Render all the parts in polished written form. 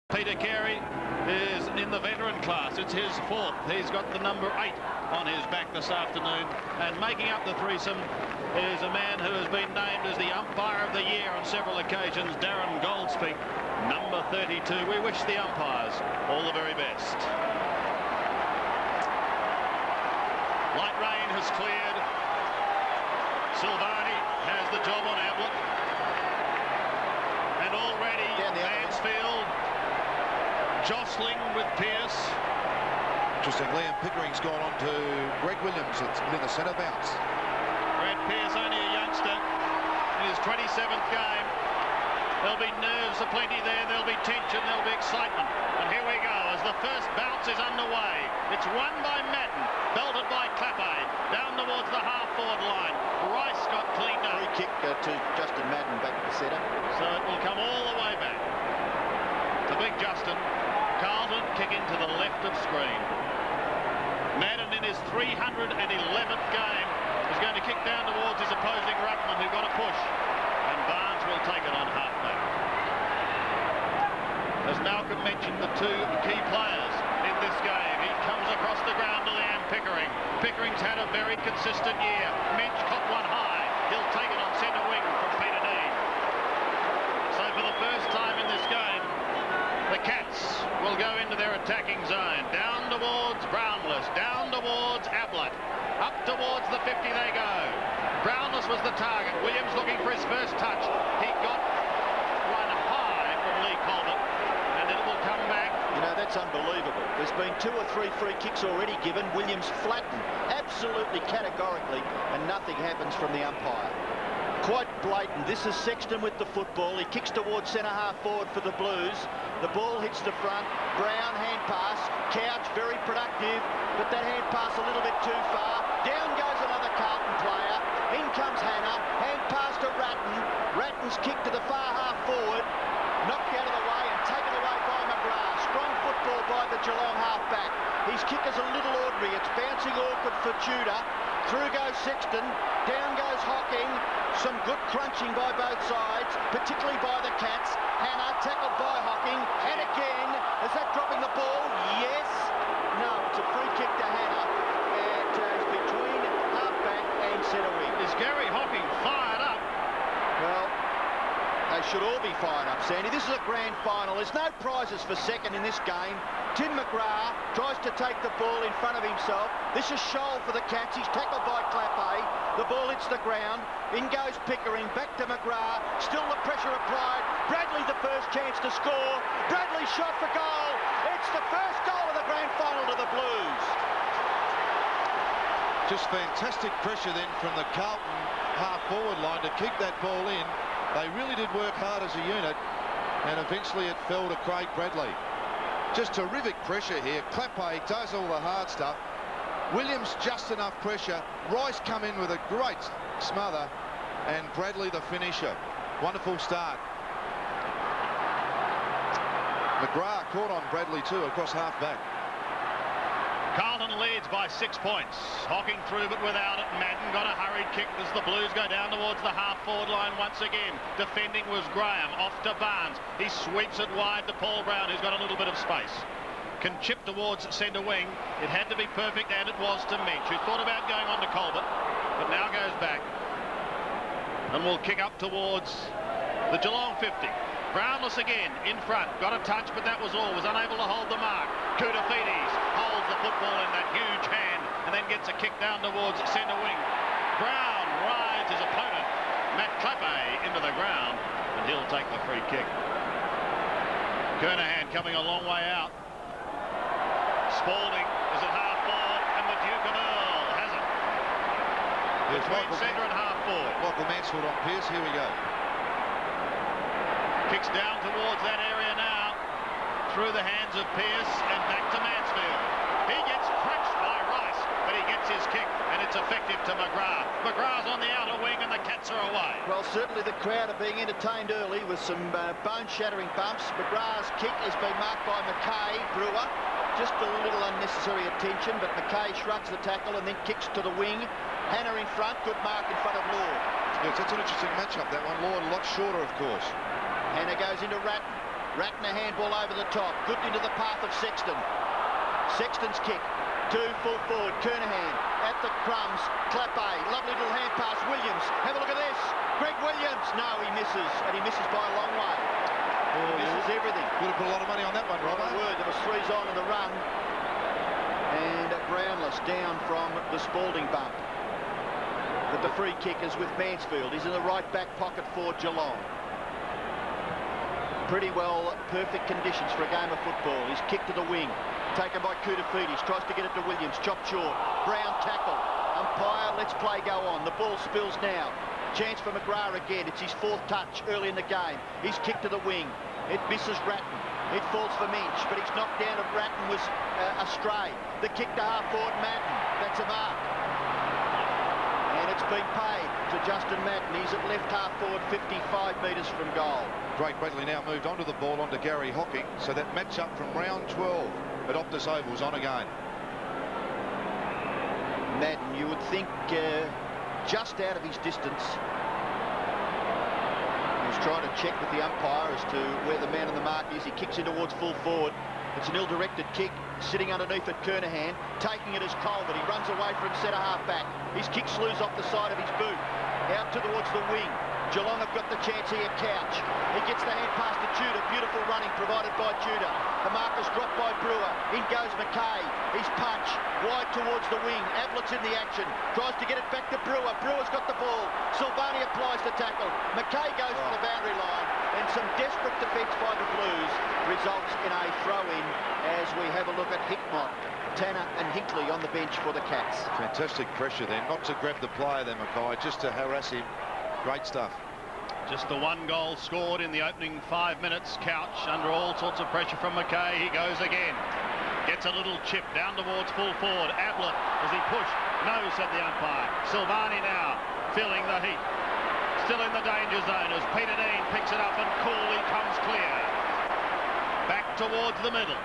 Peter Carey is in the veteran class. It's his fourth. He's got the number 8 on his back this afternoon. And making up the threesome is a man who has been named as the umpire of the year on several occasions, Darren Goldspeak, number 32. We wish the umpires all the very best. Light rain has cleared. Silvani has the job on Ablett. And already Mansfield jostling with Pearce. Interesting, Liam Pickering's gone on to Greg Williams. It's been the centre bounce. Brad Pearce, only a youngster in his 27th game. There'll be nerves aplenty there, there'll be tension, there'll be excitement. And here we go as the first bounce is underway. It's won by Madden, belted by Clappe, down towards the half-forward line. Rice got cleaned up. Free kick to Justin Madden back at the centre. So it will come all the way back. The big Justin. Carlton kicking to the left of screen. Madden in his 311th game is going to kick down towards his opposing ruckman who got a push. And Barnes will take it on halfback. As Malcolm mentioned, the two key players in this game. He comes across the ground to Liam Pickering. Pickering's had a very consistent year. Mensch caught one high. He'll take it on centre wing from Peter Dean. So for the first time in this game, the Cats will go into their attacking zone. Down towards Brownless, down towards Ablett. Up towards the 50 they go. Brownless was the target. Williams looking for his first touch. He got one high from Lee Colbert, and it will come back. You know, that's unbelievable. There's been 2 or 3 free kicks already given. Williams flattened absolutely categorically, and nothing happens from the umpire. Quite blatant. This is Sexton with the football. He kicks towards centre half forward for the Blues. The ball hits the front. Brown hand pass. Couch very productive, but that hand pass a little bit too far. Down goes another Carlton player. In comes Hannah. Hand pass to Ratton. Ratton's kick to the far half forward. Knocked out of the way and taken away by McGrath. Strong football by the Geelong half-back. His kick is a little ordinary. It's bouncing awkward for Tudor. Through goes Sexton. Down goes Hocking. Some good crunching by both sides, particularly by the Cats. Hannah tackled by Hocking. And again, is that dropping the ball? Yes. No, it's a free kick to Hannah. It is between half-back and centre wing. Is Gary Hocking fired up? Well, they should all be fired up, Sandy. This is a grand final. There's no prizes for second in this game. Tim McGrath tries to take the ball in front of himself. This is Scholl for the Cats. He's tackled by Clappe. The ball hits the ground. In goes Pickering. Back to McGrath. Still the pressure applied. Bradley the first chance to score. Bradley shot for goal. It's the first goal of the grand final to the Blues. Just fantastic pressure then from the Carlton half-forward line to keep that ball in. They really did work hard as a unit, and eventually it fell to Craig Bradley. Just terrific pressure here. Clappe does all the hard stuff. Williams just enough pressure. Rice come in with a great smother, and Bradley the finisher. Wonderful start. McGrath caught on Bradley too across half-back. Carlton leads by 6 points. Hocking through but without it. Madden got a hurried kick as the Blues go down towards the half-forward line once again. Defending was Graham. Off to Barnes. He sweeps it wide to Paul Brown, who's got a little bit of space. Can chip towards centre wing. It had to be perfect, and it was to Mensch, who thought about going on to Colbert, but now goes back. And will kick up towards the Geelong 50. Brownless again, in front. Got a touch, but that was all. Was unable to hold the mark. Koutafidis holds the football in that huge hand and then gets a kick down towards centre wing. Brown rides his opponent, Matt Clappe, into the ground, and he'll take the free kick. Kernahan coming a long way out. Spalding is at half forward, and the Duke of Earl has it. Between centre and half forward. Michael Mansfield on Pearce. Here we go. Kicks down towards that area now, through the hands of Pearce and back to Mansfield. He gets crunched by Rice, but he gets his kick, and it's effective to McGrath. McGrath's on the outer wing, and the Cats are away. Well, certainly the crowd are being entertained early with some bone-shattering bumps. McGrath's kick has been marked by McKay, Brewer. Just a little unnecessary attention, but McKay shrugs the tackle and then kicks to the wing. Hannah in front, good mark in front of Lord. Yes, that's an interesting matchup, that one. Lord a lot shorter, of course. Hannah goes into Ratton. Rhett a handball over the top. Good into the path of Sexton. Sexton's kick. 2 full forward. Kernahan at the crumbs. Clappe. Lovely little hand pass. Williams. Have a look at this. Greg Williams. No, he misses. And he misses by a long way. He misses everything. Would have put a lot of money on that one, Robbo. There was 3s on in the run. And Brownless down from the Spalding bump. But the free kick is with Mansfield. He's in the right back pocket for Geelong. Pretty well perfect conditions for a game of football. He's kicked to the wing. Taken by Koutafidis. Tries to get it to Williams. Chopped short. Brown tackle. Umpire, let's play go on. The ball spills now. Chance for McGrath again. It's his 4th touch early in the game. He's kicked to the wing. It misses Ratton. It falls for Minch, but he's knocked down. Ratton was astray. The kick to half forward Madden. That's a mark. And it's been paid to Justin Madden. He's at left half forward, 55 metres from goal. Craig Bradley now moved onto the ball onto Gary Hocking, so that match-up from round 12 at Optus Oval's on again. Madden, you would think just out of his distance. He's trying to check with the umpire as to where the man on the mark is. He kicks in towards full forward. It's an ill-directed kick, sitting underneath it, Kernahan, taking it as Colbert. He runs away from centre half back. His kick slews off the side of his boot, out towards the wing. Geelong have got the chance here, Couch. He gets the hand pass to Tudor. Beautiful running provided by Tudor. The marker's dropped by Brewer. In goes McKay. He's punch wide towards the wing. Avlett's in the action. Tries to get it back to Brewer. Brewer's got the ball. Silvani applies the tackle. McKay goes for the boundary line. And some desperate defence by the Blues results in a throw-in as we have a look at Hickmott, Tanner and Hinkley on the bench for the Cats. Fantastic pressure there. Not to grab the player there, Mackay, just to harass him. Great stuff. Just the 1 goal scored in the opening 5 minutes. Couch under all sorts of pressure from McKay. He goes again. Gets a little chip down towards full forward. Ablett, as he pushed. No, said the umpire. Silvani now feeling the heat. Still in the danger zone as Peter Dean picks it up and coolly comes clear. Back towards the middle.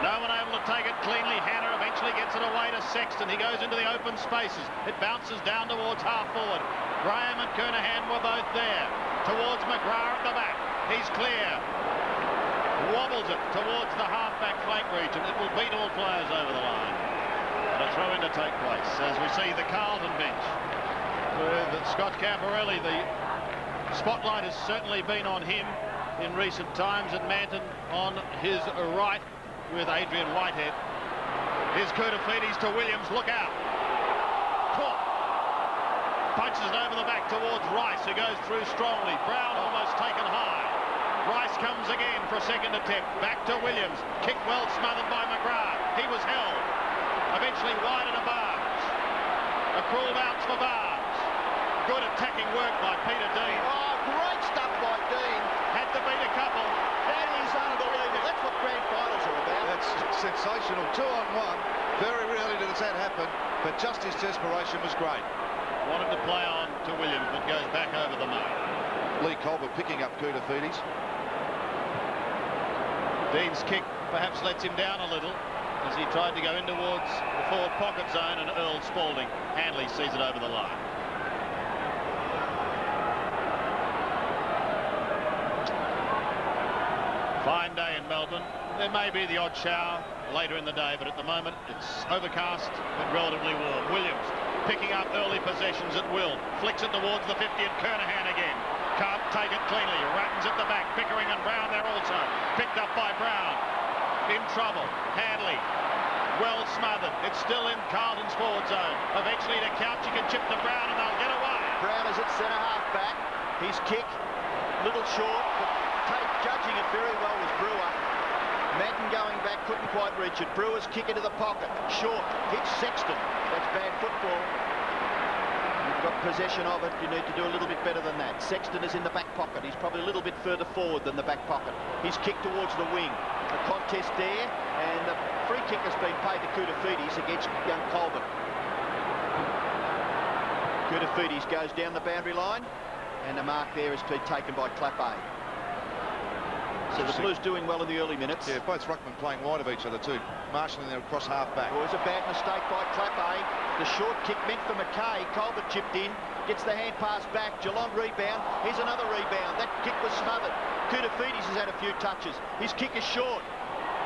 No one able to take it cleanly. Hanna eventually gets it away to Sexton. He goes into the open spaces. It bounces down towards half forward. Graham and Kernahan were both there. Towards McGrath at the back. He's clear. Wobbles it towards the half-back flank region. It will beat all players over the line. And a throw-in to take place as we see the Carlton bench with Scott Camporelli. The spotlight has certainly been on him in recent times, and Manton on his right with Adrian Whitehead. Here's Koutafidis to Williams. Look out. Caught. Punches it over the back towards Rice, who goes through strongly. Brown almost taken high. Rice comes again for a second attempt. Back to Williams. Kick well smothered by McGrath. He was held. Eventually wide to Barnes. A cruel bounce for Barnes. Good attacking work by Peter Dean. Oh, great stuff by Dean. Had to beat a couple. That is unbelievable. That's what grand finals are about. That's sensational. 2-on-1. Very rarely does that happen, but just his desperation was great. Wanted to play on to Williams, but goes back over the mark. Lee Colbert picking up Koutafidis. Dean's kick perhaps lets him down a little as he tried to go in towards the forward pocket zone, and Earl Spalding, Hanley, sees it over the line. Fine day in Melbourne. There may be the odd shower later in the day, but at the moment it's overcast but relatively warm. Williams picking up early possessions at will. Flicks it towards the 50 and Kernahan again. Can't take it cleanly. Ratton's at the back. Pickering and Brown there also. Picked up by Brown. In trouble. Hadley. Well smothered. It's still in Carlton's forward zone. Eventually to Couch. He can chip to Brown and they'll get away. Brown is at centre half back. His kick, little short, but judging it very well was Brewer. Madden going back, couldn't quite reach it. Brewer's kick into the pocket. Short. Hits Sexton. That's bad football. You've got possession of it. You need to do a little bit better than that. Sexton is in the back pocket. He's probably a little bit further forward than the back pocket. His kick towards the wing. A contest there, and the free kick has been paid to Koutafidis against young Colbert. Koutafidis goes down the boundary line, and the mark there has been taken by Clappe. So the Blues doing well in the early minutes. Yeah, both ruckmen playing wide of each other too. Marshalling there across half back. It was a bad mistake by Clappe. The short kick meant for McKay. Colbert chipped in. gets the hand pass back. Geelong rebound. Here's another rebound. That kick was smothered. Koutafidis has had a few touches. His kick is short.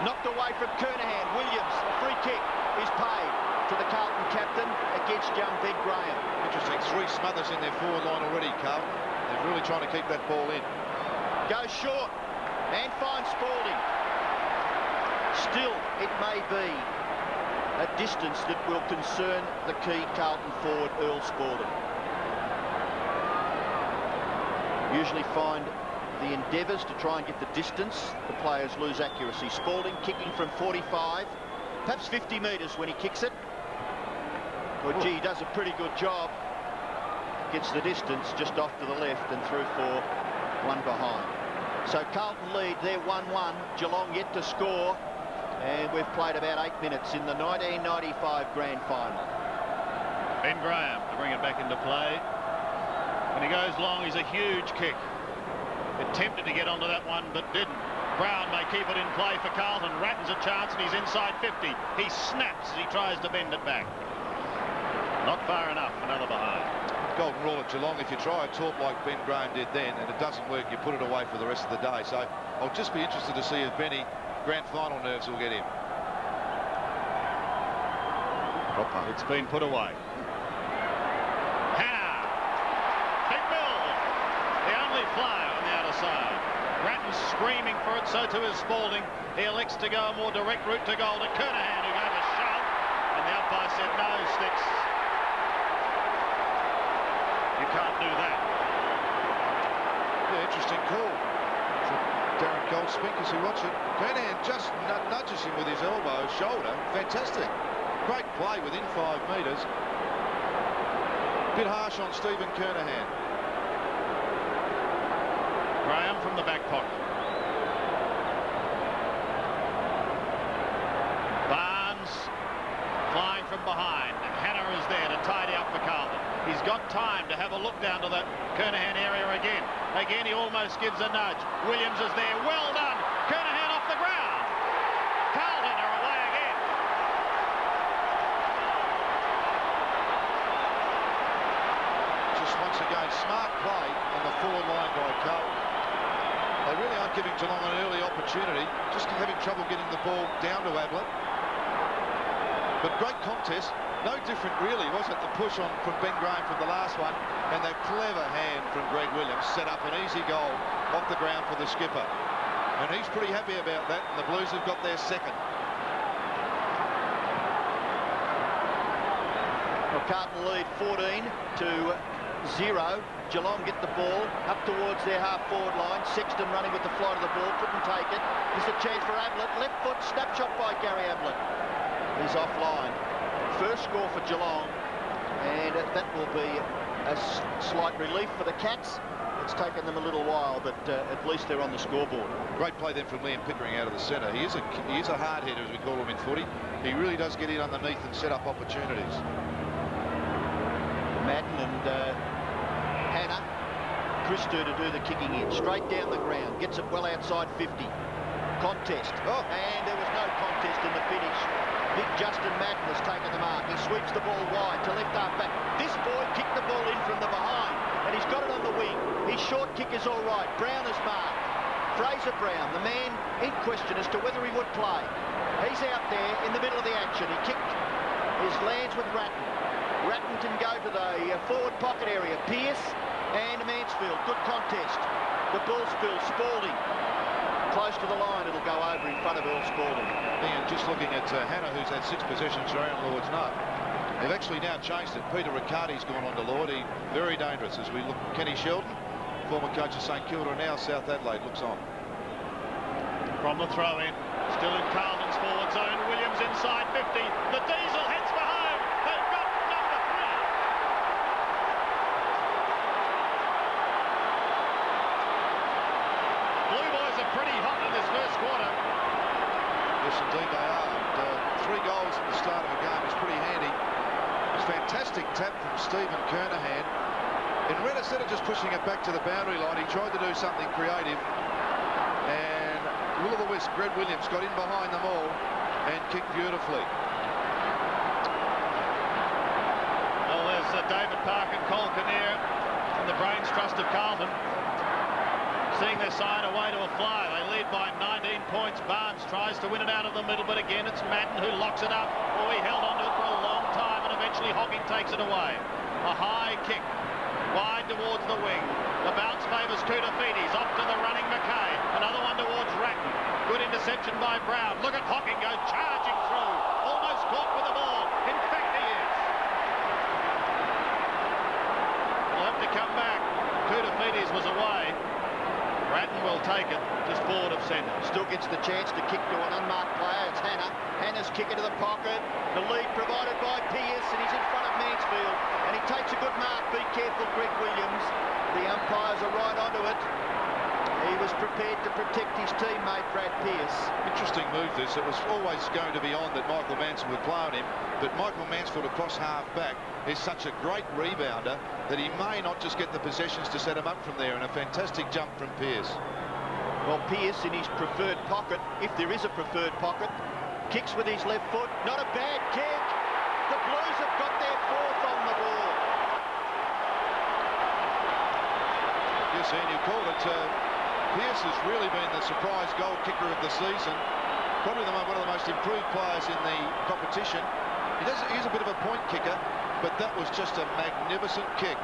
Knocked away from Kernahan. Williams, a free kick is paid to the Carlton captain against young Ben Graham. Interesting, 3 smothers in their forward line already, Carlton. They're really trying to keep that ball in. Goes short and finds Spalding. Still, it may be a distance that will concern the key Carlton forward, Earl Spalding. Usually find the endeavours to try and get the distance. The players lose accuracy. Spalding kicking from 45, perhaps 50 metres when he kicks it. Well, gee, he does a pretty good job. Gets the distance just off to the left and through for one behind. So Carlton lead, they're 1-1. Geelong yet to score. And we've played about 8 minutes in the 1995 Grand Final. Ben Graham to bring it back into play. When he goes long, he's a huge kick. Attempted to get onto that one, but didn't. Brown may keep it in play for Carlton. Ratton's a chance, and he's inside 50. He snaps as he tries to bend it back. Not far enough, another behind. Golden rule at Geelong, if you try a talk like Ben Graham did then, and it doesn't work, you put it away for the rest of the day. So I'll just be interested to see if Benny Grand Final nerves will get him. It's been put away. Hannah. Big Bill. The only flyer on the outer side. Ratton's screaming for it, so too is Spalding. He elects to go a more direct route to goal to Kernahan, who gave a shove. And the umpire said, no, Sticks. You can't do that. Yeah, interesting call. Darren Goldspink as he watched it. Kernahan just nudges him with his elbow, shoulder. Fantastic. Great play within 5 metres. Bit harsh on Stephen Kernahan. Graham from the back pocket. Barnes flying from behind. Hannah is there to tidy up for Carlton. He's got time to have a look down to the Kernahan area again. Again, he almost gives a nudge. Williams is there. Well done. Kernahan off the ground. Carlton are away again. Just once again, smart play on the forward line by Carlton. They really aren't giving Geelong an early opportunity. Just having trouble getting the ball down to Ablett. But great contest. No different really, was it? The push on from Ben Graham from the last one, and that clever hand from Greg Williams set up an easy goal off the ground for the skipper. And he's pretty happy about that, and the Blues have got their second. Well, Carlton lead 14-0. Geelong get the ball up towards their half-forward line. Sexton running with the flight of the ball, couldn't take it. There's a chance for Ablett. Left foot snapshot by Gary Ablett. He's offline. First score for Geelong, and that will be a slight relief for the Cats. It's taken them a little while, but at least they're on the scoreboard. Great play then from Liam Pickering out of the centre. He is a hard hitter, as we call him in footy. He really does get in underneath and set up opportunities. Madden and Hannah, Christou to do the kicking in, straight down the ground, gets it well outside 50. Contest, and there was no contest in the finish. Big Justin Madden has taken the mark. He sweeps the ball wide to left half back. This boy kicked the ball in from the behind, and he's got it on the wing. His short kick is all right. Brown is marked. Fraser Brown, the man in question as to whether he would play. He's out there in the middle of the action. He kicked his lands with Ratton. Ratton can go to the forward pocket area. Pearce and Mansfield. Good contest. The ball spills. Spalding. Close to the line, it'll go over in front of Earl Spalding. And just looking at Hannah, who's had 6 possessions, Aaron Lord's not. They've actually now changed it. Peter Riccardi's gone on to Lord. He very dangerous as we look. Kenny Sheldon, former coach of St Kilda, and now South Adelaide, looks on. From the throw in, still in Carlton's forward zone. Williams inside 50. The Diesel heads for home. They've got number 3. Blue boys are pretty hot in this first quarter. Yes, indeed they are. And, 3 goals at the start of a game is pretty handy. It's a fantastic tap from Stephen Kernahan. And Rhett, instead of just pushing it back to the boundary line, he tried to do something creative. And will-o'-the-wisp, Greg Williams got in behind them all and kicked beautifully. Well, there's David Park and Cole Kinnear and the brains trust of Carlton seeing their side away to a fly. They lead by 19 points. Barnes tries to win it out of the middle, but again it's Madden who locks it up. Oh, he held on to it for a long time, and eventually Hocking takes it away. A high kick wide towards the wing. The bounce favours Koutafidis. Off to the running Mackay. Another one towards Ratton. Good interception by Brown. Look at Hocking go charging through. Almost caught with the ball. In fact, he is. He'll have to come back. Koutafidis was away. Ratton will take it just forward of centre. Still gets the chance to kick to an unmarked player. It's Hannah. Hannah's kick into the pocket. The lead provided by Pearce, and he's in front of Mansfield. And he takes a good mark. Be careful, Greg Williams. The umpires are right onto it. He was prepared to protect his teammate, Brad Pearce. Interesting move this. It was always going to be on that Michael Mansfield would play on him, but Michael Mansfield across half back is such a great rebounder that he may not just get the possessions to set him up from there, and a fantastic jump from Pearce. Well, Pearce in his preferred pocket, if there is a preferred pocket, kicks with his left foot. Not a bad kick. The Blues have got their fourth on the ball. Yes, and you called it. Pearce has really been the surprise goal kicker of the season. Probably one of the most improved players in the competition. He's a bit of a point kicker, but that was just a magnificent kick.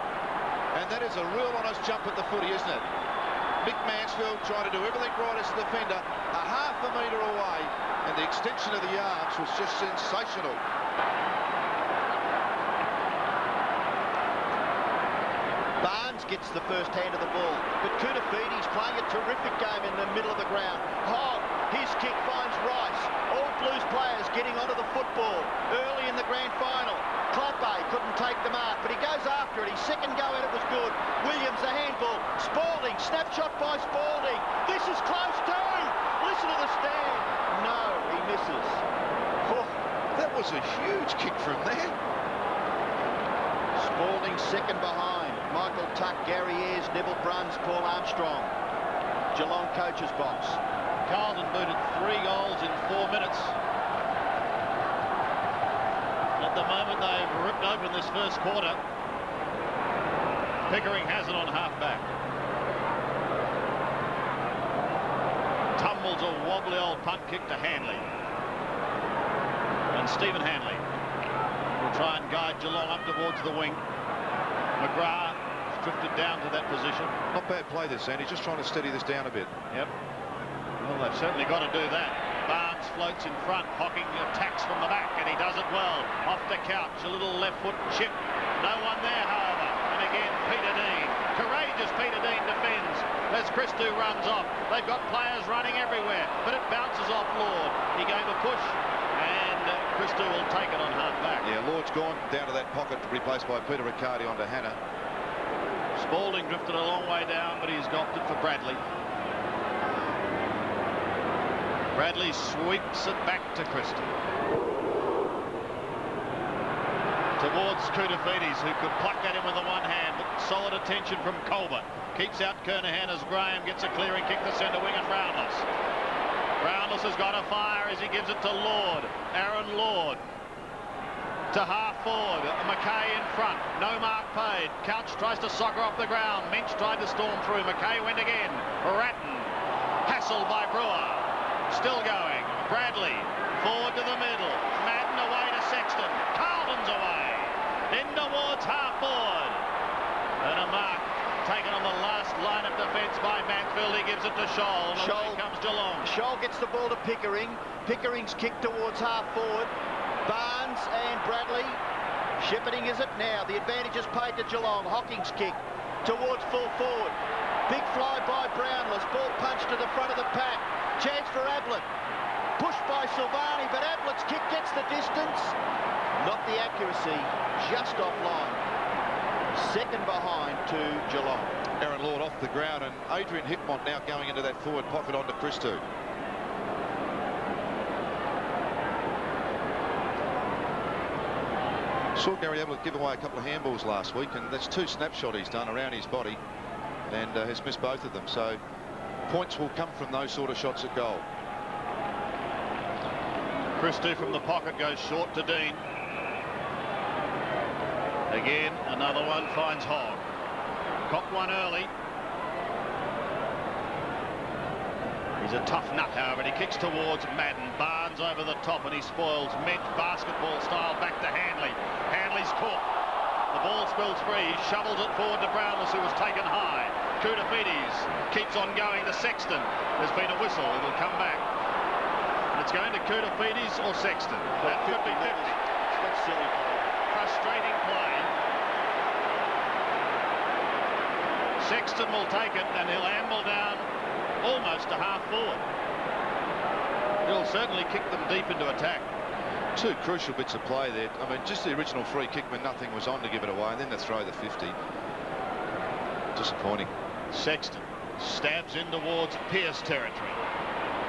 And that is a real honest jump at the footy, isn't it? Mick Mansfield trying to do everything right as a defender, a half a metre away, and the extension of the arms was just sensational. Barnes gets the first hand of the ball, but Koutafidis playing a terrific game in the middle of the ground. Hogg, his kick finds Rice. All Blues players getting onto the football early in the grand final. Clappe couldn't take the mark, but he goes after it. His second go at it was good. Williams, a handball. Spalding, snapshot by Spalding. This is close too. Listen to the stand. No, he misses. Oh, that was a huge kick from there. Spalding second behind. Michael Tuck, Gary Ayres, Neville Bruns, Paul Armstrong. Geelong coach's box. Carlton booted 3 goals in 4 minutes. At the moment they've ripped open this first quarter. Pickering has it on half-back. Tumbles a wobbly old punt kick to Hanley. And Stephen Hanley will try and guide Geelong up towards the wing. McGrath drifted down to that position. Not bad play this, Andy. Just trying to steady this down a bit. Yep. Well, they've certainly got to do that. Barnes floats in front. Hocking attacks from the back, and he does it well. Off the couch, a little left foot chip. No one there, however. And again, Peter Dean. Courageous Peter Dean defends as Christou runs off. They've got players running everywhere, but it bounces off Lord. He gave a push, and Christou will take it on half-back. Yeah, Lord's gone down to that pocket, replaced by Peter Riccardi onto Hannah. Spalding drifted a long way down, but he's golfed it for Bradley. Bradley sweeps it back to Christou. Towards Koutafidis, who could pluck at him with the one hand, but solid attention from Colbert. Keeps out Kernahan as Graham gets a clearing kick to centre wing and Brownless. Brownless has got a fire as he gives it to Lord. Aaron Lord. To half forward, Mackay in front, no mark paid. Couch tries to sock her off the ground. Minch tried to storm through. Mackay went again. Ratton, hassled by Brewer. Still going. Bradley, forward to the middle. Madden away to Sexton. Carlton's away. In towards half forward. And a mark taken on the last line of defence by Mansfield. He gives it to Scholl. And away comes Geelong. Scholl gets the ball to Pickering. Pickering's kick towards half forward. Barnes and Bradley. Shepherding is it now. The advantage is paid to Geelong. Hocking's kick towards full forward. Big fly by Brownless. Ball punched to the front of the pack. Chance for Ablett. Pushed by Silvani, but Ablett's kick gets the distance. Not the accuracy, just offline. Second behind to Geelong. Aaron Lord off the ground, and Adrian Hickmott now going into that forward pocket onto Christou. Saw Gary Ablett give away a couple of handballs last week, and that's 2 snapshot he's done around his body, and has missed both of them. So points will come from those sort of shots at goal. Christou from the pocket goes short to Dean. Again, another one finds Hogg. Cocked one early. He's a tough nut, however, and he kicks towards Madden. Barnes over the top, and he spoils Ment basketball style back to Handley. Handley's caught. The ball spills free. He shovels it forward to Brownless, who was taken high. Koutafidis keeps on going to Sexton. There's been a whistle. It'll come back. And it's going to Koutafidis or Sexton. That could be 50. That's silly. Frustrating play. Sexton will take it, and he'll amble down almost to half forward. He'll certainly kick them deep into attack. Two crucial bits of play there. I mean, just the original free kick when nothing was on to give it away, and then the throw the 50. Disappointing. Sexton stabs in towards Pearce territory.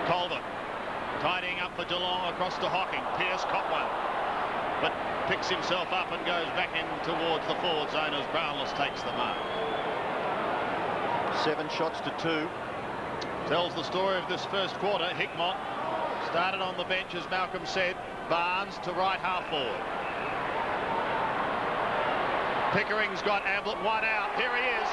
Carlton tidying up for Geelong across to Hocking. Pearce caught one, but picks himself up and goes back in towards the forward zone as Brownless takes the mark. 7 shots to 2. Tells the story of this first quarter. Hickmott started on the bench, as Malcolm said. Barnes to right half forward. Pickering's got Ablett, one out. Here he is.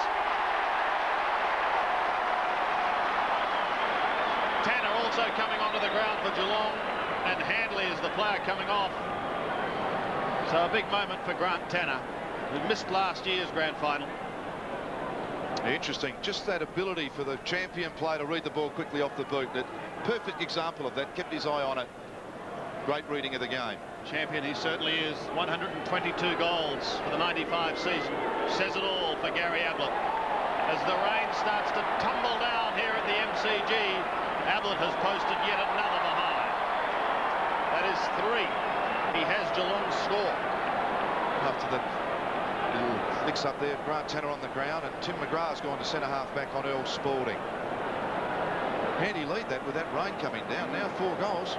Tanner also coming onto the ground for Geelong, and Handley is the player coming off. So a big moment for Grant Tanner, who missed last year's grand final. Interesting, just that ability for the champion player to read the ball quickly off the boot. That perfect example of that, kept his eye on it. Great reading of the game. Champion he certainly is. 122 goals for the 95 season. Says it all for Gary Ablett. As the rain starts to tumble down here at the MCG, Ablett has posted yet another behind. That is 3. He has Geelong's score. After the little mix up there, Grant Tanner on the ground, and Tim McGrath's gone to centre half back on Earl Spalding. Handy lead that with that rain coming down. Now 4 goals.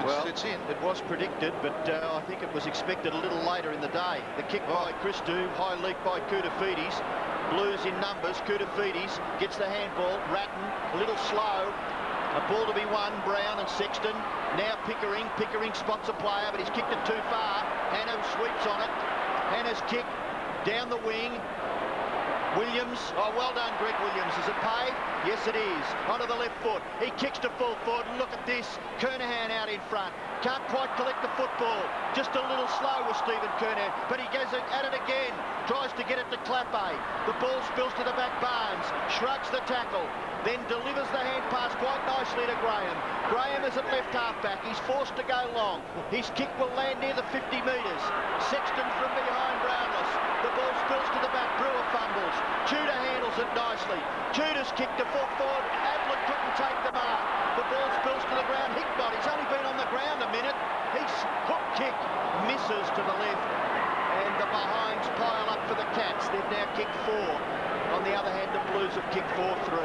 Well, it's in. It was predicted, but I think it was expected a little later in the day. The kick by Christou, high leap by Koutafidis. Blues in numbers. Koutafidis gets the handball. Ratton a little slow. A ball to be won. Brown and Sexton. Now Pickering. Pickering spots a player, but he's kicked it too far. Hannah sweeps on it. Hannah's kick down the wing. Williams, oh, well done, Greg Williams. Is it paid? Yes, it is. Onto the left foot. He kicks to full forward. Look at this. Kernahan out in front. Can't quite collect the football. Just a little slow with Stephen Kernahan, but he goes at it again. Tries to get it to Clappe. The ball spills to the back. Barnes shrugs the tackle, then delivers the hand pass quite nicely to Graham. Graham is at left half-back. He's forced to go long. His kick will land near the 50 metres. Sexton from behind Brownless. The ball spills to the back. Brewer fumbles. Tudor handles it nicely. Tudor's kick to full forward. Ablett couldn't take the mark. The ball spills to the ground. Hickmott, he's only been on the ground a minute. His hook kick misses to the left. And the behinds pile up for the Cats. They've now kicked 4. On the other hand, the Blues have kicked 4-3.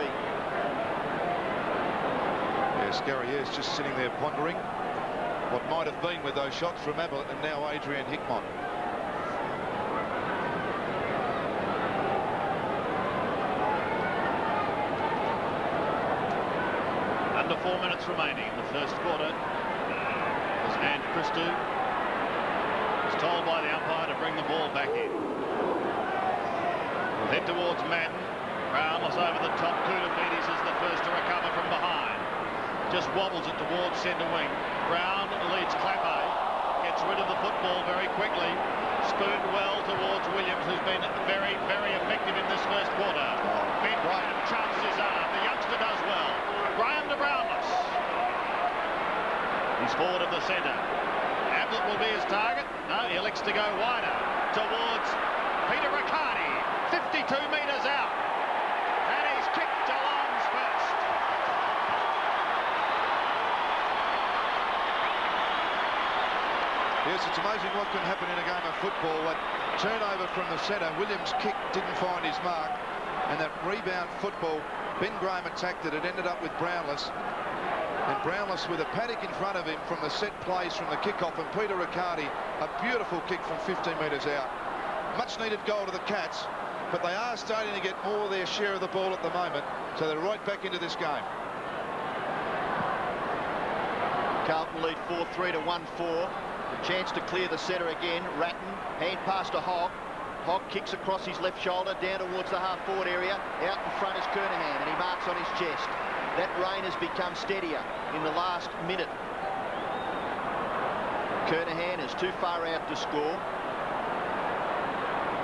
Yes, Gary is just sitting there pondering what might have been with those shots from Ablett and now Adrian Hickmott. Under 4 minutes remaining in the first quarter. As and Christou is told by the umpire to bring the ball back in. We'll head towards Madden. Brownless over the top. Koutafidis is the first to recover from behind. Just wobbles it towards centre wing. Brown leads Clappe. Gets rid of the football very quickly. Spooned well towards Williams, who's been very, very effective in this first quarter. Ben Graham chances his arm. The youngster does well. Graham to Brownless. He's forward of the centre. Ablett will be his target. No, he elects to go wider towards Peter Riccardi. 52 metres out. And he's kicked Geelong's first. Yes, it's amazing what can happen in a game of football. That turnover from the centre. Williams' kick didn't find his mark. And that rebound football, Ben Graham attacked it. It ended up with Brownless. And Brownless with a paddock in front of him from the set plays from the kickoff. And Peter Riccardi, a beautiful kick from 15 metres out. Much needed goal to the Cats, but they are starting to get more of their share of the ball at the moment. So they're right back into this game. Carlton lead 4-3 to 1-4. A chance to clear the centre again. Ratton, hand pass to Hogg. Hogg kicks across his left shoulder, down towards the half-forward area. Out in front is Kernahan, and he marks on his chest. That rain has become steadier in the last minute. Kernahan is too far out to score.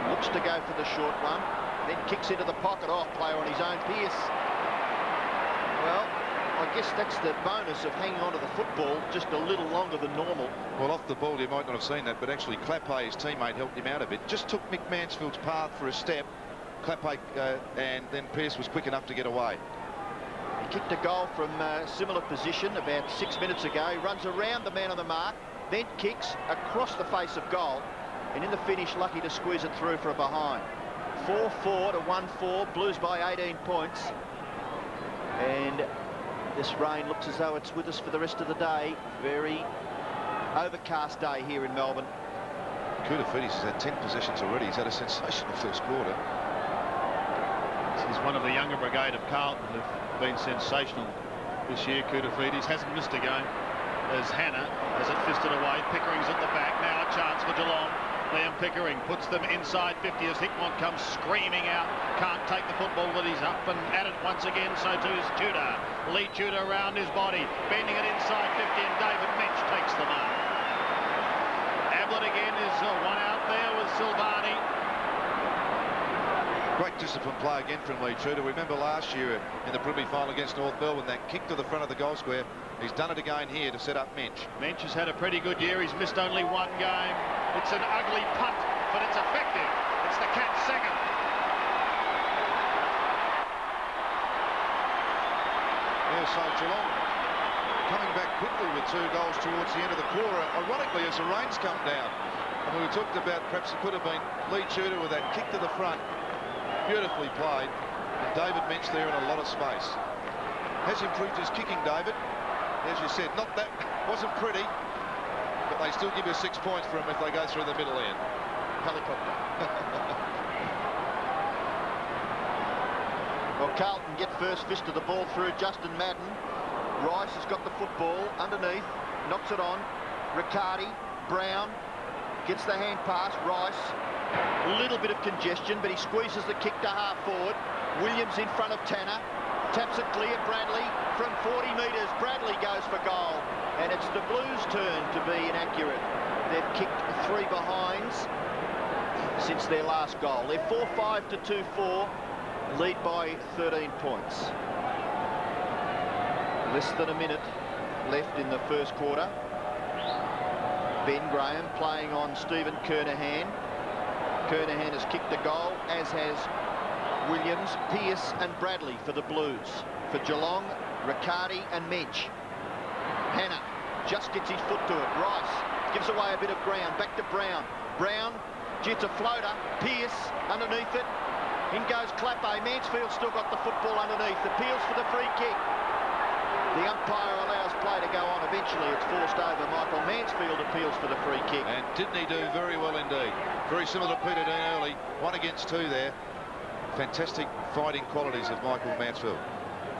Looks to go for the short one. Then kicks into the pocket. Oh, player on his own. Pearce. Well, I guess that's the bonus of hanging on to the football just a little longer than normal. Well, off the ball, you might not have seen that, but actually Clappe, his teammate, helped him out a bit. Just took Mick Mansfield's path for a step. Clappe, and then Pearce was quick enough to get away. He kicked a goal from a similar position about 6 minutes ago. He runs around the man on the mark, then kicks across the face of goal, and in the finish, lucky to squeeze it through for a behind. 4-4 to 1-4, Blues by 18 points. And this rain looks as though it's with us for the rest of the day. Very overcast day here in Melbourne. Koutafidis has had 10 possessions already. He's had a sensational first quarter. He's one of the younger brigade of Carlton who've been sensational this year. Koutafidis hasn't missed a game as Hannah has it fisted away. Pickering's at the back. Now a chance for Geelong. Liam Pickering puts them inside 50 as Hickmont comes screaming out. Can't take the football, but he's up and at it once again. So too is Tudor. Lee Tudor around his body, bending it inside 50, and David Minch takes the mark. Ablett again is one out there with Silvani. Great disciplined play again from Lee Tudor. Remember last year in the Premiership final against North Melbourne, that kick to the front of the goal square. He's done it again here to set up Minch. Minch has had a pretty good year. He's missed only one game. It's an ugly punt, but it's effective. It's the Cats' second. Yeah, so Geelong coming back quickly with 2 goals towards the end of the quarter. Ironically, as the rain's come down, and we talked about perhaps it could have been Lee Tudor with that kick to the front. Beautifully played. And David Minch there in a lot of space. Has improved his kicking, David. As you said, not that wasn't pretty, but they still give you 6 points for him if they go through the middle end. Helicopter. Well, Carlton get first fist of the ball through. Justin Madden. Rice has got the football underneath, knocks it on. Riccardi, Brown gets the hand pass. Rice, a little bit of congestion, but he squeezes the kick to half forward. Williams in front of Tanner. Taps it clear. Bradley from 40 metres. Bradley goes for goal. And it's the Blues' turn to be inaccurate. They've kicked 3 behinds since their last goal. They're 4-5 to 2-4. Lead by 13 points. Less than a minute left in the first quarter. Ben Graham playing on Stephen Kernahan. Kernahan has kicked a goal, as has Williams, Pearce and Bradley for the Blues. For Geelong, Riccardi and Minch. Hannah just gets his foot to it. Rice gives away a bit of ground. Back to Brown. Brown, it's a floater. Pearce underneath it. In goes Clappe. Mansfield's still got the football underneath. Appeals for the free kick. The umpire allows play to go on. Eventually it's forced over. Michael Mansfield appeals for the free kick. And didn't he do very well indeed? Very similar to Peter Dean early. 1 against 2 there. Fantastic fighting qualities of Michael Mansfield.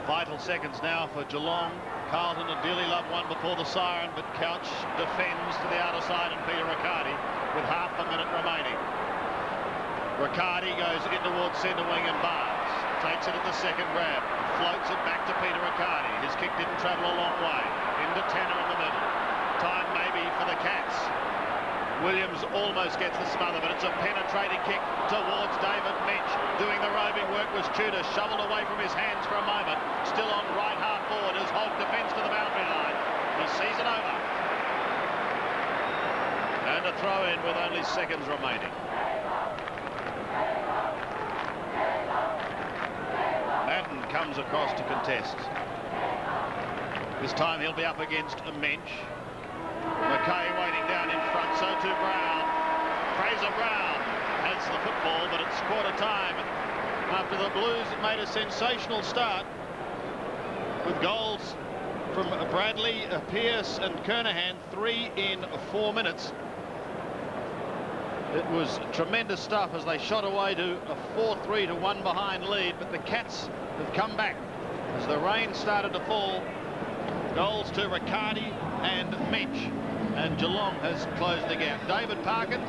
Vital seconds now for Geelong. Carlton and Dearly Love won before the siren, but Couch defends to the outer side, and Peter Riccardi with half a minute remaining. Riccardi goes in towards centre wing and Barnes. Takes it at the second grab. Floats it back to Peter Riccardi. His kick didn't travel a long way. Into Tanner in the middle. Time maybe for the Cats. Williams almost gets the smother, but it's a penetrating kick towards David Minch. Doing the roving work was Tudor, shoveled away from his hands for a moment. Still on right half forward as Hogg defends to the boundary line. He sees it over. And a throw in with only seconds remaining. Madden comes across to contest. This time he'll be up against a Minch. McKay waiting down in front, so too Brown. Fraser Brown has the football, but it's quarter time after the Blues made a sensational start with goals from Bradley, Pearce and Kernahan, 3 in 4 minutes. It was tremendous stuff as they shot away to a 4-3 to 1 behind lead, but the Cats have come back as the rain started to fall. Goals to Riccardi and Minch. and Geelong has closed the gap. David Parkin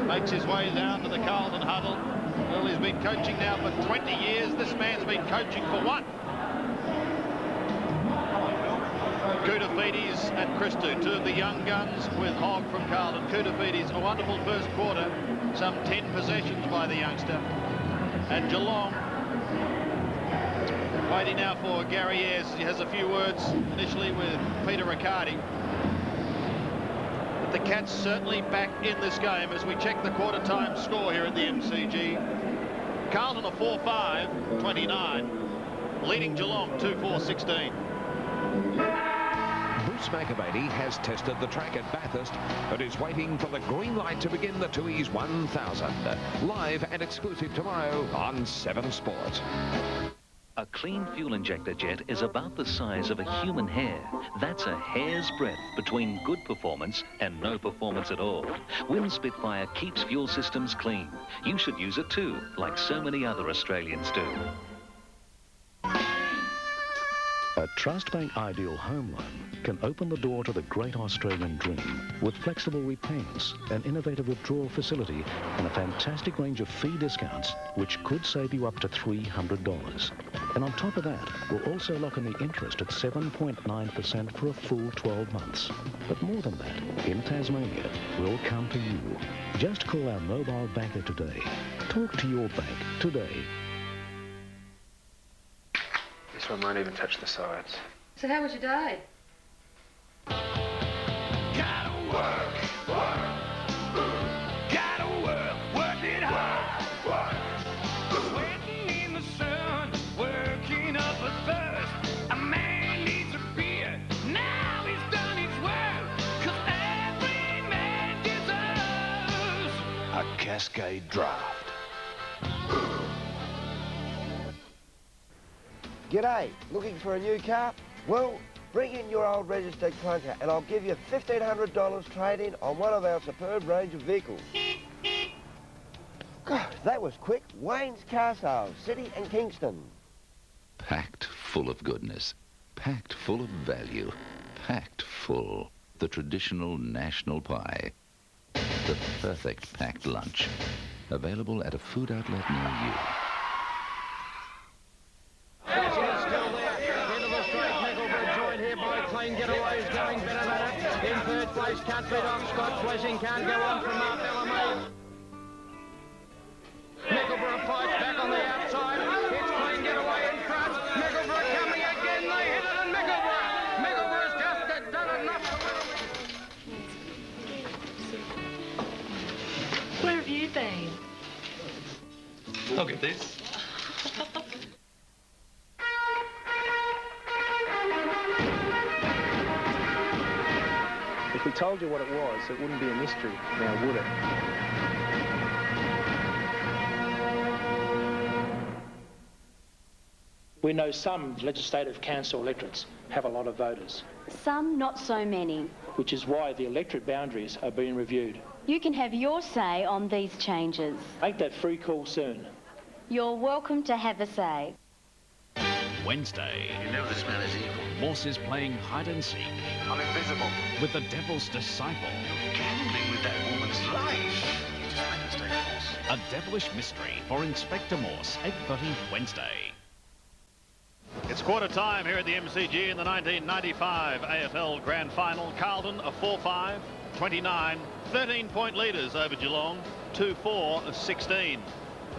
makes his way down to the Carlton huddle. Well, he's been coaching now for 20 years. This man's been coaching for one. Koutafidis and Christou, two of the young guns with Hogg from Carlton. Koutafidis, a wonderful first quarter, some 10 possessions by the youngster. And Geelong waiting now for Gary Ayres. He has a few words initially with Peter Riccardi. But the Cats certainly back in this game as we check the quarter time score here at the MCG. Carlton a 4-5-29, leading Geelong 2-4-16. Bruce McAvaney has tested the track at Bathurst but is waiting for the green light to begin the Tooheys 1000. Live and exclusive tomorrow on 7 Sport. A clean fuel injector jet is about the size of a human hair. That's a hair's breadth between good performance and no performance at all. Win Spitfire keeps fuel systems clean. You should use it too, like so many other Australians do. A Trust Bank Ideal Home Loan can open the door to the great Australian dream with flexible repayments, an innovative withdrawal facility and a fantastic range of fee discounts which could save you up to $300. And on top of that, we'll also lock in the interest at 7.9% for a full 12 months. But more than that, in Tasmania, we'll come to you. Just call our mobile banker today. Talk to your bank today. This one won't even touch the sides. So how was your day? Gotta work, gotta work it hard. Sweating in the sun, working up a thirst. A man needs a beer, now he's done his work. 'Cause every man deserves A Cascade draft. G'day, looking for a new car? Well, bring in your old registered clunker and I'll give you $1,500 trade-in on one of our superb range of vehicles. God, that was quick. Wayne's Car Sales, City and Kingston. Packed full of goodness, packed full of value, packed full. The traditional national pie. The perfect packed lunch. Available at a food outlet near you. Getaways going better than it. In third place, can't beat on Scott. Blessing can't go on from Mark Bellamy. Mickleborough fights back on the outside. It's clean getaway in front. Mickleborough coming again. They hit it and Mickleburgh's just done enough. Where have you been? Look at this. If we told you what it was, it wouldn't be a mystery, now would it? We know some legislative council electorates have a lot of voters. Some not so many. Which is why the electorate boundaries are being reviewed. You can have your say on these changes. Make that free call soon. You're welcome to have a say. Wednesday. You know this man is evil. Morse is playing hide and seek. I'm invisible. With the Devil's Disciple. Gambling with that woman's life. You just made a mistake, Morse. A devilish mystery for Inspector Morse, 8:30 Wednesday. It's quarter time here at the MCG in the 1995 AFL Grand Final. Carlton a 4-5-29, 13-point leaders over Geelong, 2-4-16.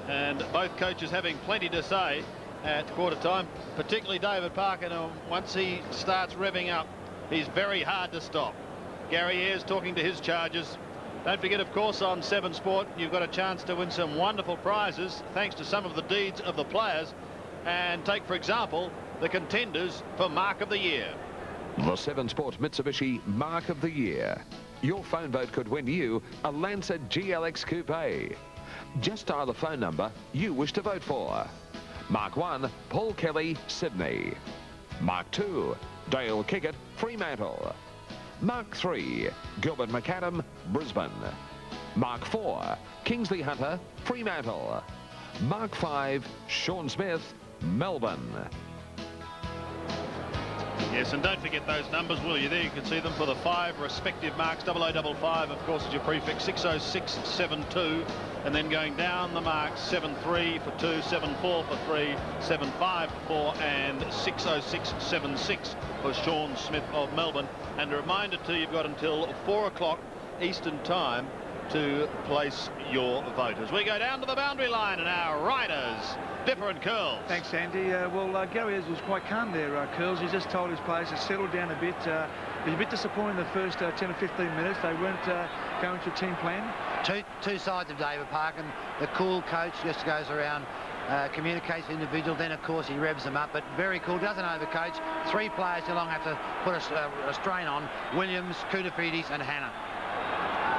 And both coaches having plenty to say at quarter time, particularly David Parkin. Once he starts revving up, he's very hard to stop. Gary Ayres talking to his charges. Don't forget, of course, on 7 Sport, you've got a chance to win some wonderful prizes thanks to some of the deeds of the players. And take, for example, the contenders for Mark of the Year. The 7 Sport Mitsubishi Mark of the Year. Your phone vote could win you a Lancer GLX Coupe. Just dial the phone number you wish to vote for. Mark 1, Paul Kelly, Sydney. Mark 2, Dale Kickett, Fremantle. Mark 3, Gilbert McAdam, Brisbane. Mark 4, Kingsley Hunter, Fremantle. Mark 5, Sean Smith, Melbourne. Yes, and don't forget those numbers, will you? There you can see them for the 5 respective marks. 0055, of course, is your prefix. 60672, and then going down the marks, 73 for 2, 74 for 3, 75 for 4, and 60676 for Sean Smith of Melbourne. And a reminder too, you've got until 4 o'clock Eastern time to place your vote as we go down to the boundary line, and our riders different curls. Thanks, Andy. Well, Gary was quite calm there, Curls. He just told his players to settle down a bit. He was a bit disappointed in the first 10 or 15 minutes. They weren't going to a team plan. Two sides of David Park, and the cool coach just goes around, communicates with individual, then of course he revs them up, but very cool, doesn't overcoach. 3 players Geelong have to put a strain on: Williams, Koutafidis and Hannah.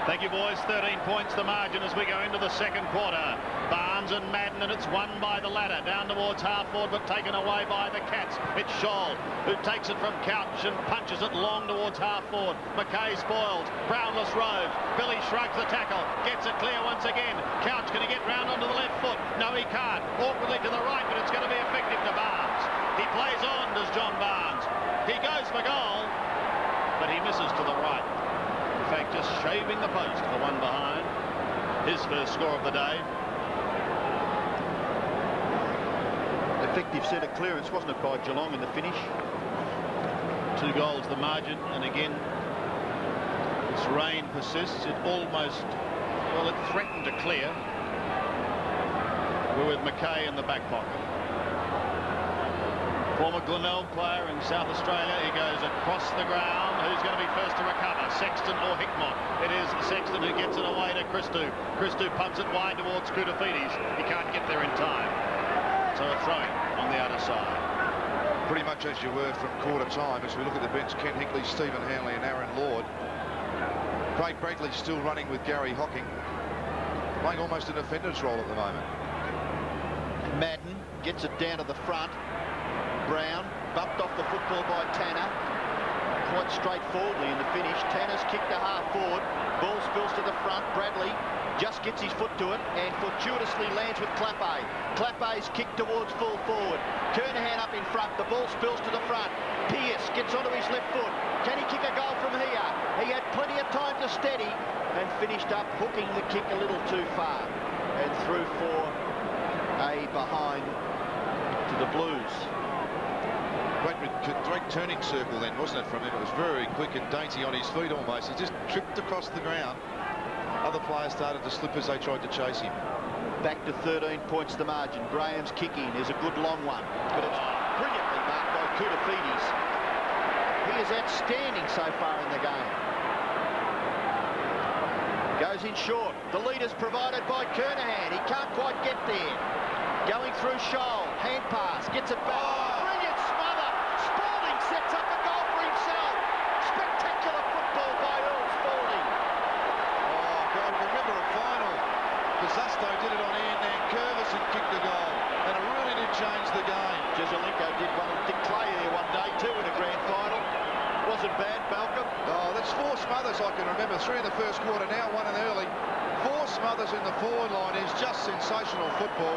Thank you, boys. 13 points the margin as we go into the second quarter. Barnes and Madden, and it's won by the ladder. Down towards half forward, but taken away by the Cats. It's Scholl who takes it from Couch and punches it long towards half forward. McKay spoils. Brownless roves. Billy shrugs the tackle. Gets it clear once again. Couch going to get round onto the left foot. No, he can't. Awkwardly to the right, but it's going to be effective to Barnes. He plays on, does John Barnes. He goes for goal, but he misses to the right. In fact, just shaving the post for one behind. His first score of the day. Effective centre clearance, wasn't it, by Geelong in the finish? 2 goals the margin, and again, this rain persists. It almost, well, it threatened to clear. We're with McKay in the back pocket. Former Glenelg player in South Australia. He goes across the ground. Who's going to be first to recover? Sexton or Hickmott? It is Sexton who gets it away to Christou. Christou pumps it wide towards Koutafidis. He can't get there in time. So a throw-in on the other side. Pretty much as you were from quarter time as we look at the bench. Ken Hickley, Stephen Hanley and Aaron Lord. Craig Bradley still running with Gary Hocking, playing almost a defender's role at the moment. Madden gets it down to the front. Brown bumped off the football by Tanner. Quite straightforwardly in the finish. Tanner's kicked to half forward. Ball spills to the front. Bradley just gets his foot to it and fortuitously lands with Clappe. Clappe's kick towards full forward. Kernahan up in front. The ball spills to the front. Pearce gets onto his left foot. Can he kick a goal from here? He had plenty of time to steady and finished up hooking the kick a little too far and through for a behind to the Blues. Great turning circle then, wasn't it, from him? It was very quick and dainty on his feet almost. He just tripped across the ground. Other players started to slip as they tried to chase him. Back to 13 points the margin. Graham's kick in is a good long one, but it's brilliantly marked by Koutafidis. He is outstanding so far in the game. Goes in short. The lead is provided by Kernahan. He can't quite get there. Going through Scholl. Hand pass. Gets it back. Brilliant smother. Spalding sets up a goal for himself. Spectacular football by Earl Spalding. Oh, God, remember a final. Pizzusto did it on Ian Nankervis and kicked the goal. And it really did change the game. Jezelenko did one on Dick Clay there one day too in a grand final. Wasn't bad, Malcolm. Oh, that's 4 smothers I can remember. 3 in the first quarter, now 1 in early. 4 smothers in the forward line is just sensational football.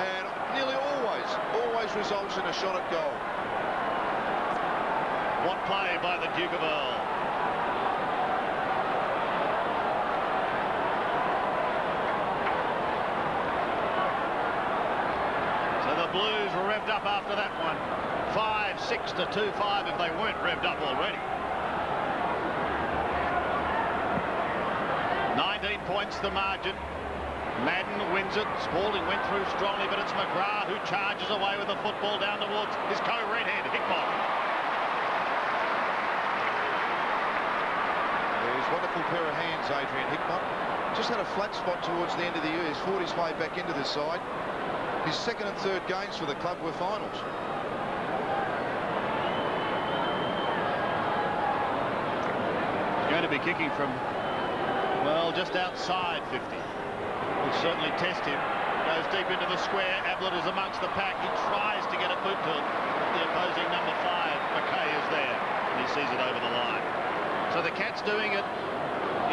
And nearly always results in a shot at goal. What play by the Duke of Earl. So the Blues were revved up after that one. 5-6 to 2-5 if they weren't revved up already. 19 points the margin. Madden wins it. Spalding went through strongly, but it's McGrath who charges away with the football down towards his co-redhead, Hickmott. There's a wonderful pair of hands, Adrian Hickmott. Just had a flat spot towards the end of the year. He's fought his way back into the side. His second and third games for the club were finals. Going to be kicking from, well, just outside 50. Will certainly test him. Goes deep into the square. Ablett is amongst the pack. He tries to get a boot to it. The opposing number 5, McKay, is there, and he sees it over the line. So the Cats doing it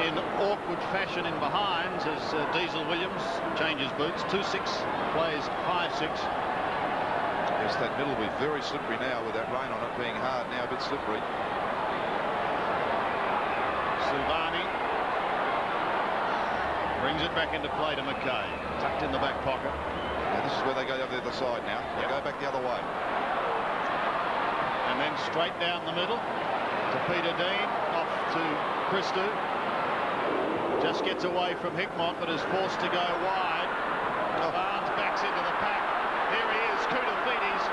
in awkward fashion in behinds as Diesel Williams changes boots. 2-6 plays 5-6. It Just that middle will be very slippery now with that rain on it being hard, now a bit slippery. Silvani brings it back into play to McKay, tucked in the back pocket. Now this is where they go over the other side now. They go back the other way. And then straight down the middle to Peter Dean, off to Christou. Just gets away from Hickmott, but is forced to go wide. Barnes backs into the pack. Here he is, Koutafidis,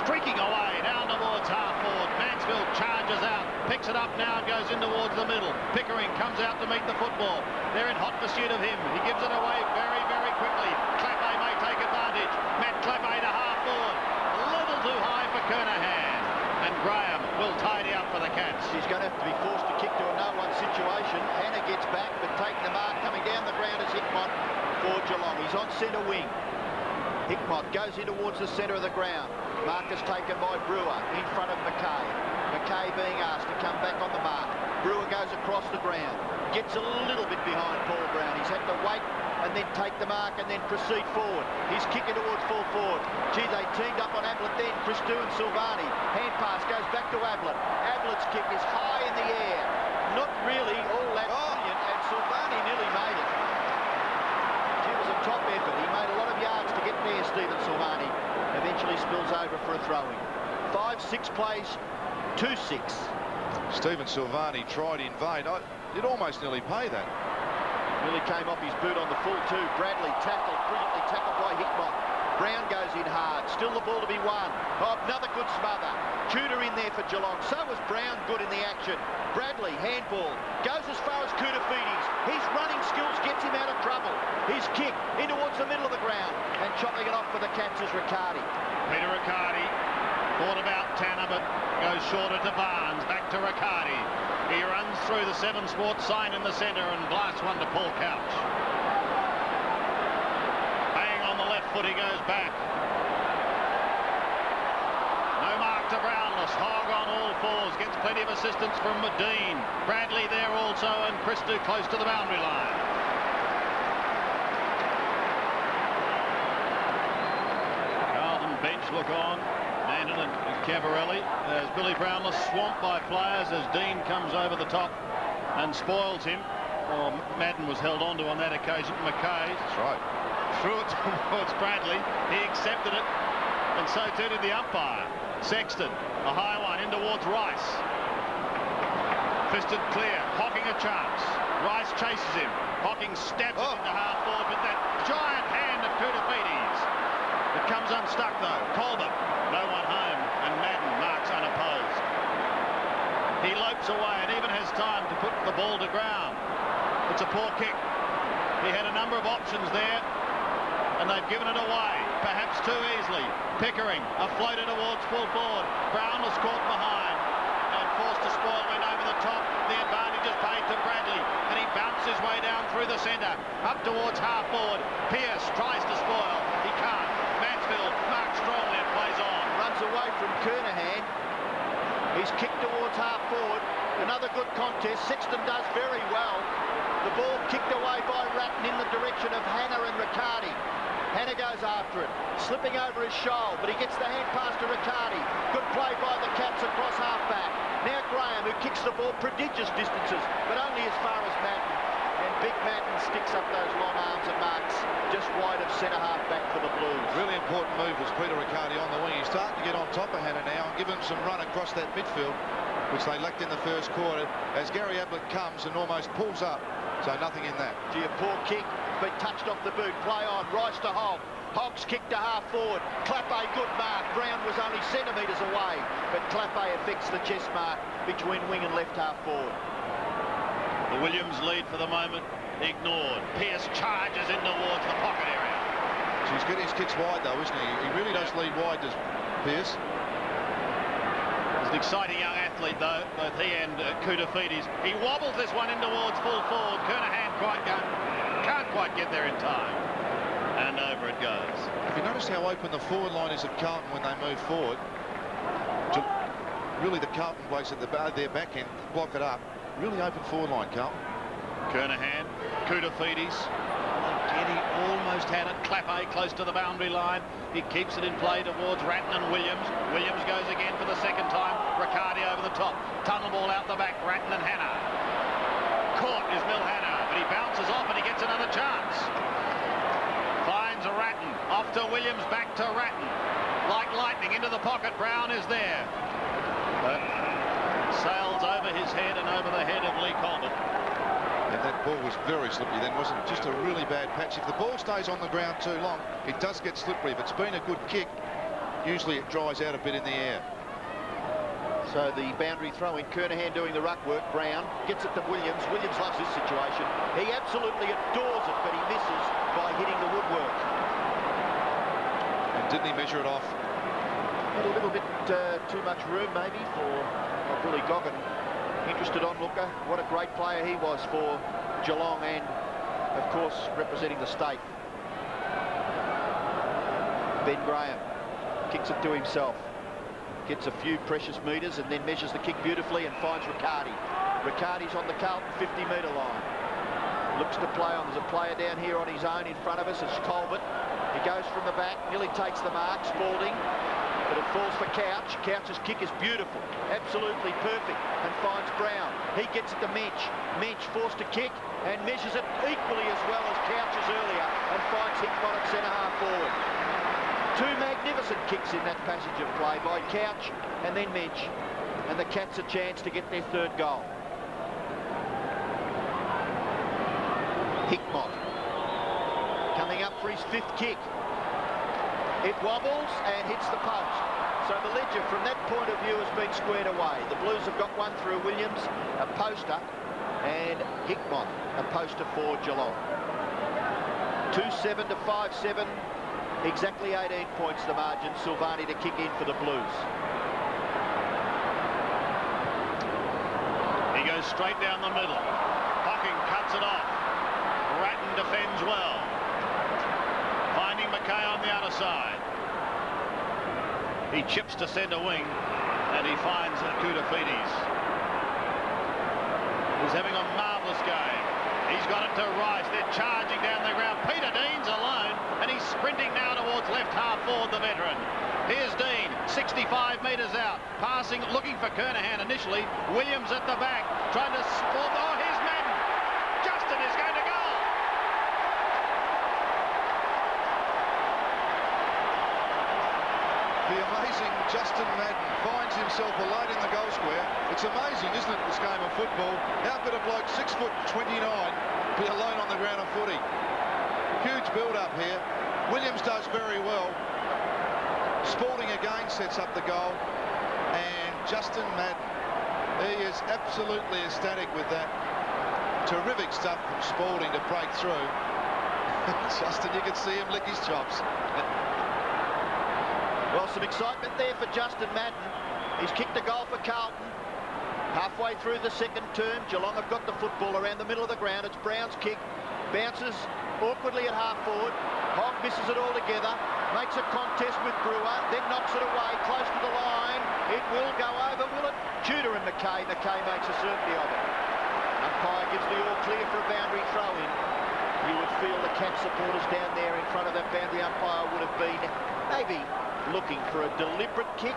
streaking away down towards half forward. Mansfield charges out, picks it up now and goes in towards the middle. Pickering comes out to meet the football. They're in hot pursuit of him. He gives it away very, very quickly. Clappé may take advantage. Matt Clappé to half forward. A little too high for Kernahan. And Graham will tidy up for the Cats. He's going to have to be forced to kick to a no-one situation. Hannah gets back, but taking the mark, coming down the ground is Hickmott for Geelong. He's on centre wing. Hickmott goes in towards the centre of the ground. Mark is taken by Brewer in front of McKay. McKay being asked to come back on the mark. Brewer goes across the ground. Gets a little bit behind Paul Brown. He's had to wait and then take the mark and then proceed forward. He's kicking towards full forward. Gee, they teamed up on Ablett then. Christou and Silvani. Hand pass goes back to Ablett. Ablett's kick is high in the air. Not really all that brilliant, and Silvani nearly made it. It was a top effort. He made a lot of yards to get there, Stephen Silvani. Eventually spills over for a throw-in. 5-6 plays, 2-6. Stephen Silvani tried in vain. It almost nearly pay that. Nearly came off his boot on the full two. Bradley tackled, brilliantly tackled by Hickmott. Brown goes in hard. Still the ball to be won. Oh, another good smother. Tudor in there for Geelong. So was Brown good in the action. Bradley, handball. Goes as far as Koutafidis. His running skills gets him out of trouble. His kick in towards the middle of the ground. And chopping it off for the Cats is Riccardi. Peter Riccardi thought about Tanner, but goes shorter to Barnes. Back to Riccardi. He runs through the 7 Sports sign in the centre and blasts one to Paul Couch. Bang on the left foot, he goes back. No mark to Brownless. Hogg on all fours. Gets plenty of assistance from Medine. Bradley there also, and Christou close to the boundary line. Carlton bench look on. Manton and Cavarelli as Billy Brownless swamped by players as Dean comes over the top and spoils him. Or Madden was held onto on that occasion. McKay. That's right. Threw it towards Bradley. He accepted it, and so too did the umpire. Sexton, a high one in towards Rice. Fisted clear. Hocking a chance. Rice chases him. Hocking stabs it into half forward with that giant hand of Koutafidis. It comes unstuck though. Colbert. No one home, and Madden marks unopposed. He lopes away and even has time to put the ball to ground. It's a poor kick. He had a number of options there, and they've given it away, perhaps too easily. Pickering, a floater towards full forward. Brown was caught behind and forced to spoil, went over the top. The advantage is paid to Bradley, and he bounced his way down through the centre, up towards half forward. Pearce tries to spoil. He can't. Mansfield marks strongly and plays on. Runs away from Kernahan. He's kicked towards half forward. Another good contest. Sexton does very well. The ball kicked away by Ratton in the direction of Hannah and Riccardi. Hannah goes after it, slipping over his shoal, but he gets the hand pass to Riccardi. Good play by the Cats across half-back. Now Graham, who kicks the ball prodigious distances, but only as far as Madden. And Big Madden sticks up those long arms and marks just wide of centre half-back for the Blues. Really important move was Peter Riccardi on the wing. He's starting to get on top of Hannah now and give him some run across that midfield, which they lacked in the first quarter, as Gary Ablett comes and almost pulls up. So nothing in that. Gee, a poor kick, but touched off the boot. Play on, Rice to Hogg. Hogg's kick to half forward. Clappé, good mark. Brown was only centimetres away, but Clappé affects the chest mark between wing and left half forward. The Williams lead for the moment ignored. Pearce charges in towards the pocket area. He's getting his kicks wide though, isn't he? He really does lead wide, does Pearce. He's an exciting young athlete though, both he and Koutafidis. He wobbles this one in towards full forward. Kernahan can't quite get there in time. And over it goes. Have you noticed how open the forward line is at Carlton when they move forward? Really the Carlton blokes at their back end block it up. Really open forward line, Carlton. Kernahan, Koutafidis. in. He almost had it. Clappe close to the boundary line. He keeps it in play towards Ratton and Williams. Williams goes again for the second time. Riccardi over the top. Tunnel ball out the back. Ratton and Hannah. Caught is Milhana, but he bounces off and he gets another chance. Finds Ratton. Off to Williams, back to Ratton. Like lightning into the pocket. Brown is there. But sails over his head and over the head of Lee Colbert. And that ball was very slippery then, wasn't it? Just a really bad patch. If the ball stays on the ground too long, it does get slippery. If it's been a good kick, usually it dries out a bit in the air. So the boundary throw in, Kernahan doing the ruck work. Brown gets it to Williams. Williams loves this situation. He absolutely adores it, but he misses by hitting the woodwork. And didn't he measure it off? Had a little bit too much room maybe for Billy Goggin. Interested onlooker. What a great player he was for Geelong and, of course, representing the state. Ben Graham kicks it to himself. Gets a few precious metres and then measures the kick beautifully and finds Riccardi. Riccardi's on the Carlton 50-metre line. Looks to play on. There's a player down here on his own in front of us. It's Colbert. He goes from the back, nearly takes the mark. Spalding. But it falls for Couch. Couch's kick is beautiful, absolutely perfect, and finds Brown. He gets it to Mensch. Mensch forced to kick and measures it equally as well as Couch's earlier and finds Hickmott at centre-half forward. Two magnificent kicks in that passage of play by Couch and then Mensch, and the Cats a chance to get their third goal. Hickmott coming up for his fifth kick. It wobbles and hits the post. So the ledger from that point of view has been squared away. The Blues have got one through Williams, a poster, and Hickmott, a poster for Geelong. 2-7 to 5-7, exactly 18 points the margin. Silvani to kick in for the Blues. He goes straight down the middle. Hocking cuts it off. Ratton defends well. Finding McKay on the outer side. He chips to centre wing and he finds Koutoufides. He's having a marvellous game. He's got it to Rice. They're charging down the ground. Peter Dean's alone and he's sprinting now towards left half forward, the veteran. Here's Dean, 65 metres out, passing, looking for Kernahan initially. Williams at the back, trying to sport. Oh, here's Madden. Justin is going to go. The amazing Justin Madden finds himself alone in the goal square. It's amazing, isn't it, this game of football? How could a bloke 6'29" be alone on the ground of footy? Huge build-up here. Williams does very well. Spalding again sets up the goal. And Justin Madden, he is absolutely ecstatic with that. Terrific stuff from Spalding to break through. Justin, you can see him lick his chops. Well, some excitement there for Justin Madden. He's kicked a goal for Carlton. Halfway through the second term, Geelong have got the football around the middle of the ground. It's Brown's kick. Bounces awkwardly at half forward. Hogg misses it all together. Makes a contest with Brewer. Then knocks it away close to the line. It will go over, will it? Tudor and McKay. McKay makes a certainty of it. Umpire gives the all clear for a boundary throw in. You would feel the Cat supporters down there in front of that boundary umpire would have been maybe looking for a deliberate kick.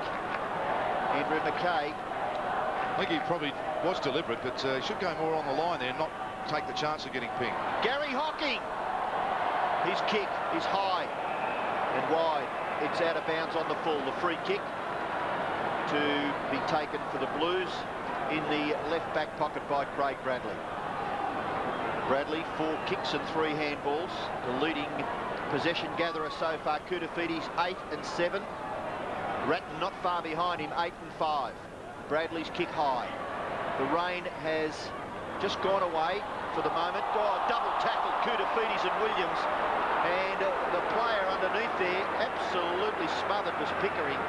Andrew McKay. I think he probably was deliberate, but he should go more on the line there and not take the chance of getting pinged. Gary Hocking. His kick is high and wide. It's out of bounds on the full. The free kick to be taken for the Blues in the left back pocket by Craig Bradley. Bradley, 4 kicks and 3 handballs. The leading possession gatherer so far, Koutoufides, 8 and 7. Ratton not far behind him, 8 and 5. Bradley's kick high. The rain has just gone away for the moment. Oh, double tackle, Koutoufides and Williams. And the player underneath there absolutely smothered was Pickering.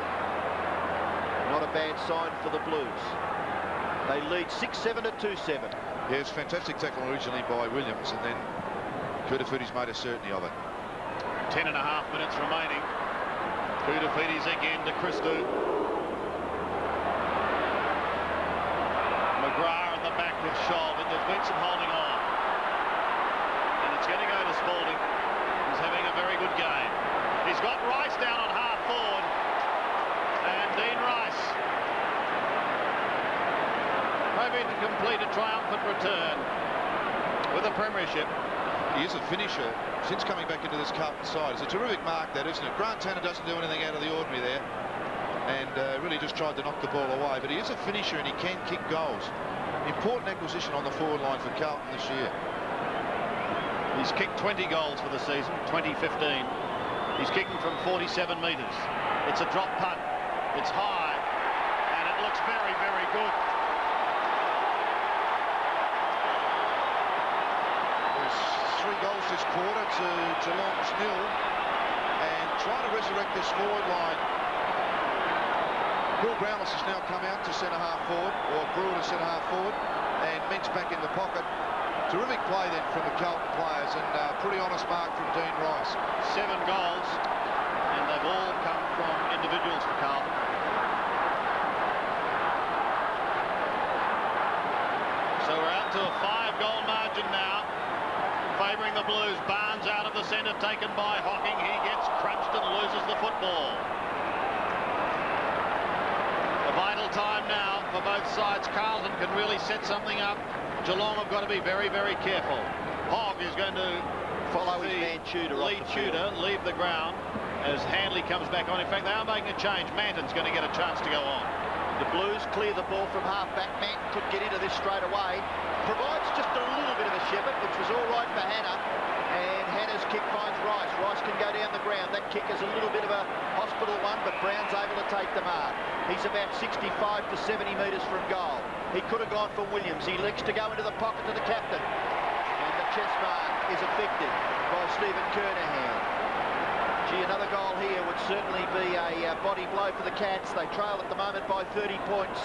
Not a bad sign for the Blues. They lead 6-7 to 2-7. Yes, fantastic tackle originally by Williams, and then Koutoufides made a certainty of it. 10.5 minutes remaining. Koutoufides again to Christou. McGrath in the back with Scholl, but there's been some holding on. And it's going to go to Spalding. triumphant return with a premiership. He is a finisher since coming back into this Carlton side. It's a terrific mark, that, isn't it? Grant Tanner doesn't do anything out of the ordinary there, and really just tried to knock the ball away. But he is a finisher and he can kick goals. Important acquisition on the forward line for Carlton this year. He's kicked 20 goals for the season, 2015. He's kicking from 47 metres. It's a drop punt. It's high, and it looks very, very good. There's 3 goals this quarter to Geelong's 0, and trying to resurrect this forward line. Bill Brownless has now come out to centre-half forward, or Brewer to centre-half forward, and Mintz back in the pocket. Terrific play then from the Carlton players, and pretty honest mark from Dean Rice. 7 goals, and they've all come from individuals for Carlton. So we're out to a 5-goal margin now, favouring the Blues. Barnes out of the centre, taken by Hocking. He gets crunched and loses the football. A vital time now for both sides. Carlton can really set something up. Geelong have got to be very, very careful. Hogg is going to follow his man Tudor, leave the ground as Handley comes back on. In fact, they are making a change. Manton's going to get a chance to go on. The Blues clear the ball from half-back. Manton could get into this straight away. Provides just a little bit of a shepherd, which was all right for Hannah. And Hannah's kick finds Rice. Rice can go down the ground. That kick is a little bit of a hospital one, but Brown's able to take the mark. He's about 65 to 70 metres from goal. He could have gone for Williams. He licks to go into the pocket to the captain. And the chest mark is affected by Stephen Kernahan. Gee, another goal here would certainly be a body blow for the Cats. They trail at the moment by 30 points.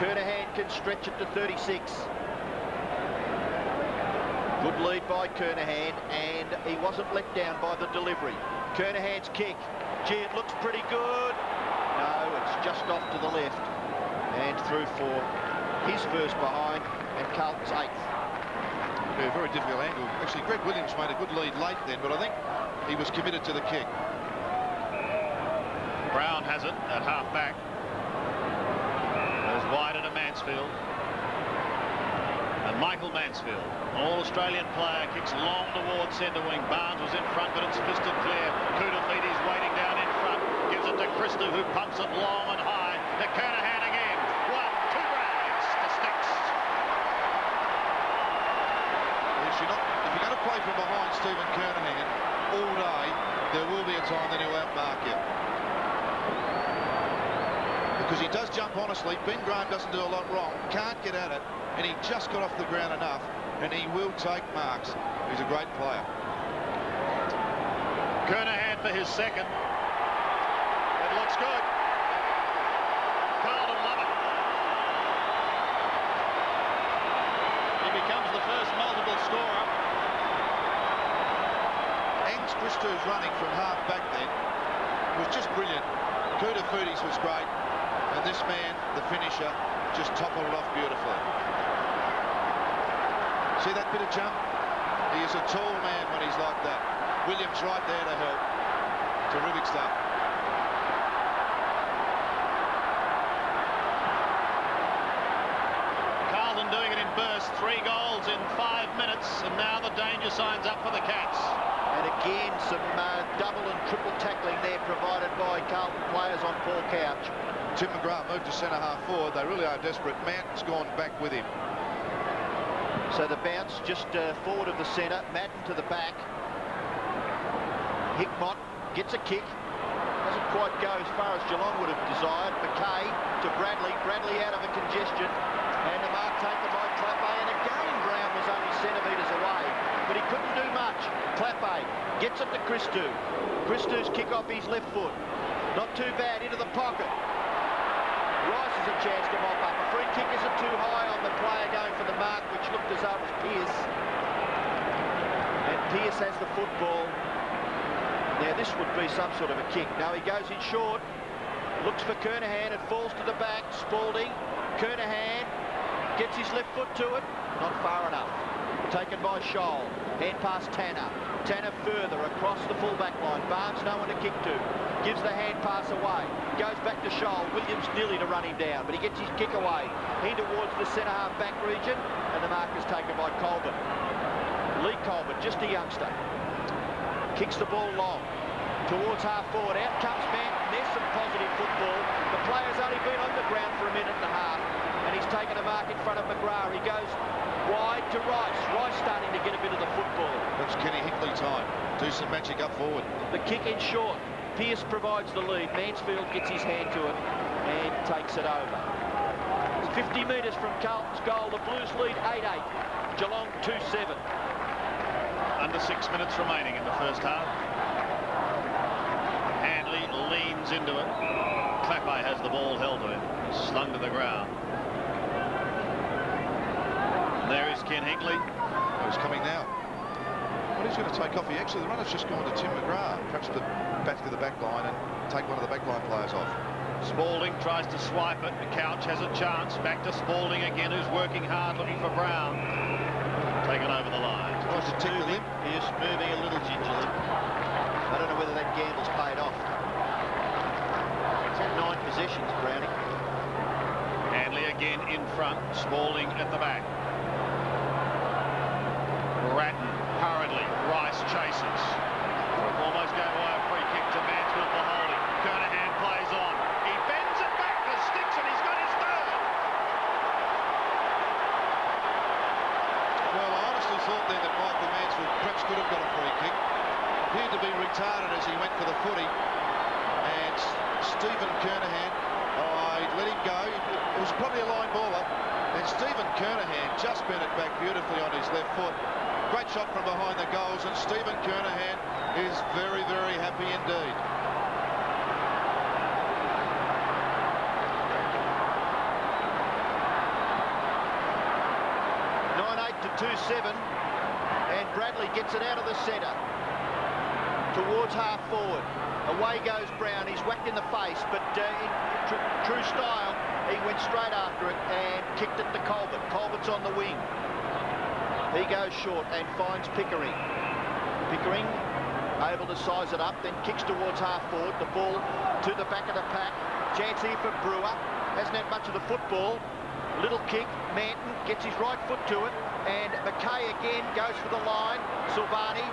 Kernahan can stretch it to 36. Good lead by Kernahan, and he wasn't let down by the delivery. Kernahan's kick. Gee, it looks pretty good. No, it's just off to the left. And through for his first behind, and Carlton's 8th. Yeah, very difficult angle. Actually, Greg Williams made a good lead late then, but I think he was committed to the kick. Brown has it at half-back. Goes wide to Mansfield. And Michael Mansfield, all-Australian player, kicks long towards centre wing. Barnes was in front, but it's fisted clear. Kudafiti's waiting down in front. Gives it to Christou, who pumps it long and high. To Kernahan again. 1, 2 drags to Sticks. If you're going to play from behind Stephen Kernahan all day, there will be a time that he'll outmark you. Because he does jump honestly. Ben Graham doesn't do a lot wrong. Can't get at it. And he just got off the ground enough, and he will take marks. He's a great player. Kernahan for his second. It looks good. Carlton love it. He becomes the first multiple scorer. Angs Christou's running from half back then was just brilliant. Kudafiti's was great. And this man, the finisher, just toppled it off beautifully. See that bit of jump? He is a tall man when he's like that. Williams right there to help. Terrific stuff. Carlton doing it in bursts. 3 goals in 5 minutes, and now the danger signs up for the Cats. And again, some double and triple tackling there provided by Carlton players on Paul Couch. Tim McGrath moved to centre-half forward. They really are desperate. Manton's gone back with him. So the bounce just forward of the centre. Madden to the back. Hickmott gets a kick. Doesn't quite go as far as Geelong would have desired. McKay to Bradley. Bradley out of a congestion. And the mark taken by Clappe. And again, Brown was only centimetres away. But he couldn't do much. Clappe gets it to Christou. Christou's kick off his left foot. Not too bad. Into the pocket. Rice has a chance to mop up. A free kick isn't too high on the player going for the mark, which looked as though it was Pearce. And Pearce has the football. Now this would be some sort of a kick. No, he goes in short. Looks for Kernahan. It falls to the back. Spalding. Kernahan gets his left foot to it. Not far enough. taken by Scholl. Hand pass Tanner. Tanner further across the full-back line. Barnes no one to kick to. Gives the hand pass away. Goes back to Scholl. Williams nearly to run him down, but he gets his kick away. In towards the centre-half back region, and the mark is taken by Colbert. Lee Colbert, just a youngster. Kicks the ball long. Towards half-forward. Out comes Manton. There's some positive football. The player's only been on the ground for a minute and a half, and he's taken a mark in front of McGrath. He goes wide to Rice. Rice starting to get a bit of the football. That's Kenny Hinkley time. Do some magic up forward. The kick in short. Pearce provides the lead. Mansfield gets his hand to it and takes it over. 50 metres from Carlton's goal. The Blues lead 8-8. Geelong 2-7. Under 6 minutes remaining in the first half. Handley leans into it. Clapper has the ball held to him. Slung to the ground. There is Ken Hinkley. Who's coming now? Well, he's going to take off. The runner's just gone to Tim McGrath. Perhaps the back to the back line and take one of the back line players off. Spalding tries to swipe it. Couch has a chance. Back to Spalding again, who's working hard, looking for Brown. Taken over the line. Tries to tick the limp. He is moving a little gingerly. I don't know whether that gamble's paid off. He's had 9 possessions, Browning. Handley again in front. Spalding at the back. Ratton hurriedly. Rice chases. Almost gave away a free kick to Mansfield for holding. Kernahan plays on. He bends it back for Sticks, and he's got his third. Well, I honestly thought then that Michael Mansfield perhaps could have got a free kick. Appeared to be retarded as he went for the footy. And Stephen Kernahan, he'd let him go. It was probably a line baller. And Stephen Kernahan just bent it back beautifully on his left foot. Great shot from behind the goals, and Stephen Kernahan is very, very happy indeed. To 2-7, and Bradley gets it out of the centre towards half forward. Away goes Brown. He's whacked in the face, but in true style, he went straight after it and kicked it to Colbert. Colbert's on the wing. He goes short and finds Pickering. Pickering able to size it up, then kicks towards half forward. The ball to the back of the pack. Chance here for Brewer. Hasn't had much of the football. Little kick. Manton gets his right foot to it. And McKay again goes for the line. Silvani,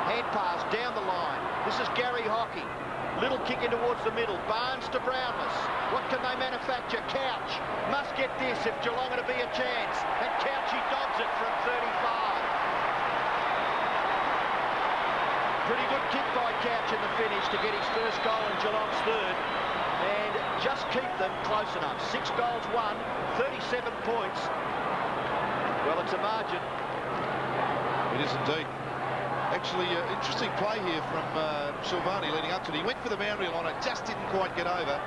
hand pass down the line. This is Gary Hockey. Little kick in towards the middle. Barnes to Brownless. What can they manufacture? Couch must get this if Geelong are to be a chance. And Couch, he dogs it from 35. Pretty good kick by Couch in the finish to get his first goal in Geelong's third. And just keep them close enough. 6 goals won, 37 points. Well, it's a margin. It is indeed. Actually, interesting play here from Silvani leading up to it. He went for the boundary line, it just didn't quite get over.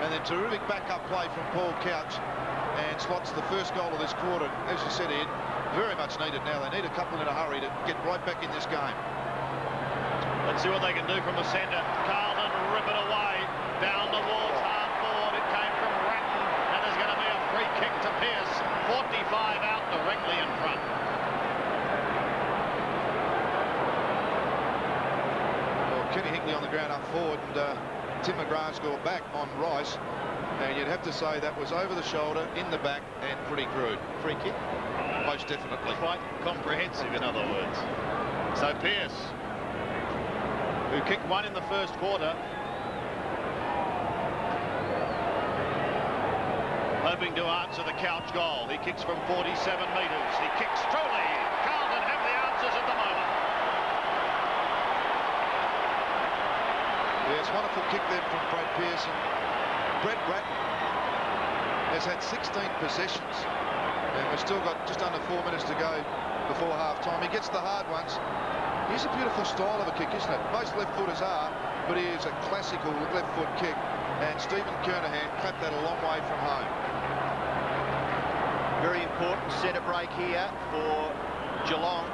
And then terrific backup play from Paul Couch, and slots the first goal of this quarter. As you said, Ed, very much needed now. They need a couple in a hurry to get right back in this game. Let's see what they can do from the centre. Carlton rip it away. Down towards half forward. It came from Ratton, and there's going to be a free kick to Pearce. 45 out directly in front. Well, Kenny Hinkley on the ground up forward, and Tim McGrath scored back on Rice. And you'd have to say that was over the shoulder, in the back, and pretty crude. Free kick? Most definitely. Quite comprehensive, in other words. So Pearce, who kicked one in the first quarter, hoping to answer the Couch goal. He kicks from 47 metres. He kicks truly. Carlton have the answers at the moment. Yes, wonderful kick there from Brad Pearce. And Brett Ratton has had 16 possessions, and we've still got just under 4 minutes to go before half-time. He gets the hard ones. Here's a beautiful style of a kick, isn't it? Most left-footers are, but he is a classical left-foot kick. And Stephen Kernahan clapped that a long way from home. Very important centre break here for Geelong.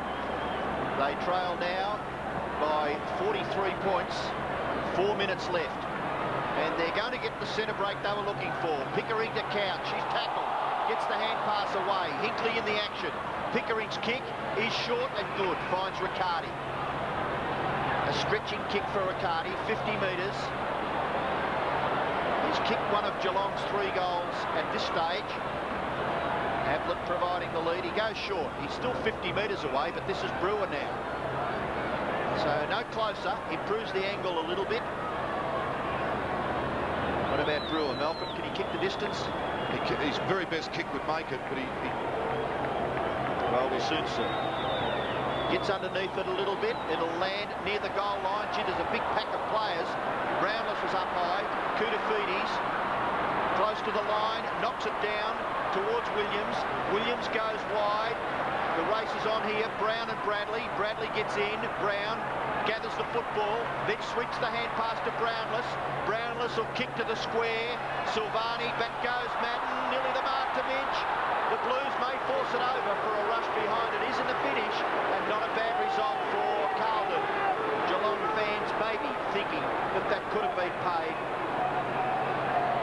They trail now by 43 points, 4 minutes left. And they're going to get the centre break they were looking for. Pickering to Couch, he's tackled. gets the hand pass away. Hinkley in the action. Pickering's kick is short and good. Finds Riccardi. A stretching kick for Riccardi, 50 metres. He's kicked one of Geelong's 3 goals at this stage. Ablett providing the lead. He goes short. He's still 50 metres away, but this is Brewer now. So no closer. Improves the angle a little bit. What about Brewer? Malcolm, can he kick the distance? His very best kick would make it, but well, we'll soon see. Gets underneath it a little bit. It'll land near the goal line. Gee, there's a big pack of players. Brownless was up high. Koutafidis close to the line. Knocks it down towards Williams. Williams goes wide. The race is on here. Brown and Bradley. Bradley gets in. Brown gathers the football. Then swings the hand pass to Brownless. Brownless will kick to the square. Silvani. Back goes Madden. Nearly the mark to Minch. The Blues may force it over for a rush behind. It is in the finish, and not a bad result for Carlton. Geelong fans may be thinking that that could have been paid.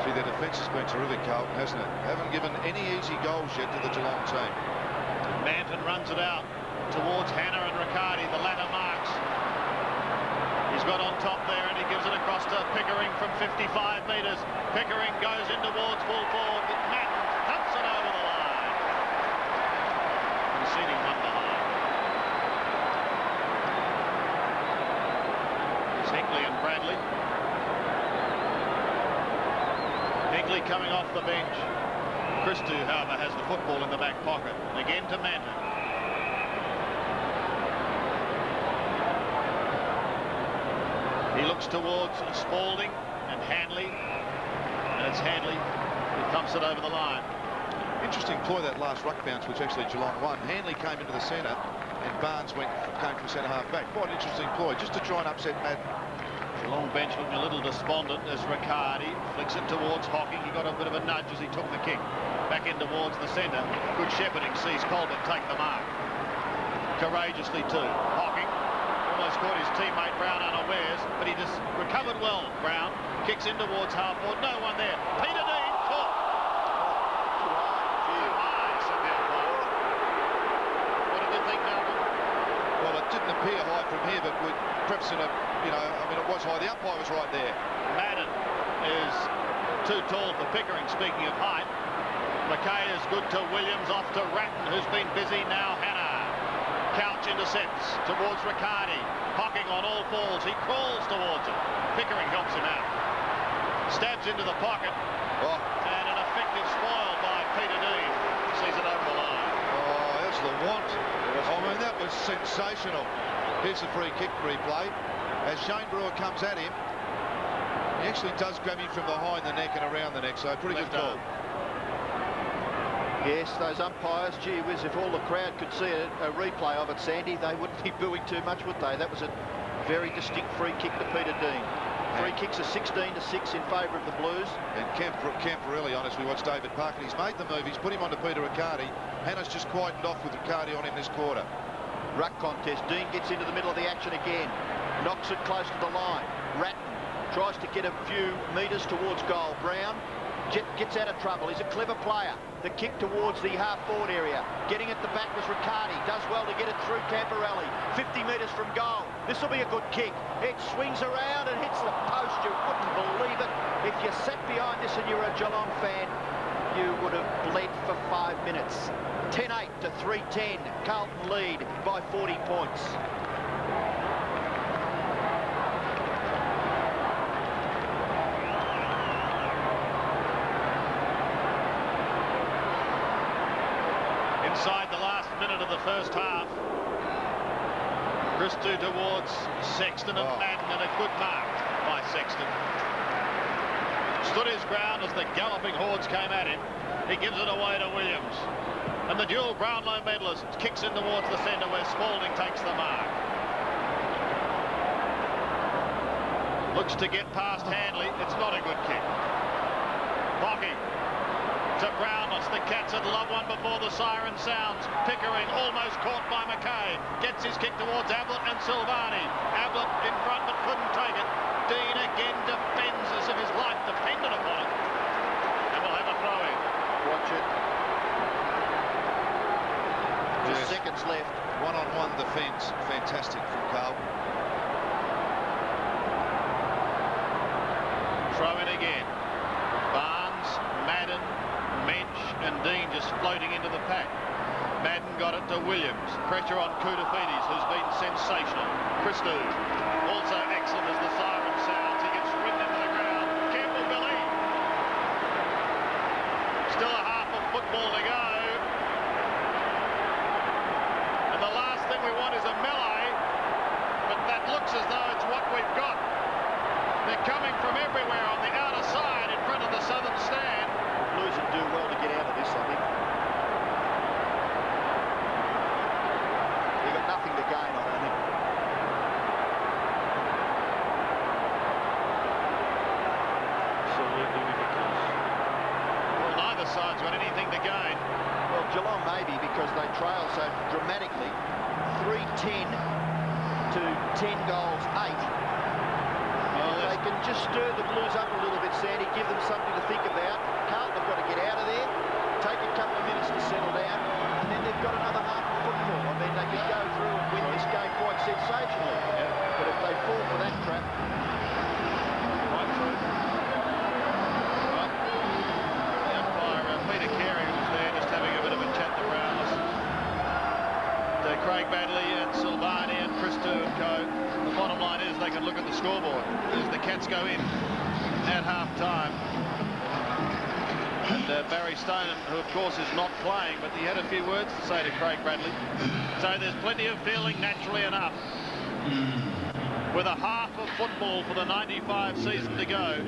See, their defence has been terrific, Carlton, hasn't it? Haven't given any easy goals yet to the Geelong team. Manton runs it out towards Hannah and Riccardi. The latter marks. He's got on top there, and he gives it across to Pickering from 55 metres. Pickering goes in towards full forward, but Manton thumps it over the line. Conceding one behind. It's Hinkley and Bradley. Hinkley coming off the bench. Christou, however, has the football in the back pocket. Again to Manton. He looks towards Spalding and Hanley, and it's Hanley who thumps it over the line. Interesting ploy, that last ruck bounce, which actually Geelong won. Hanley came into the centre, and Barnes came from centre half back. Quite an interesting ploy, just to try and upset Madden. Geelong bench looking a little despondent as Riccardi flicks it towards Hocking. He got a bit of a nudge as he took the kick back in towards the centre. Good shepherding sees Colbert take the mark. Courageously too. Hocking almost caught his teammate Brown unawares, but he just recovered well. Brown kicks in towards half forward. No one there. Peter Dean caught. Too high, said the umpire. What did you think, Malcolm? Well, it didn't appear high from here, but with perhaps in a, I mean, it was high. The umpire was right there. Madden is too tall for Pickering, speaking of height. McKay is good to Williams, off to Ratton, who's been busy now. Hannah. Couch intercepts towards Riccardi. Hocking on all fours. He crawls towards it. Pickering helps him out. Stabs into the pocket. And an effective spoil by Peter Dean. Sees it over the line. Oh, that's the want. I mean, that was sensational. Here's the free kick replay. As Shane Brewer comes at him, he actually does grab him from behind the neck and around the neck, so pretty good call. Yes, those umpires, gee whiz, if all the crowd could see a replay of it, Sandy, they wouldn't be booing too much, would they? That was a very distinct free kick to Peter Dean. Free kicks are 16-6 in favour of the Blues. And Camporelli on as we watch David Parkin. He's made the move. He's put him onto Peter Riccardi. Hannah's just quietened off with Riccardi on him this quarter. Ruck contest. Dean gets into the middle of the action again. Knocks it close to the line. Ratton tries to get a few metres towards goal. Brown gets out of trouble. He's a clever player. The kick towards the half-forward area. Getting at the back was Riccardi. Does well to get it through Camporelli. 50 metres from goal. This will be a good kick. It swings around and hits the post. You wouldn't believe it. If you sat behind this and you're a Geelong fan, you would have bled for 5 minutes. 10-8 to 3-10. Carlton lead by 40 points. Inside the last minute of the first half. Christou towards Sexton and Madden, and a good mark by Sexton. Stood his ground as the galloping hordes came at him. He gives it away to Williams. And the dual Brownlow medalist kicks in towards the centre where Spalding takes the mark. Looks to get past Hanley. It's not a good kick. Hocking to Brownless. The Cats had loved one before the siren sounds. Pickering almost caught by McKay. Gets his kick towards Ablett and Silvani. Ablett in front but couldn't take it. Dean again defends as if his life depended upon it. And we'll have a throw in. Watch it. seconds left. One-on-one defence, fantastic from Carlton. Throw in again. Barnes, Madden, Mensch and Dean just floating into the pack. Madden got it to Williams. Pressure on Koutafidis, who's been sensational. Christou, also excellent as the siren sounds. He gets ridden into the ground. Careful, Billy. Still a half of football to go. And the last thing we want is a melee, but that looks as though it's what we've got. They're coming from everywhere on the outer side in front of the southern stand. Blues would do well to get out of this, I think. They've got nothing to gain, I don't think. Absolutely ridiculous. Well, neither side's got anything to gain. Well, Geelong maybe, because they trail so dramatically. 3-10 to 10 goals, 8. They can just stir the Blues up a little bit, Sandy, give them something to think about. Carlton have got to get out of there, take a couple of minutes to settle down, and then they've got another half of football. I mean, they could go through and win this game quite sensationally. Yeah. But if they fall for that trap... Right through. Well, the umpire, Peter Carey, was there just having a bit of a chat to Brownless. Craig Badley and Silvani and Christou and co. The bottom line is they can look at the scoreboard as the Cats go in at half-time. And Barry Stone, who of course is not playing, but he had a few words to say to Craig Bradley. So there's plenty of feeling naturally enough. With a half of football for the 95 season to go,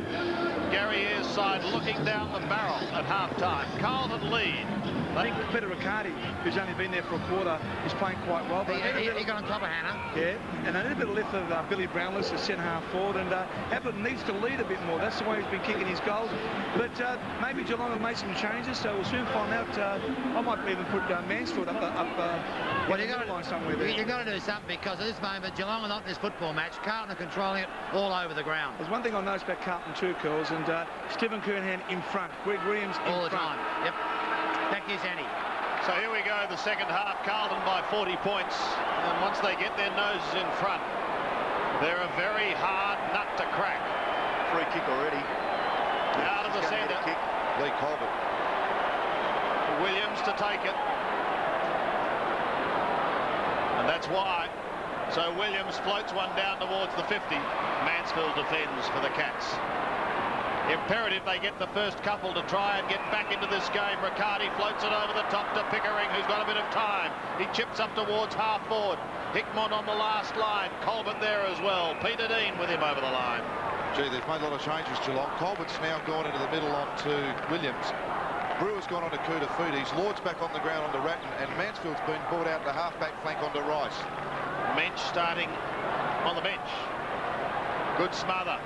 Gary Ayres' side looking down the barrel at half-time. Carlton lead. I think Peter Riccardi, who's only been there for a quarter, is playing quite well. But he got on top of Hannah. Yeah, and a little bit of lift of Billy Brownless, the centre-half forward, and Appleton needs to lead a bit more. That's the way he's been kicking his goals. But maybe Geelong have made some changes, so we'll soon find out. I might even put Mansfield up well, you've got to line somewhere there. You've got to do something, because at this moment, Geelong are not in this football match. Carlton are controlling it all over the ground. There's one thing I noticed about Carlton too, Curls, and Stephen Kernahan in front, Greg Williams in all the front. time. Yep. Back is Annie. So here we go, the second half. Carlton by 40 points. And once they get their noses in front, they're a very hard nut to crack. Free kick already. Out of the centre. Lee Colbert. Williams to take it. And that's why. So Williams floats one down towards the 50. Mansfield defends for the Cats. Imperative they get the first couple to try and get back into this game. Riccardi floats it over the top to Pickering, who's got a bit of time. He chips up towards half forward. Hickmont on the last line. Colbert there as well. Peter Dean with him over the line. Gee, they've made a lot of changes, Geelong. Colbert's now gone into the middle onto Williams. Brewer's gone on to Koutafidis. Lord's back on the ground onto Ratton, and Mansfield's been brought out the half-back flank onto Rice. Mensch starting on the bench. Good smother.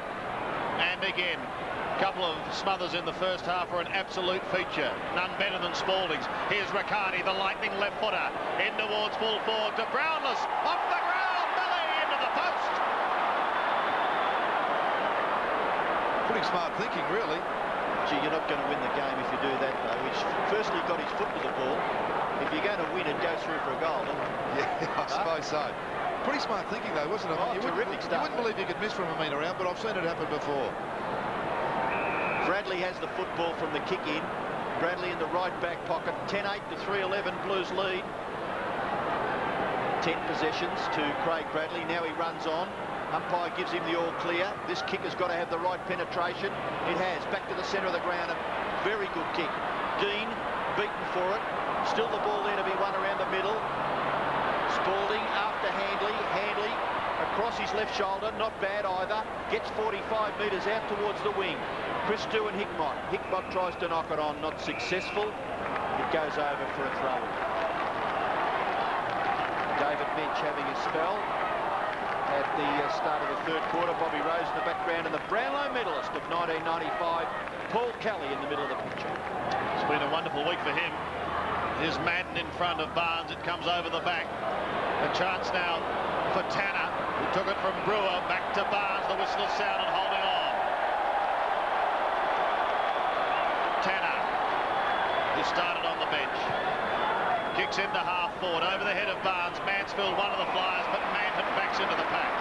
And again, a couple of smothers in the first half are an absolute feature. None better than Spalding's. Here's Riccardi, the lightning left footer. In towards full forward to Brownless. Off the ground, Billy into the post. Pretty smart thinking, really. Gee, you're not going to win the game if you do that, though. He's firstly got his foot to the ball. If you're going to win, it goes through for a goal. Yeah, I suppose so. Pretty smart thinking, though, wasn't it? Oh, terrific stuff. You wouldn't believe you could miss from a metre out, but I've seen it happen before. Bradley has the football from the kick in. Bradley in the right back pocket. 10-8 to 3-11. Blues lead. 10 possessions to Craig Bradley. Now he runs on. Umpire gives him the all clear. This kick has got to have the right penetration. It has. Back to the centre of the ground. A very good kick. Dean beaten for it. Still the ball there to be won around the middle. Spalding after Handley. Handley across his left shoulder. Not bad either. Gets 45 metres out towards the wing. Christou and Hickmott. Hickmott tries to knock it on. Not successful. It goes over for a throw. David Mensch having a spell at the start of the third quarter. Bobby Rose in the background, and the Brownlow medalist of 1995, Paul Kelly, in the middle of the picture. It's been a wonderful week for him. Here's Madden in front of Barnes. It comes over the back. A chance now for Tanner, who took it from Brewer. Back to Barnes. The whistle is sounded, holding on. Tanner, who started on the bench. Kicks into half forward, over the head of Barnes. Mansfield, one of the flyers, but Manton backs into the pack.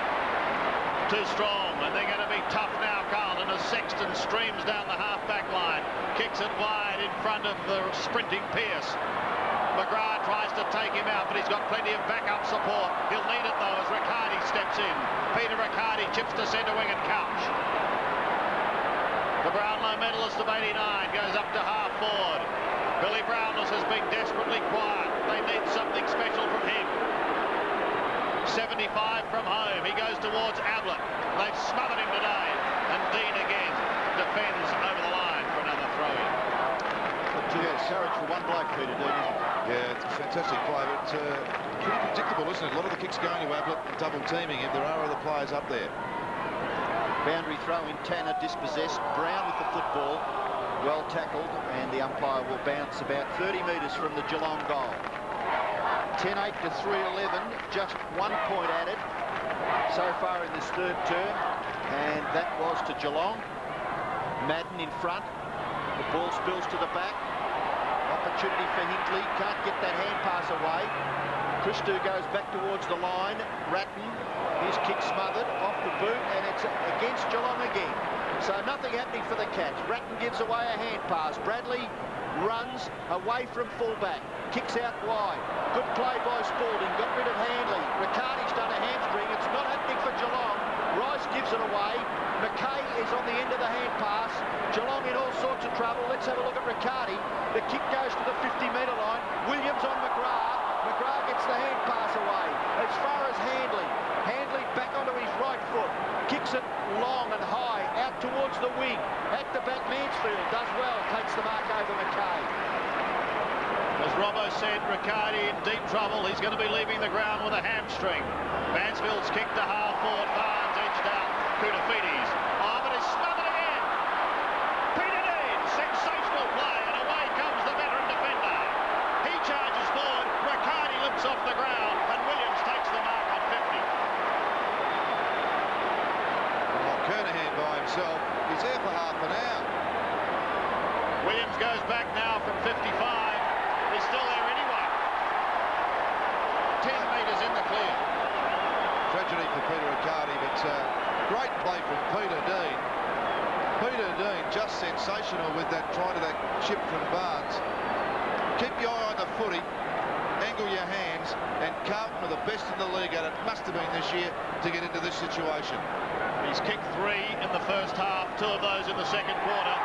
Too strong, and they're going to be tough now, Carlton, as Sexton streams down the half-back line. Kicks it wide in front of the sprinting Pearce. McGrath tries to take him out, but he's got plenty of backup support. He'll need it, though, as Riccardi steps in. Peter Riccardi chips to centre wing and Couch. The Brownlow medalist of '89 goes up to half forward. Billy Brownless has been desperately quiet. They need something special from him. 75 from home. He goes towards Ablett. They've smothered him today. And Dean again defends over the line for another throw-in. Yes, courage for one bloke, Peter Dean. Yeah, it's a fantastic play, but pretty predictable, isn't it? A lot of the kicks going to Ablett and double teaming him. There are other players up there. Boundary throw in, Tanner dispossessed. Brown with the football. Well tackled, and the umpire will bounce about 30 metres from the Geelong goal. 10-8 to 3-11, just 1 point added so far in this third term, and that was to Geelong. Madden in front, the ball spills to the back. Opportunity for Hinkley, can't get that hand pass away. Christou goes back towards the line. Ratton, his kick smothered off the boot, and it's against Geelong again. So nothing happening for the Cats. Ratton gives away a hand pass. Bradley runs away from fullback. Kicks out wide. Good play by Spalding. Got rid of Handley. Riccardi's done a hamstring. It's not happening for Geelong. Rice gives it away. McKay is on the end of the hand pass. Geelong in all sorts of trouble. Let's have a look at Riccardi. The kick goes to the 50-metre line. Williams on McGrath. McGrath gets the hand pass away. As far as Handley. Handley back onto his right foot. Kicks it long and high out towards the wing. At the back, Mansfield does well. Takes the mark over McKay. As Robbo said, Riccardi in deep trouble. He's going to be leaving the ground with a hamstring. Mansfield's kicked to half forward. Barnes edged out. Koutafidis. Oh, but he's smothered again. Peter Dean, sensational play, and away comes the veteran defender. He charges forward. Riccardi limps off the ground, and Williams takes the mark on 50. Kernahan by himself. He's there for half an hour. Williams goes back now from 55. He's still there anyway. 10 metres in the clear. Tragedy for Peter Riccardi, but great play from Peter Dean. Peter Dean just sensational with that try to that chip from Barnes. Keep your eye on the footy. Angle your hands, and Carlton are the best in the league at it. Must have been this year to get into this situation. He's kicked 3 in the first half, 2 of those in the second quarter.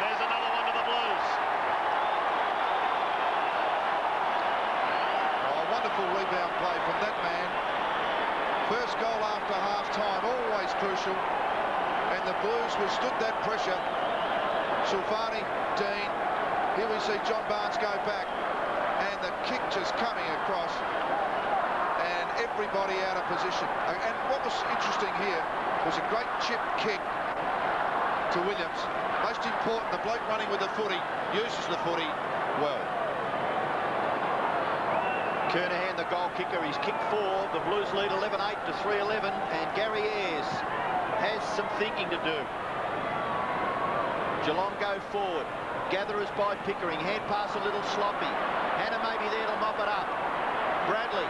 There's another one to the Blues. Oh, a wonderful rebound play from that man. First goal after half-time, always crucial. And the Blues withstood that pressure. Sulfani, Dean. Here we see John Barnes go back. And the kick just coming across. And everybody out of position. And what was interesting here was a great chip kick to Williams. Most important, the bloke running with the footy uses the footy well. Kernahan, the goal kicker, he's kicked 4. The Blues lead 11-8 to 3-11, and Gary Ayres has some thinking to do. Geelong go forward. Gatherers by Pickering. Hand pass a little sloppy. Hannah may be there to mop it up. Bradley.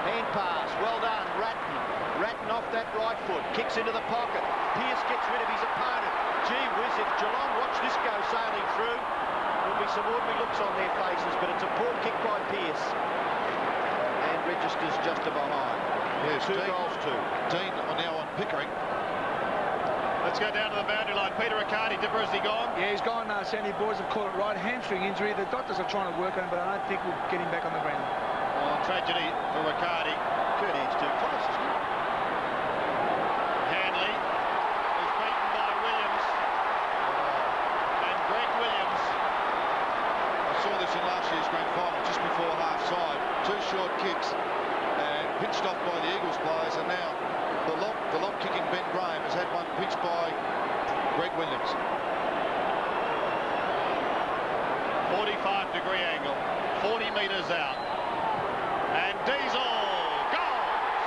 Hand pass. Well done. Ratton off that right foot. Kicks into the pocket. Pearce gets rid of his opponent. Gee whiz, if Geelong watch this go sailing through, there'll be some ordinary looks on their faces, but it's a poor kick by Pearce. And registers just a behind. Yes, 2 goals to. Dean now on Pickering. Let's go down to the boundary line. Peter Riccardi, Dipper, has he gone? Yeah, he's gone. Sandy boys have called it right. Hamstring injury. The doctors are trying to work on it, but I don't think we'll get him back on the ground. Well, tragedy for Riccardi. Kernan's too close, isn't he? Handley is beaten by Williams. And Greg Williams. I saw this in last year's grand final, just before half-time. 2 short kicks and pinched off by the Eagles players, and now the lob kicking Ben Graham has had one pinched by Greg Williams. 45-degree angle, 40 metres out. And Diesel goals!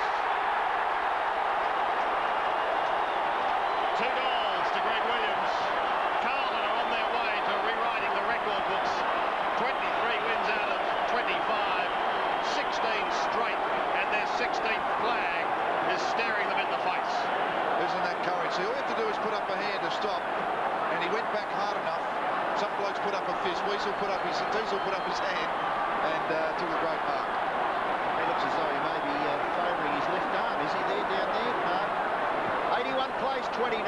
2 goals to Greg Williams. Carlton are on their way to rewriting the record books. 23 wins out of 25. back hard enough. Some blokes put up a fist. Diesel put up his hand and took a great mark. He looks as though he may be favouring his left arm. Is he there, down there? No. 81 plays 29.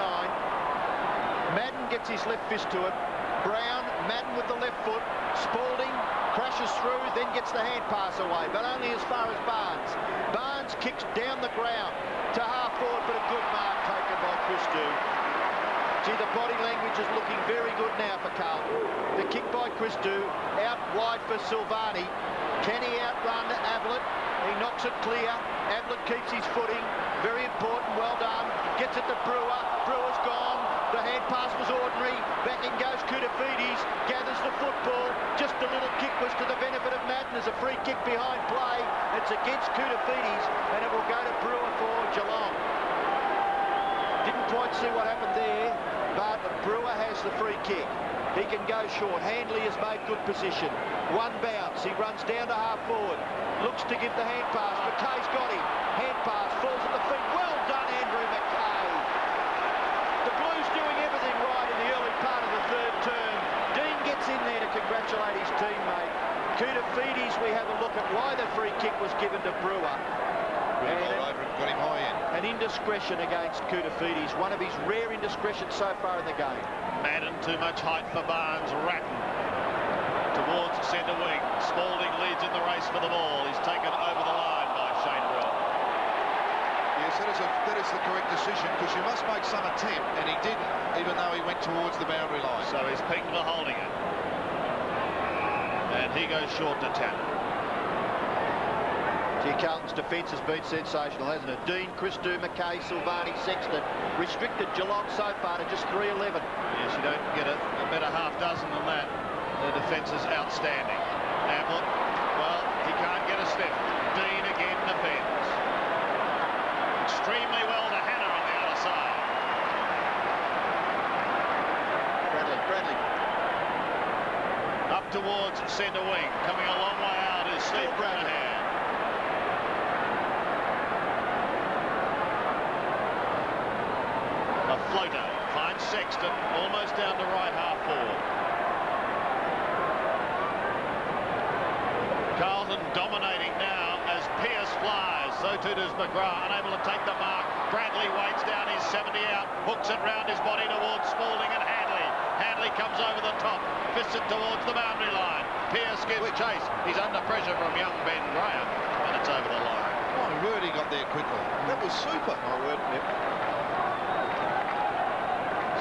Madden gets his left fist to it. Brown, Madden with the left foot. Spalding crashes through, then gets the hand pass away, but only as far as Barnes. Barnes kicks down the ground to half forward, but a good mark taken by Christou. Gee, the body language is looking very good now for Carlton. The kick by Christou, out wide for Silvani. Can he outrun Ablett? He knocks it clear. Ablett keeps his footing. Very important, well done. Gets it to Brewer. Brewer's gone. The hand pass was ordinary. Back in goes Koutoufides. Gathers the football. Just a little kick was to the benefit of Madden. There's a free kick behind play. It's against Koutoufides, and it will go to Brewer for Geelong. Didn't quite see what happened there, but Brewer has the free kick. He can go short. Handley has made good position. One bounce. He runs down to half forward. Looks to give the hand pass. McKay's got him. Hand pass. Falls at the feet. Well done, Andrew McKay. The Blues doing everything right in the early part of the third term. Dean gets in there to congratulate his teammate. Koutoufides, we have a look at why the free kick was given to Brewer. Got him high in. An indiscretion against Koutoufides, one of his rare indiscretions so far in the game. Madden, too much height for Barnes. Ratton towards centre wing. Spalding leads in the race for the ball. He's taken over the line by Shane Brewer. Yes, that is the correct decision, because you must make some attempt, and he didn't, even though he went towards the boundary line. So he's pinged for holding it. And he goes short to Tanner. Gee, Carlton's defence has been sensational, hasn't it? Dean, Christou, McKay, Silvani, Sexton. Restricted Geelong so far to just 3-11. Yes, you don't get a better half dozen than that. The defence is outstanding. Ablett, well, he can't get a step. Dean again defends. Extremely well to Hannah on the other side. Bradley. Up towards centre wing. Coming a long way out is Steve Bradley. A floater finds Sexton, almost down to right half forward. Carlton dominating now as Pearce flies. So too does McGrath, unable to take the mark. Bradley waits down his 70 out, hooks it round his body towards Spalding and Handley. Handley comes over the top, fists it towards the boundary line. Pearce gives chase. He's under pressure from young Ben Graham, and it's over the line. My word, he got there quickly. That was super. My word, yep.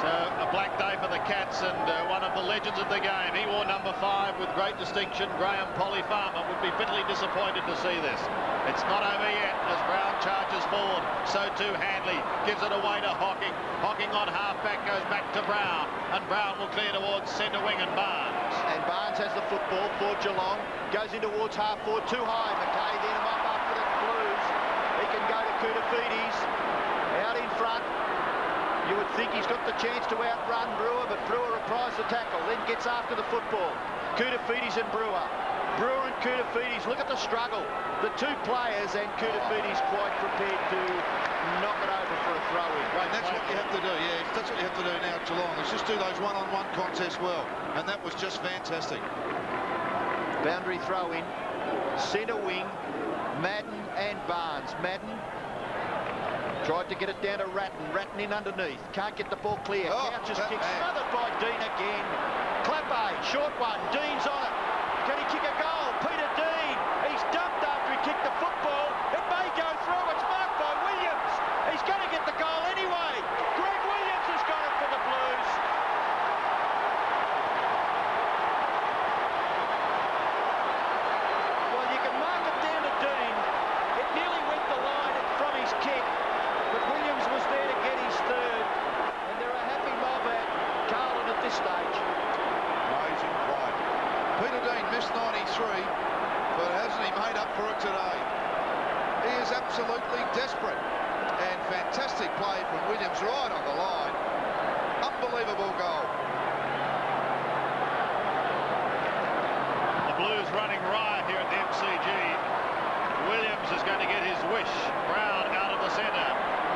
So a black day for the Cats, and one of the legends of the game. He wore number 5 with great distinction. Graham Polly Farmer would be bitterly disappointed to see this. It's not over yet as Brown charges forward. So too Handley gives it away to Hocking. Hocking on half-back goes back to Brown, and Brown will clear towards centre wing and Barnes. And Barnes has the football for Geelong. Goes in towards half forward, too high. McKay then him up after the Blues. He can go to Koutoufides. Out in front. You would think he's got the chance to outrun Brewer, but Brewer reprised the tackle, then gets after the football. Koutoufides and Brewer. Brewer and Koutoufides, look at the struggle. The two players, and Koutoufides quite prepared to knock it over for a throw-in. Right, that's what you have to do, yeah. That's what you have to do now at Geelong. Is just do those one-on-one contests well, and that was just fantastic. Boundary throw-in, centre wing, Madden and Barnes. Madden tried to get it down to Ratton. Ratton in underneath. Can't get the ball clear. Couches kick. Smothered by Dean again. Clappe, short one. Dean's on it. Can he kick a goal? Peter Dean. He's dumped after he kicked the football. It may go through. It's marked by Williams. He's going to get the goal anyway. Greg Williams has got it for the Blues. Well, you can mark it down to Dean. It nearly went the line from his kick. But Williams was there to get his third, and they're a happy mob at Carlton at this stage. Amazing play. Peter Dean missed 93, but hasn't he made up for it today? He is absolutely desperate, and fantastic play from Williams right on the line. Unbelievable goal. The Blues running riot here at the MCG. Williams is going to get his wish. Brown out of the centre.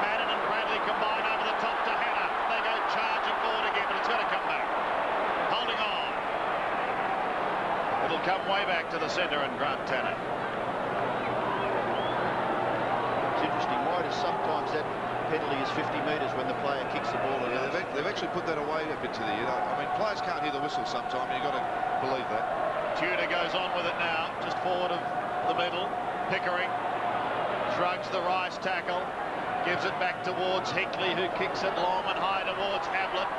Madden and Bradley combine over the top to Hannah. They go charging forward again, but it's going to come back. come way back to the centre and Grant Tanner. It's interesting. Why does sometimes that penalty is 50 metres when the player kicks the ball? Yeah, they've actually put that away a bit to the end. I mean, players can't hear the whistle sometimes. You've got to believe that. Tudor goes on with it now, just forward of the middle. Pickering shrugs the Rice tackle, gives it back towards Hickley, who kicks it long and high towards Ablett.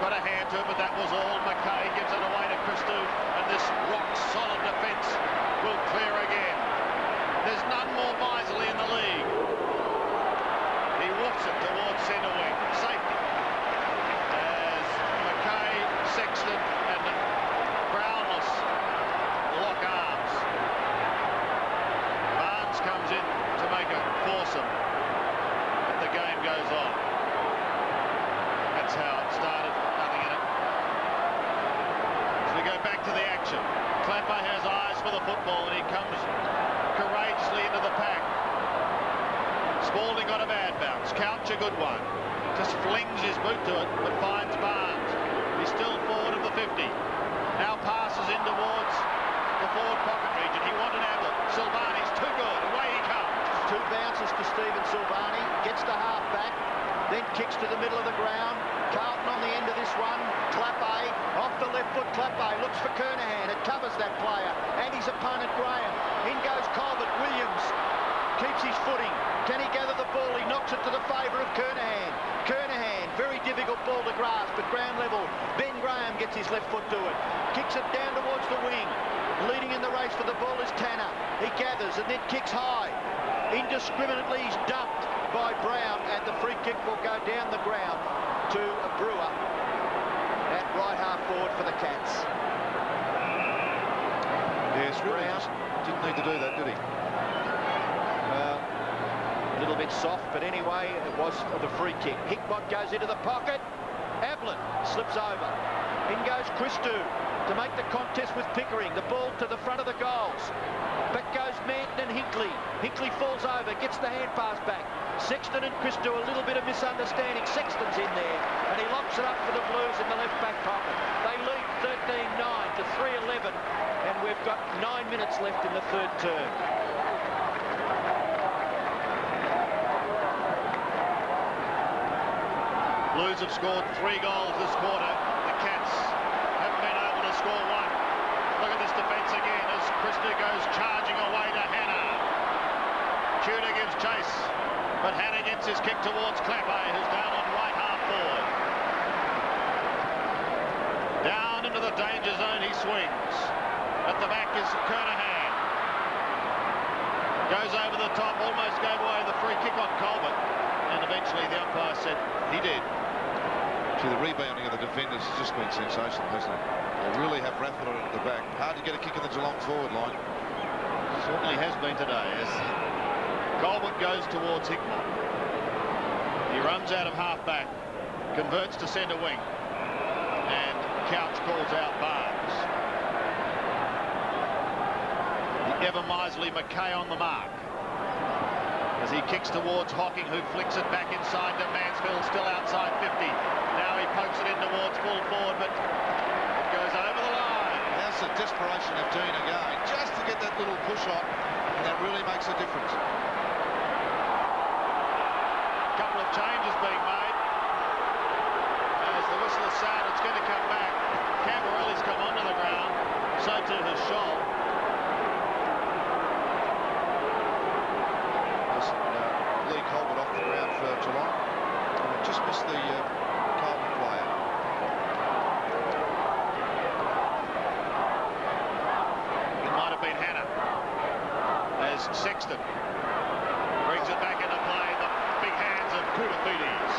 Got a hand to it, but that was all. McKay gives it away to Christou, and this rock-solid defence will clear again. There's none more miserly in the league. He walks it towards centre wing. Safety. As McKay, Sexton, and Brownless lock arms. Barnes comes in to make a foursome, and the game goes on. That's how it started. Nothing in it. So we go back to the action. Clapper has eyes for the football, and he comes courageously into the pack. Spalding got a bad bounce. Couch a good one. Just flings his boot to it, but finds Barnes. He's still forward of the 50. Now passes in towards the forward pocket region. He wanted Ablett. Silvani's too good. Away he comes. Two bounces to Stephen Silvani. Gets the half back. Then kicks to the middle of the ground. Carlton on the end of this one. Clappe off the left foot. Clappe looks for Kernahan. It covers that player and his opponent Graham. In goes Colbert. Williams keeps his footing. Can he gather the ball? He knocks it to the favour of Kernahan. Kernahan, very difficult ball to grasp at ground level. Ben Graham gets his left foot to it. Kicks it down towards the wing. Leading in the race for the ball is Tanner. He gathers and then kicks high. Indiscriminately, he's dumped by Brown, and the free kick will go down the ground to a Brewer at right half forward for the Cats. Yes, Brown didn't need to do that, did he? A little bit soft, but anyway, it was the free kick. Hickmott goes into the pocket. Ablett slips over. In goes Christou to make the contest with Pickering. The ball to the front of the goals. Back goes Manton and Hinkley. Hinkley falls over, gets the hand pass back. Sexton and Christou, a little bit of misunderstanding. Sexton's in there, and he locks it up for the Blues in the left back pocket. They lead 13-9 to 3-11, and we've got 9 minutes left in the third term. Blues have scored 3 goals this quarter. The Cats haven't been able to score one. Look at this defence again as Christou goes charging away to Hannah. Tudor gives chase, but Hannah gets his kick towards Clappe, who's down on right half forward. Down into the danger zone he swings. At the back is Kernahan. Goes over the top, almost gave away the free kick on Colbert, and eventually the umpire said he did. The rebounding of the defenders has just been sensational, hasn't it? They really have raffled it at the back. Hard to get a kick in the Geelong forward line. Certainly has been today, yes. Colbert goes towards Hickmott. He runs out of half-back, converts to centre wing, and Couch calls out Barnes. The ever-miserly McKay on the mark as he kicks towards Hocking, who flicks it back inside to Mansfield, still outside 50. Now he pokes it in towards full forward, but it goes over the line. That's the desperation of Dean again, just to get that little push on, and that really makes a difference. A couple of changes being made. As the whistle is sounded, it's going to come back. Camberelli's come onto the ground, so too has Scholl. Lee Colbert off the ground for Geelong. Just missed the Carlton player. It might have been Hannah. As Sexton brings it back into play. The big hands of Koutafidis.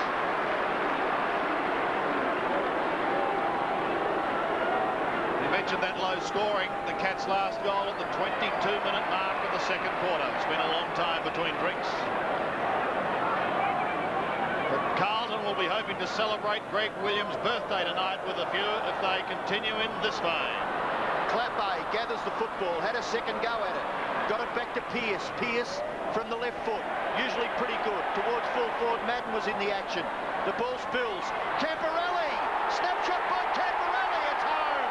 We mentioned that low scoring. The Cats' last goal at the 22-minute mark of the second quarter. It's been a long time between drinks. But Carlton will be hoping to celebrate Greg Williams' birthday tonight with a few if they continue in this vein. Clappe gathers the football, had a second go at it. Got it back to Pearce. Pearce from the left foot, usually pretty good. Towards full forward, Madden was in the action. The ball spills. Camberelli! Snapshot by Camberelli, it's home!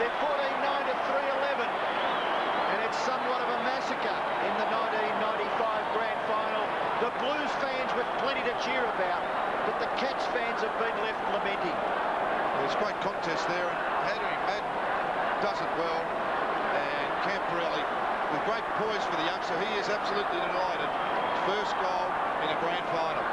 They're 14-9 to 3-11. And it's somewhat of a massacre in the 1995 grand final. The Blues fans with plenty to cheer about, but the Cats fans have been left lamenting. There's great contest there, and Henry Madden does it well, and Camporelli with great poise for the youngster. He is absolutely delighted. First goal in a grand final.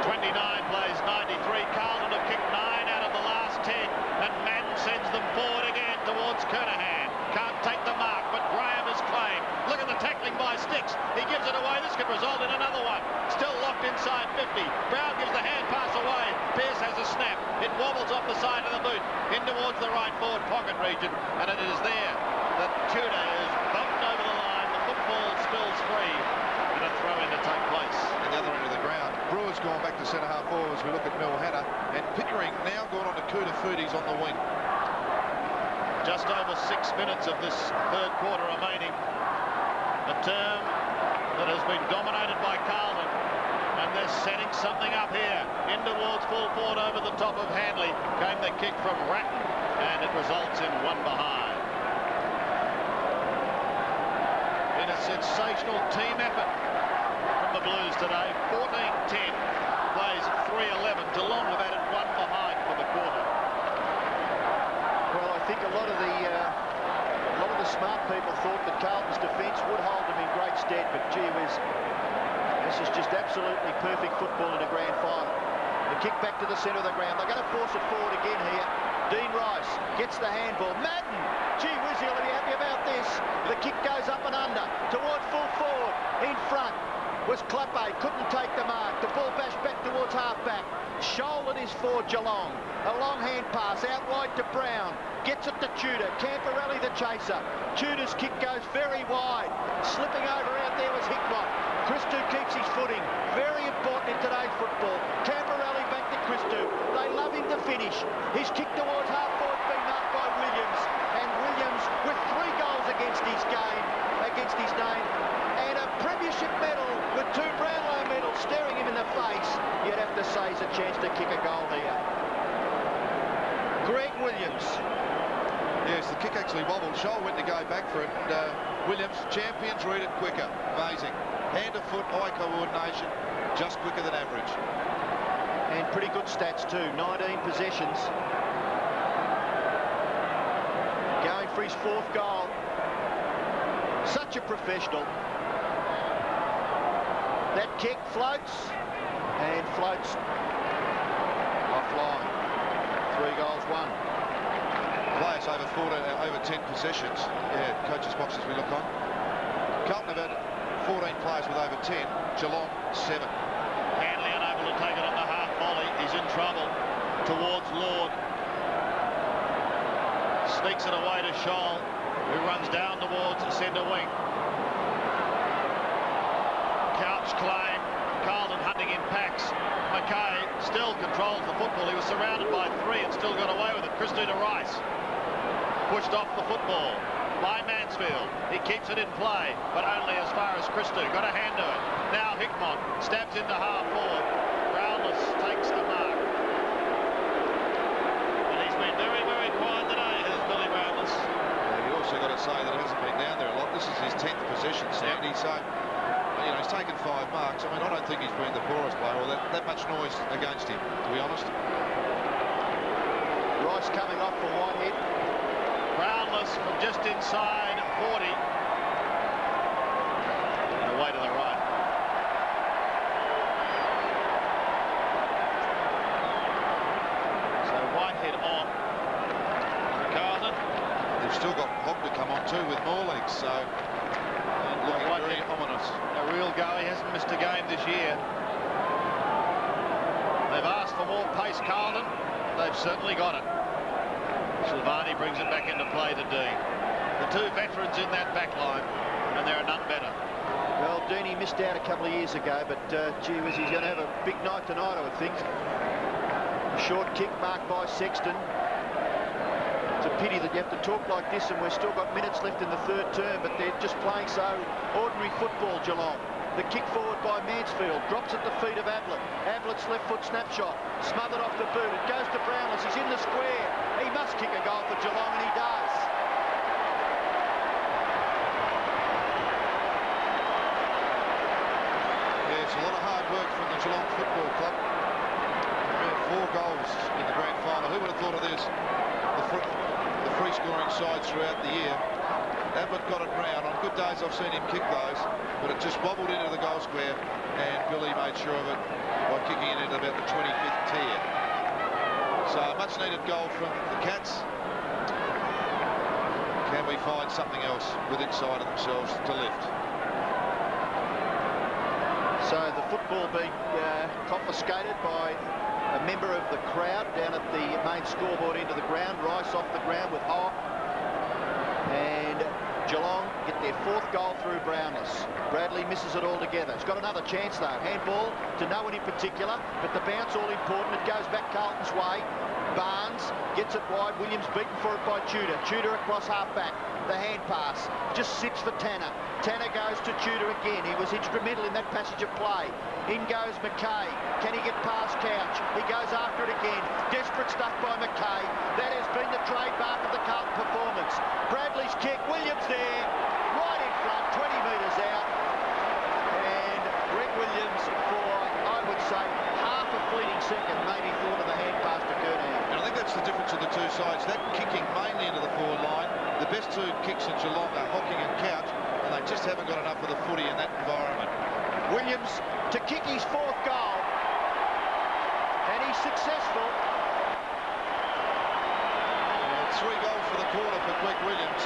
29 plays 93. Carlton have kicked 9 out of the last 10, and Madden sends them forward again towards Kernahan. Can't take the mark, but Graham is claimed. Look at the tackling by Sticks. He gives it away. This could result in another one. Still locked inside 50. Brown gives the hand pass away. Pearce has a snap. It wobbles off the side of the boot in towards the right forward pocket region, and it is there that Tudor is bumped over the line. The football spills free, and a throw-in to take place. At the other end of the ground, Brewer's gone back to centre half forward as we look at Mel Hanna, and Pickering now gone on to Kuta Foodies on the wing. Just over 6 minutes of this third quarter remaining. A term that has been dominated by Carlton, and they're setting something up here. In towards full forward over the top of Handley came the kick from Rhett, and it results in one behind. In a sensational team effort from the Blues today, 14-10 plays 3-11. Geelong have added one behind for the quarter. Well, I think a lot of the smart people thought that Carlton's defence would hold them in great stead, but gee whiz, this is just absolutely perfect football in a grand final. The kick back to the centre of the ground. They're going to force it forward again here. Dean Rice gets the handball. Madden, gee whiz, he'll be happy about this. The kick goes up and under towards full forward. In front was Clappe, couldn't take the mark. The ball bashed back towards half-back. Shoal it is for Geelong. A long hand pass out wide to Brown. Gets it to Tudor. Camporelli the chaser. Tudor's kick goes very wide. Slipping over out there was Hickmott. Christou keeps his footing. Very important in today's football. Camporelli back to Christou. They love him to finish. His kick towards half-forward being marked by Williams. And Williams with 3 goals against his name. And a Premiership medal with 2 Brownlow medals staring him in the face. You'd have to say he's a chance to kick a goal here. Greg Williams. Yes, the kick actually wobbled. Shoal went to go back for it. Williams, champions read it quicker. Amazing. Hand to foot, eye coordination, just quicker than average. And pretty good stats too. 19 possessions. Going for his 4th goal. Such a professional. That kick floats and floats offline. 3 goals, 1. Players over 10 possessions. Yeah, coach's box as we look on. Carlton have had 14 players with over 10. Geelong 7. Handley unable to take it on the half volley. He's in trouble towards Lord. Sneaks it away to Shoal, who runs down towards the centre wing. Couch claim. Carlton hunting in packs. McKay still controls the football. He was surrounded by 3 and still got away with it. Christou to Rice. Pushed off the football by Mansfield. He keeps it in play, but only as far as Christou. Got a hand to it. Now Hickmott stabs into half forward. Brownless takes the mark. And he's been very, very quiet today, has Billy Brownless. You also got to say that it hasn't been down there a lot. This is his 10th possession, Sandy. So, you know, he's taken 5 marks. I mean, I don't think he's been the poorest player or that much noise against him, to be honest. Rice coming off for Whitehead. Brownless from just inside 40. And away to the right. So Whitehead on. Carlton. They've still got Hogg to come on too with more legs, so looking very ominous. A real go. He hasn't missed a game this year. They've asked for more pace, Carlton. They've certainly got it. Silvani brings it back into play to Dean. The 2 veterans in that back line, and there are none better. Well, Deanie missed out a couple of years ago, but gee whiz, he's going to have a big night tonight, I would think. A short kick marked by Sexton. It's a pity that you have to talk like this, and we've still got minutes left in the 3rd term, but they're just playing so ordinary football, Geelong. The kick forward by Mansfield. Drops at the feet of Ablett. Ablett's left foot snapshot. Smothered off the boot. It goes to Brownless. He's in the square. He must kick a goal for Geelong, and he does. Yeah, it's a lot of hard work from the Geelong Football Club. 4 goals in the grand final. Who would have thought of this? The free scoring sides throughout the year. Ablett got it round. On good days I've seen him kick those, but it just wobbled into the goal square, and Billy made sure of it by kicking it into about the 25th tier. So a much needed goal from the Cats. Can we find something else within side of themselves to lift? So the football being confiscated by a member of the crowd down at the main scoreboard into the ground. Rice off the ground with Hock. And Geelong get their 4th goal through Brownless. Bradley misses it altogether. He's got another chance though. Handball to no one in particular, but the bounce all important. It goes back Carlton's way. Barnes gets it wide. Williams beaten for it by Tudor. Tudor across half-back. The hand pass just sits for Tanner. Tanner goes to Tudor again. He was instrumental in that passage of play. In goes McKay. Can he get past Couch? He goes after it again. Desperate stuff by McKay. That has been the trademark of the Carlton performance. Bradley's kick. Williams there. Right in front. 20 metres out. And Greg Williams for, I would say, half a fleeting second maybe thought of the hand pass to Kernahan. And I think that's the difference of the two sides. That kicking mainly into the forward line. The best 2 kicks in Geelong are Hocking and Couch, and they just haven't got enough of the footy in that environment. Williams to kick his 4th goal, and he's successful. 3 goals for the quarter for Greg Williams.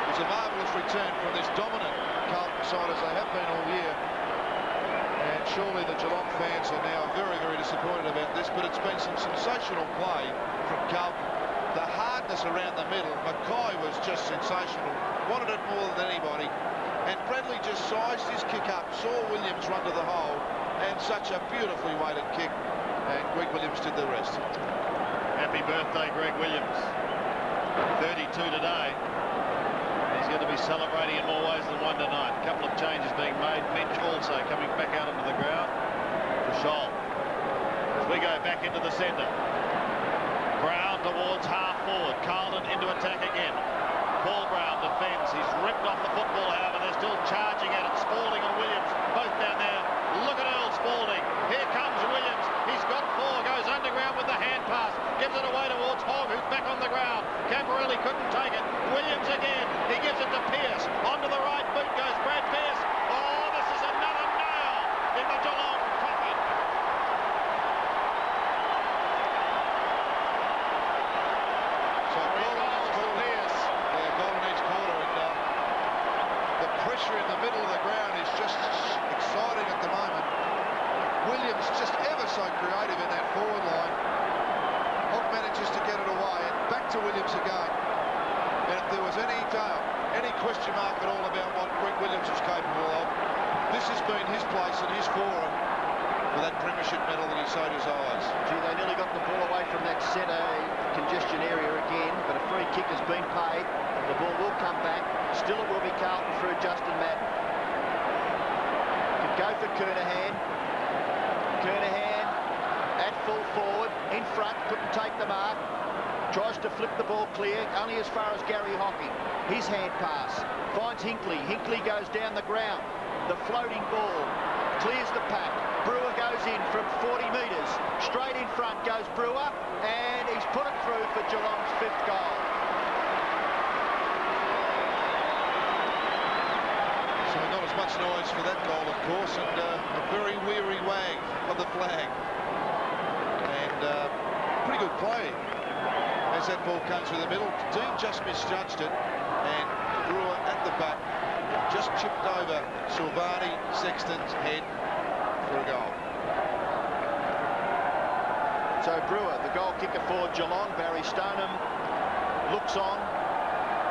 It's a marvellous return from this dominant Carlton side as they have been all year. And surely the Geelong fans are now very, very disappointed about this, but it's been some sensational play from Carlton. The hardness around the middle, Mackay was just sensational, wanted it more than anybody, and Bradley just sized his kick up, saw Williams run to the hole, and such a beautifully weighted kick, and Greg Williams did the rest. Happy birthday, Greg Williams. 32 today. He's going to be celebrating in more ways than one tonight. A couple of changes being made. Mitch also coming back out onto the ground for Scholl. As we go back into the centre. Brown towards half forward. Carlton into attack again. Paul Brown defends. He's ripped off the football, however. They're still charging at it. Spalding and Williams both down there. Look at Earl Spalding. Here comes Williams. He's got 4. Goes underground with the hand pass. Gives it away towards Hogg, who's back on the ground. Camporelli couldn't take it. Williams again. He gives it to Pearce. Onto the right boot goes Brad Pearce. Oh, this is another nail in the Geelong coffin. So goal in each quarter. Yeah, goal in each quarter, and the pressure in the middle of the ground is just exciting at the moment. Williams just ever so creative in that forward line. Hogg manages to get it away, and back to Williams again. And if there was any doubt, any question mark at all about what Greg Williams was capable of, this has been his place and his forum for that Premiership medal that he so desires. Gee, they nearly got the ball away from that centre congestion area again, but a free kick has been paid. The ball will come back. Still it will be Carlton through Justin Madden. Could go for Kernahan. Kernahan at full forward, in front, couldn't take the mark. Tries to flip the ball clear, only as far as Gary Hocking. His hand pass, finds Hinkley. Hinkley goes down the ground. The floating ball clears the pack. Brewer goes in from 40 metres. Straight in front goes Brewer, and he's put it through for Geelong's 5th goal. So not as much noise for that goal, of course, and a very weary wag of the flag. And pretty good play as that ball comes through the middle. Dean just misjudged it, and Brewer at the back just chipped over Silvani Sexton's head for a goal. So Brewer, the goal kicker for Geelong, Barry Stoneham, looks on,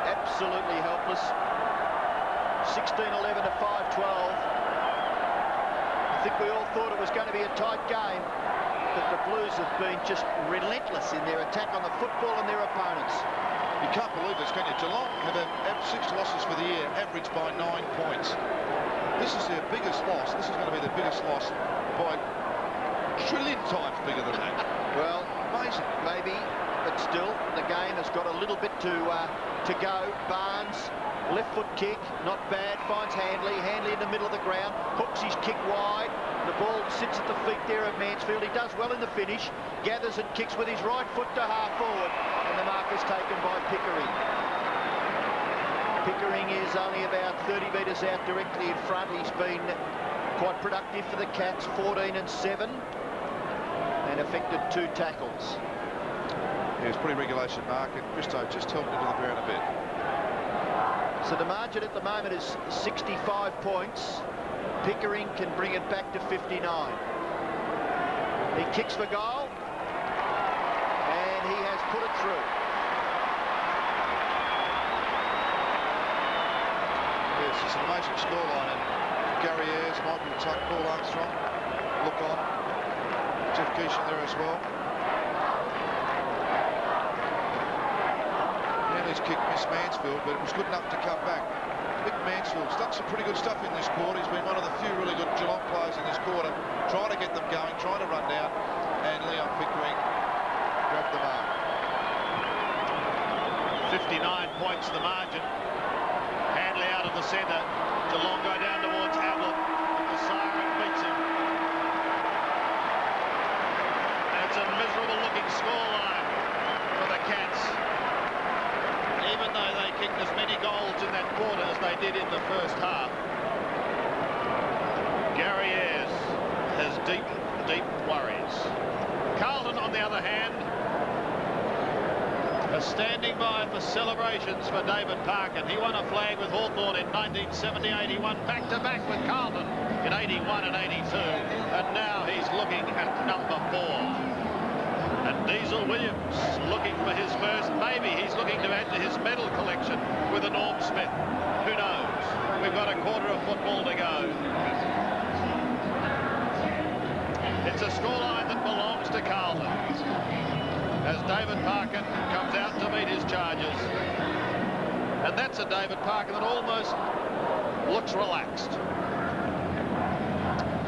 absolutely helpless. 16-11 to 5-12. I think we all thought it was going to be a tight game, but the Blues have been just relentless in their attack on the football and their opponents. You can't believe this, can you? Geelong have had 6 losses for the year, averaged by 9 points. This is their biggest loss. This is going to be their biggest loss by a trillion times bigger than that. Well, amazing. Maybe, but still, the game has got a little bit to go. Barnes, left foot kick, not bad. Finds Handley. Handley in the middle of the ground. Hooks his kick wide. The ball sits at the feet there of Mansfield. He does well in the finish. Gathers and kicks with his right foot to half forward. And the mark is taken by Pickering. Pickering is only about 30 metres out directly in front. He's been quite productive for the Cats, 14 and 7. And affected 2 tackles. Yeah, it's pretty regulation mark, and Christo just helped into the ground a bit. So the margin at the moment is 65 points. Pickering can bring it back to 59. He kicks for goal, and he has put it through. Yes, it's an amazing scoreline, and Gary Ayres, Michael Tuck, Paul Armstrong, look on. Jeff Keeshan there as well. His kick missed Mansfield, but it was good enough to come back. Mick Mansfield's done some pretty good stuff in this quarter. He's been one of the few really good Geelong players in this quarter, trying to get them going, trying to run down, and Leon Pickering grabbed the mark. 59 points the margin. Handley out of the centre. Geelong go down towards Ablett. The siren beats him. And it's a miserable looking scoreline for the Cats. Even though they kicked as many goals in that quarter as they did in the first half. Gary Ayres has deep, deep worries. Carlton, on the other hand, are standing by for celebrations for David Parkin. He won a flag with Hawthorn in 1970-81, he won back-to-back with Carlton in 81 and 82, and now he's looking at number 4. And Diesel Williams looking for his first. Maybe he's looking to add to his medal collection with a Norm Smith. Who knows? We've got a quarter of football to go. It's a scoreline that belongs to Carlton as David Parkin comes out to meet his charges. And that's a David Parkin that almost looks relaxed.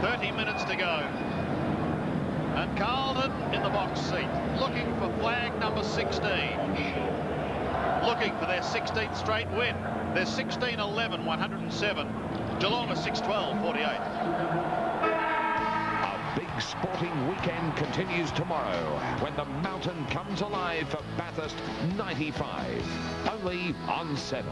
30 minutes to go. And Carlton in the box seat, looking for flag number 16. Looking for their 16th straight win. They're 16-11, 107. Geelong are 6-12, 48. A big sporting weekend continues tomorrow when the mountain comes alive for Bathurst 95. Only on 7.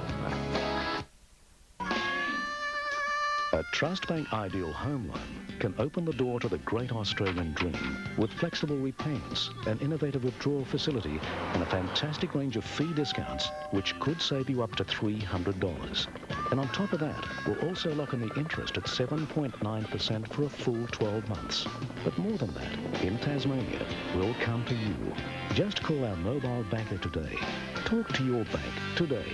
A Trust Bank Ideal Home Loan can open the door to the great Australian dream with flexible repayments, an innovative withdrawal facility and a fantastic range of fee discounts which could save you up to $300. And on top of that, we'll also lock in the interest at 7.9% for a full 12 months. But more than that, in Tasmania, we'll come to you. Just call our mobile banker today. Talk to your bank today.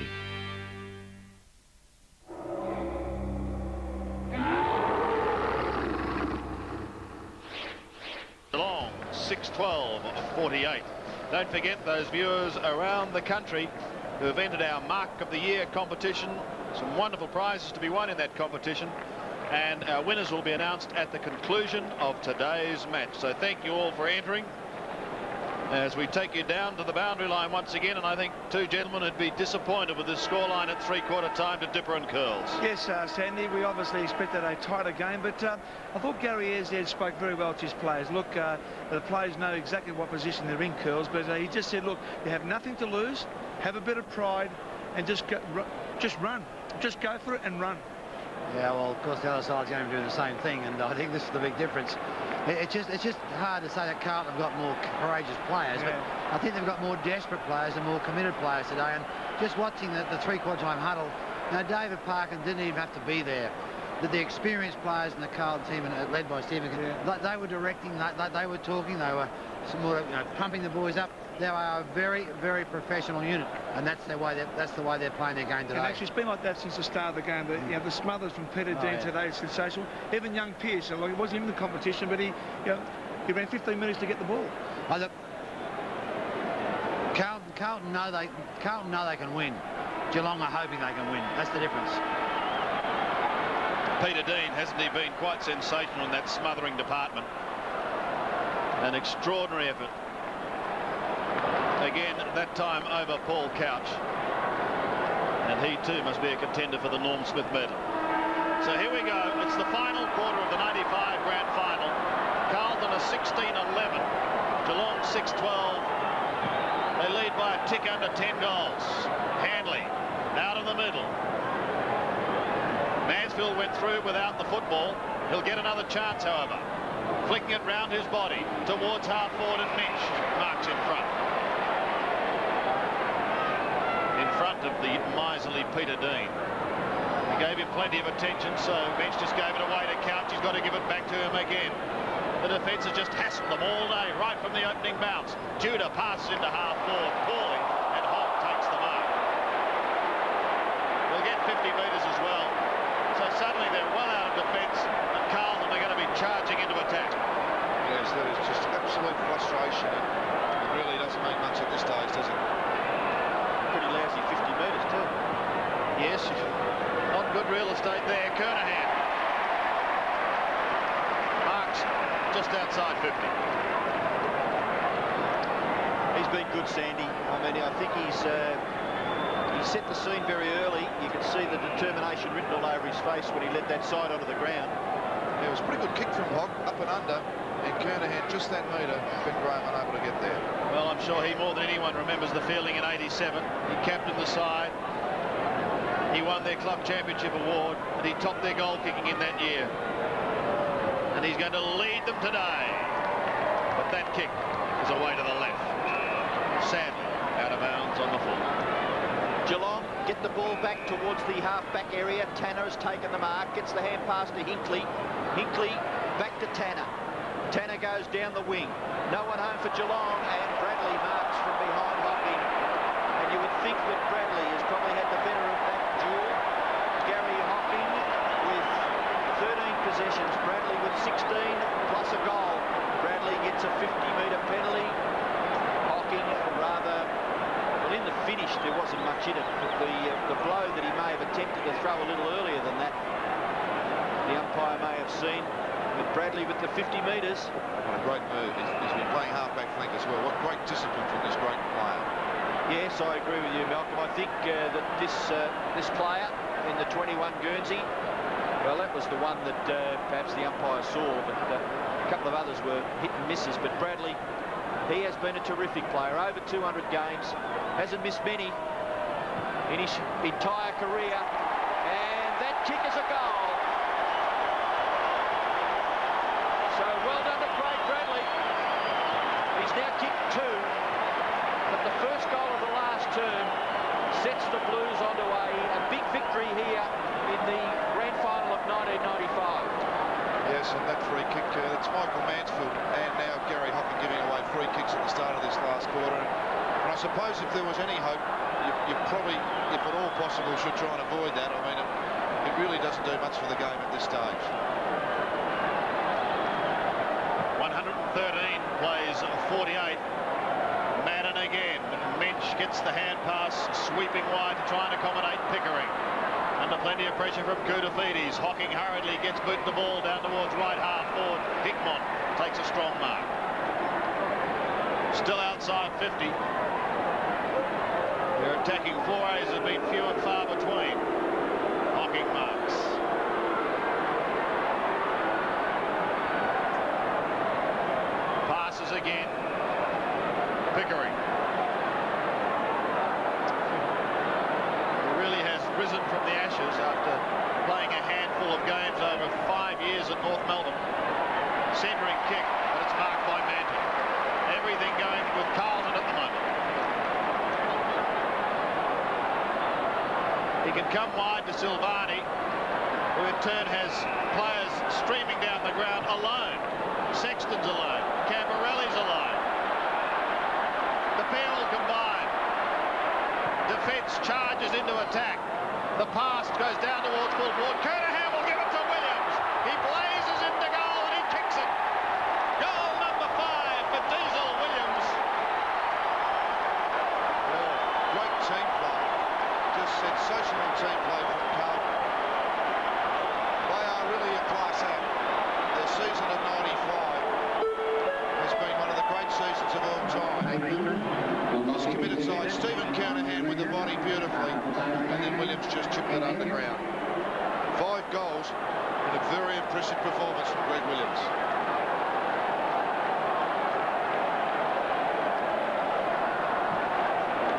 Geelong 6-12, 48. Don't forget those viewers around the country who have entered our Mark of the Year competition. Some wonderful prizes to be won in that competition, and our winners will be announced at the conclusion of today's match. So thank you all for entering as we take you down to the boundary line once again, and I think 2 gentlemen would be disappointed with this scoreline at 3/4 time to Dipper and Curls. Yes, Sandy, we obviously expected a tighter game, but I thought Gary Ayres there spoke very well to his players. Look, the players know exactly what position they're in, Curls, but he just said, look, you have nothing to lose, have a bit of pride, and just run. Just go for it and run. Yeah, well, of course, the other side's going to do the same thing, and I think this is the big difference. It's just hard to say that Carlton have got more courageous players, but I think they've got more desperate players and more committed players today. And just watching the 3/4 time huddle, David Parkin didn't even have to be there. The experienced players in the Carlton team, led by Stephen, they were directing, they were talking, they were more, pumping the boys up. They are a very, very professional unit, and that's the way they're playing their game today. And actually, it's been like that since the start of the game. The smothers from Peter Dean today is sensational. Even young Pearce, like, it wasn't even the competition, but he ran 15 minutes to get the ball. Carlton know they can win. Geelong are hoping they can win. That's the difference. Peter Dean, hasn't he been quite sensational in that smothering department? An extraordinary effort. Again, that time over Paul Couch. And he too must be a contender for the Norm Smith medal. So here we go. It's the final quarter of the 95 grand final. Carlton are 16-11. Geelong 6-12. They lead by a tick under 10 goals. Handley out of the middle. Mansfield went through without the football. He'll get another chance, however. Flicking it round his body towards half forward and Minch. Marks in front. In front of the miserly Peter Dean. He gave him plenty of attention, so Minch just gave it away to Couch. He's got to give it back to him again. The defence has just hassled them all day, right from the opening bounce. Judah passes into half forward, poorly, and Holt takes the mark. They'll get 50 metres as well. So suddenly they're well out of defence, and Carlton are going to be charging into attack. Yes, that is just absolute frustration. It really doesn't mean much at this stage, does it? Pretty lousy 50 metres too. Yes, not good real estate there. Kernahan marks just outside 50. He's been good, Sandy. I mean, I think he set the scene very early. You could see the determination written all over his face when he let that side onto the ground. Yeah, it was a pretty good kick from Hogg, up and under, and Kernahan just that metre, Ben Graham unable to get there. Well, I'm sure he more than anyone remembers the feeling in '87. He captained the side. He won their club championship award, and he topped their goal kicking in that year. And he's going to lead them today. But that kick is away to the left. Sadly, out of bounds on the full. Geelong get the ball back towards the half-back area. Tanner has taken the mark, gets the hand pass to Hinkley. Hinkley back to Tanner. Tanner goes down the wing. No one home for Geelong, and Bradley marks from behind Hocking. And you would think that Bradley has probably had the better of that duel. Gary Hocking with 13 possessions. Bradley with 16 plus a goal. Bradley gets a 50-metre penalty. Hocking rather... Well, in the finish, there wasn't much in it. But the blow that he may have attempted to throw a little earlier than that, the umpire may have seen. But Bradley with the 50 metres. What a great move. He's been playing half-back flank as well. What great discipline from this great player. Yes, I agree with you, Malcolm. I think that this player in the 21 Guernsey, well, that was the one that perhaps the umpire saw, but a couple of others were hit and misses. But Bradley, he has been a terrific player. Over 200 games, hasn't missed many in his entire career, and that kick is a goal. So well done to Craig Bradley. He's now kicked 2, but the first goal of the last term sets the Blues onto a big victory here in the grand final of 1995. Yes, and that free kick, that's Michael Mansfield and now Gary Hocking giving away free kicks at the start of this last quarter. And I suppose if there was any hope, you probably, if at all possible, should try and avoid that. I mean, it really doesn't do much for the game at this stage. 113 plays 48. Madden again. Minch gets the hand pass, sweeping wide to try and accommodate Pickering. Under plenty of pressure from Koutoufides. Hocking hurriedly gets boot the ball down towards right half forward. Hickmont takes a strong mark. Still outside 50. Their attacking forays have been few and far between. Hocking marks. Passes again. Pickering. He really has risen from the ashes after playing a handful of games over 5 years at North Melbourne. Centering kick, but it's marked by Mantle. Everything going with Carlton at the moment. He can come wide to Silvani, who in turn has players streaming down the ground alone. Sexton's alone. Camporelli's alone. The pair will combine. Defence charges into attack. The pass goes down towards full forward. Kernahan will give it to Williams. He blazes into goal and he kicks it. Goal number 5 for Diesel Williams. beautifully, and then Williams just chipped it underground. 5 goals in a very impressive performance from Greg Williams.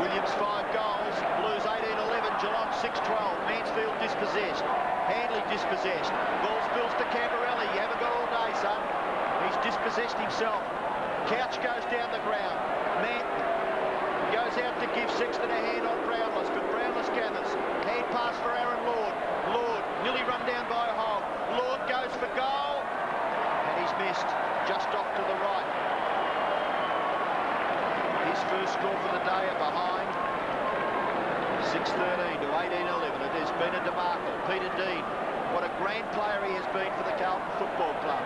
Williams 5 goals, Blues 18-11, Geelong 6-12, Mansfield dispossessed, Handley dispossessed, ball spills to Camberelli, you haven't got all day, son. He's dispossessed himself. Couch goes down the ground, Manton goes out to give Sexton a hand on Brownless, but Brownless gathers, hand pass for Aaron Lord, Lord nearly run down by Hogg, Lord goes for goal, and he's missed, just off to the right. His first score for the day are behind. 6-13 to 18-11. It has been a debacle. Peter Dean, what a grand player he has been for the Carlton Football Club.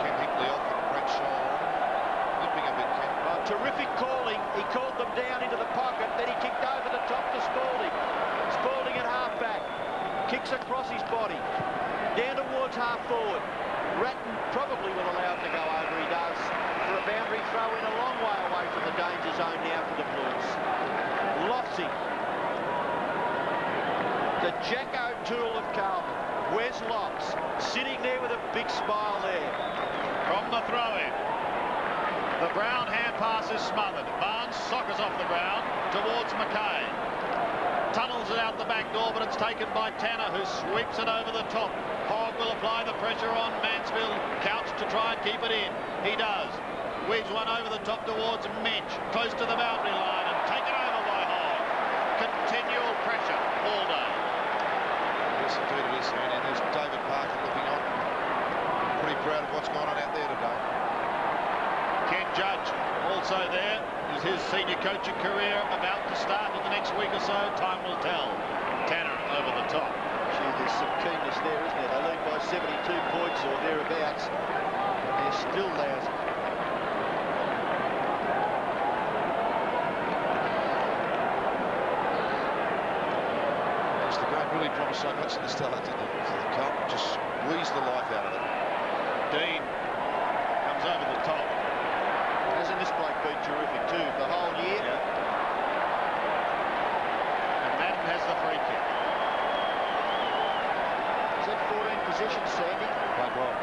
Ken Hinkley off and Brett Shaw limping a bit, Ken. Terrific calling. He called them down into the pocket, then he kicked over the top to Spalding. Spalding at half-back. Kicks across his body. Down towards half-forward. Ratton probably will allow him to go over. He does. For a boundary throw in a long way away from the danger zone now for the Blues. Lofty. The Jack O'Toole of Carlton. Wes Locks sitting there with a big smile there. From the throw-in. The Brown hand pass is smothered. Barnes soccers off the ground towards McKay. Tunnels it out the back door, but it's taken by Tanner, who sweeps it over the top. Hogg will apply the pressure on Mansfield. Couch to try and keep it in. He does. Weaves one over the top towards Mensch, close to the boundary line, and taken over by Hogg. Continual pressure all day. Yes, indeed it is. And there's David Parker looking on. Pretty proud of what's going on out there today. Ken Judge also there. Is his senior coaching career about to start in the next week or so? Time will tell. Tanner over the top. Gee, there's some keenness there, isn't there? They lead by 72 points or thereabouts. They're still lousy. The game really promised so much in the start, didn't it? The Carlton just squeezed the life out of it. Dean comes over the top. Hasn't this bloke been terrific too the whole year? Yeah. And Madden has the free kick. Is that 14 possessions, Sandy? Played well.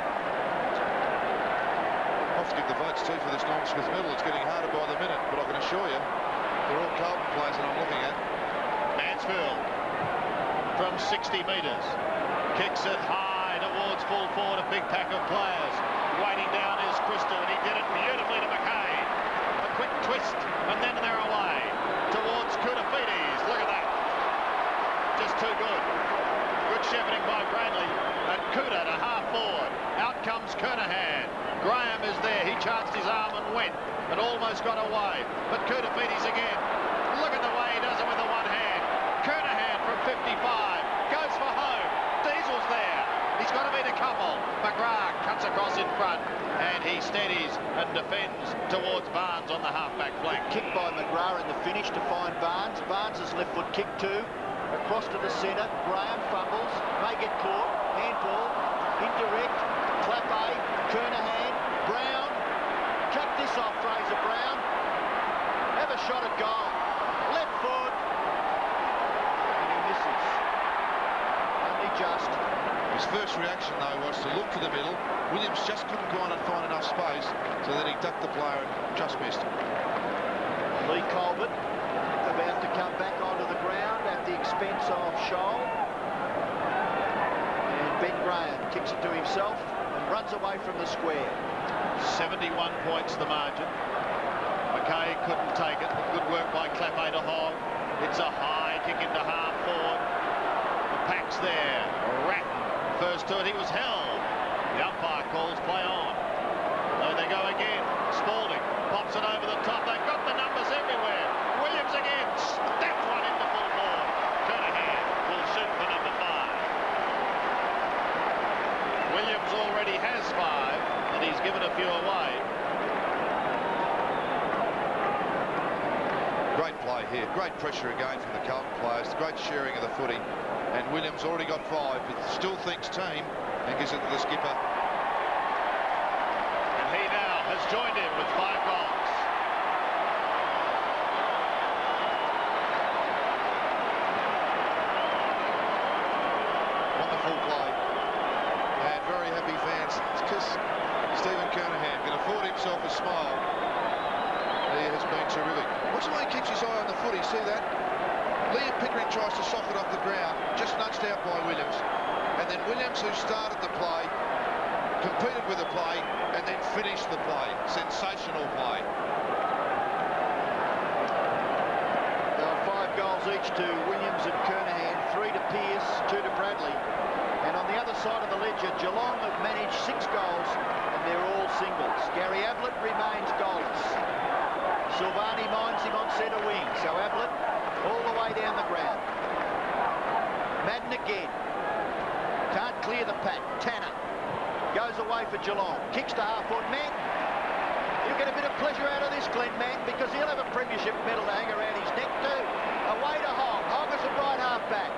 I have to give the votes too for this Norm Smith medal. It's getting harder by the minute, but I can assure you, they're all Carlton players that I'm looking at. Mansfield from 60 metres. Kicks it high towards full forward, a big pack of players. Waiting down is Christo, and he did it beautifully to McKay. A quick twist, and then they're away towards Koutafides. Look at that. Just too good. Good shepherding by Bradley, and Kuta to half forward. Out comes Kernahan. Graham is there. He chanced his arm and went, and almost got away. But Koutafides again. Look at the way he does it with the one hand. Kernahan from 55 goes for home. Diesel's there. He's got to beat a couple. McGrath cuts across in front, and he steadies and defends towards Barnes on the half-back flank. Kick by McGrath in the finish to find Barnes. Barnes' left foot kick too. Across to the centre. Graham fumbles. May get caught. Handball. Indirect. Clappe. Kernahan. Brown. Cut this off, Fraser Brown. Have a shot at goal. Left foot. And he misses. Only just. His first reaction, though, was to look to the middle. Williams just couldn't go on and find enough space, so then he ducked the player and just missed. Lee Colbert about to come back onto the ground at the expense of Scholl. And Ben Graham kicks it to himself and runs away from the square. 71 points the margin. McKay couldn't take it. Good work by Clappe to Hogg. It's a high kick into half forward. The pack's there. Ratton first to it. He was held. The umpire calls play on. So they go again. Spalding pops it over the top. They've got the numbers everywhere. Williams again. Steps one into full forward. Kernahan will shoot for number 5. Williams already has 5, and he's given a few away. Great play here. Great pressure again from the Carlton players. Great sharing of the footy. And Williams already got 5, but still thinks team and gives it to the skipper. And he now has joined him with 5 goals. Watch the way he keeps his eye on the footy. See that? Liam Pickering tries to sock it off the ground, just nudged out by Williams. And then Williams, who started the play, competed with the play, and then finished the play. Sensational play. There are 5 goals each to Williams and Kernahan, 3 to Pearce, 2 to Bradley. And on the other side of the ledger, Geelong have managed 6 goals, and they're all singles. Gary Ablett remains goalless. Silvani minds him on centre wing, so Ablett all the way down the ground. Madden again. Can't clear the pack. Tanner goes away for Geelong. Kicks to half-forward. Madden. You'll get a bit of pleasure out of this, Glenn Madden, because he'll have a premiership medal to hang around his neck too. Away to Hogg. Hogg is a right half-back.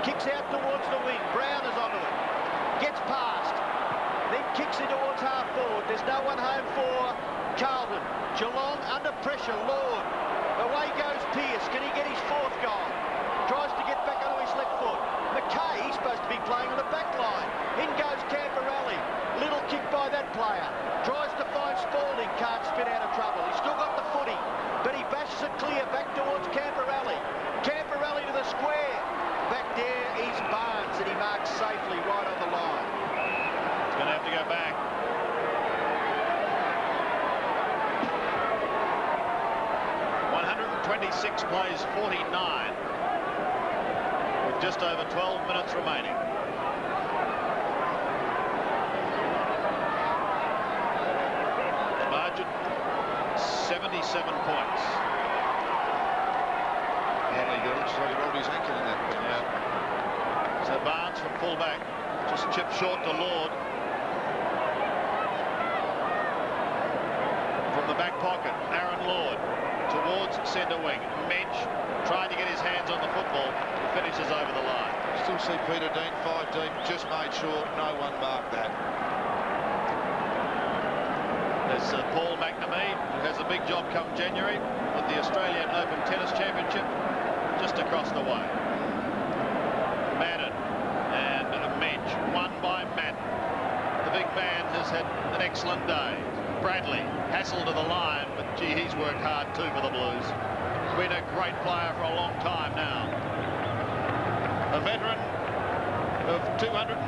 Kicks out towards the wing. Brown is onto it. Gets past. Then kicks in towards half-forward. There's no one home for Carlton. Geelong under pressure. Lord. Away goes Pearce. Can he get his 4th goal? Tries to get back onto his left foot. McKay, he's supposed to be playing on the back line. In goes Camperelli. Little kick by that player. Tries to find Spalding. Can't spin out of trouble. He's still got the footy, but he bashes it clear back towards Camperelli. Camperelli to the square. Back there is Barnes, and he marks safely right on the line. He's going to have to go back. 126 plays 49 with just over 12 minutes remaining. Margin 77 points. Hanley looks like he rolled his ankle in that. Yeah. So Barnes from fullback just chipped short to Lord. From the back pocket, Aaron Lord towards centre wing. Mensch trying to get his hands on the football, finishes over the line. Still see Peter Dean 5 deep, just made sure no one marked that. There's Paul McNamee, who has a big job come January with the Australian Open Tennis Championship just across the way. Madden and Mensch, won by Madden. The big man has had an excellent day. Bradley, hassle to the line, but gee, he's worked hard too for the Blues. Been a great player for a long time now. A veteran of 226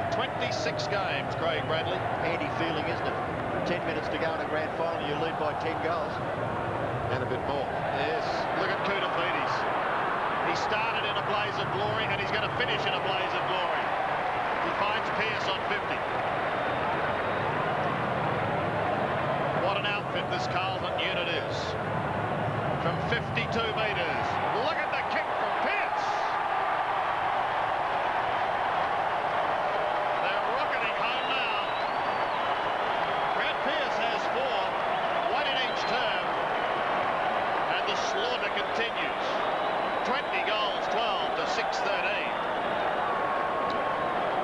games, Craig Bradley. Handy feeling, isn't it? 10 minutes to go in a grand final, you lead by 10 goals. And a bit more. Yes, look at Koutafidis. He started in a blaze of glory, and he's going to finish in a blaze of glory. He finds Pearce on 50. What an outfit this Carlton unit is. From 52 metres. Look at the kick from Pearce. They're rocketing home now. Brad Pearce has 4, 1 in each term. And the slaughter continues. 20 goals, 12 to 6-13.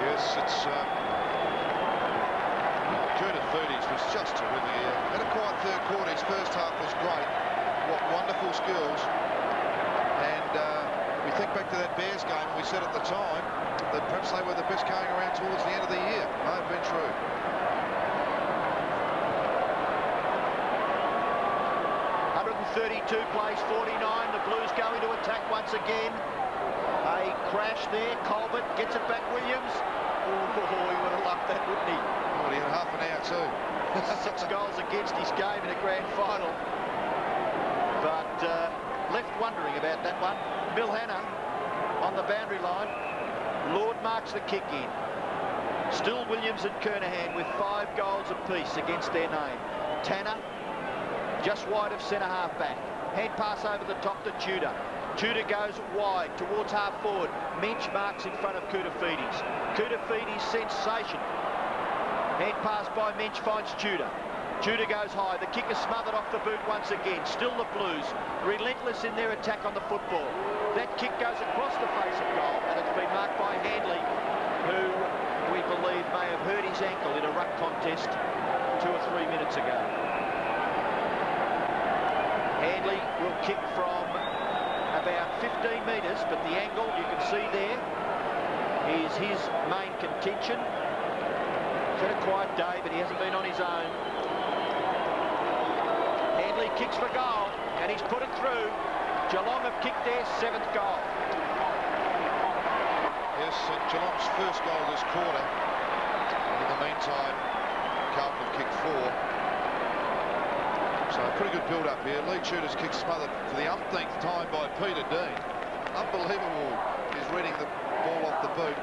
Yes, it's... Koutafidis was just terrific here. Had a quiet third quarter. His first half was great. What wonderful skills. And we think back to that Bears game, and we said at the time that perhaps they were the best going around towards the end of the year. May have been true. .32 plays 49. The Blues go into attack once again. A crash there. Colbert gets it back. Williams. Oh, he would have loved that, wouldn't he? Well, he had half an hour too. 6 goals against his game in a grand final. But left wondering about that one. Bill Hanna on the boundary line. Lord marks the kick in. Still Williams and Kernahan with 5 goals apiece against their name. Tanner just wide of centre half back. Hand pass over the top to Tudor. Tudor goes wide towards half forward. Mensch marks in front of Koutafidis. Koutafidis sensation. Hand pass by Mensch finds Tudor. Tudor goes high. The kick is smothered off the boot once again. Still the Blues. Relentless in their attack on the football. That kick goes across the face of goal, and it's been marked by Handley, who we believe may have hurt his ankle in a ruck contest 2 or 3 minutes ago. Handley will kick from about 15 metres, but the angle you can see there is his main contention. He's had a quiet day, but he hasn't been on his own. Handley Bradley kicks for goal, and he's put it through. Geelong have kicked their 7th goal. Yes, and Geelong's first goal this quarter. And in the meantime, Carlton have kicked 4. So a pretty good build-up here. Lead shooters kick smothered for the umpteenth time by Peter Dean. Unbelievable. He's reading the ball off the boot.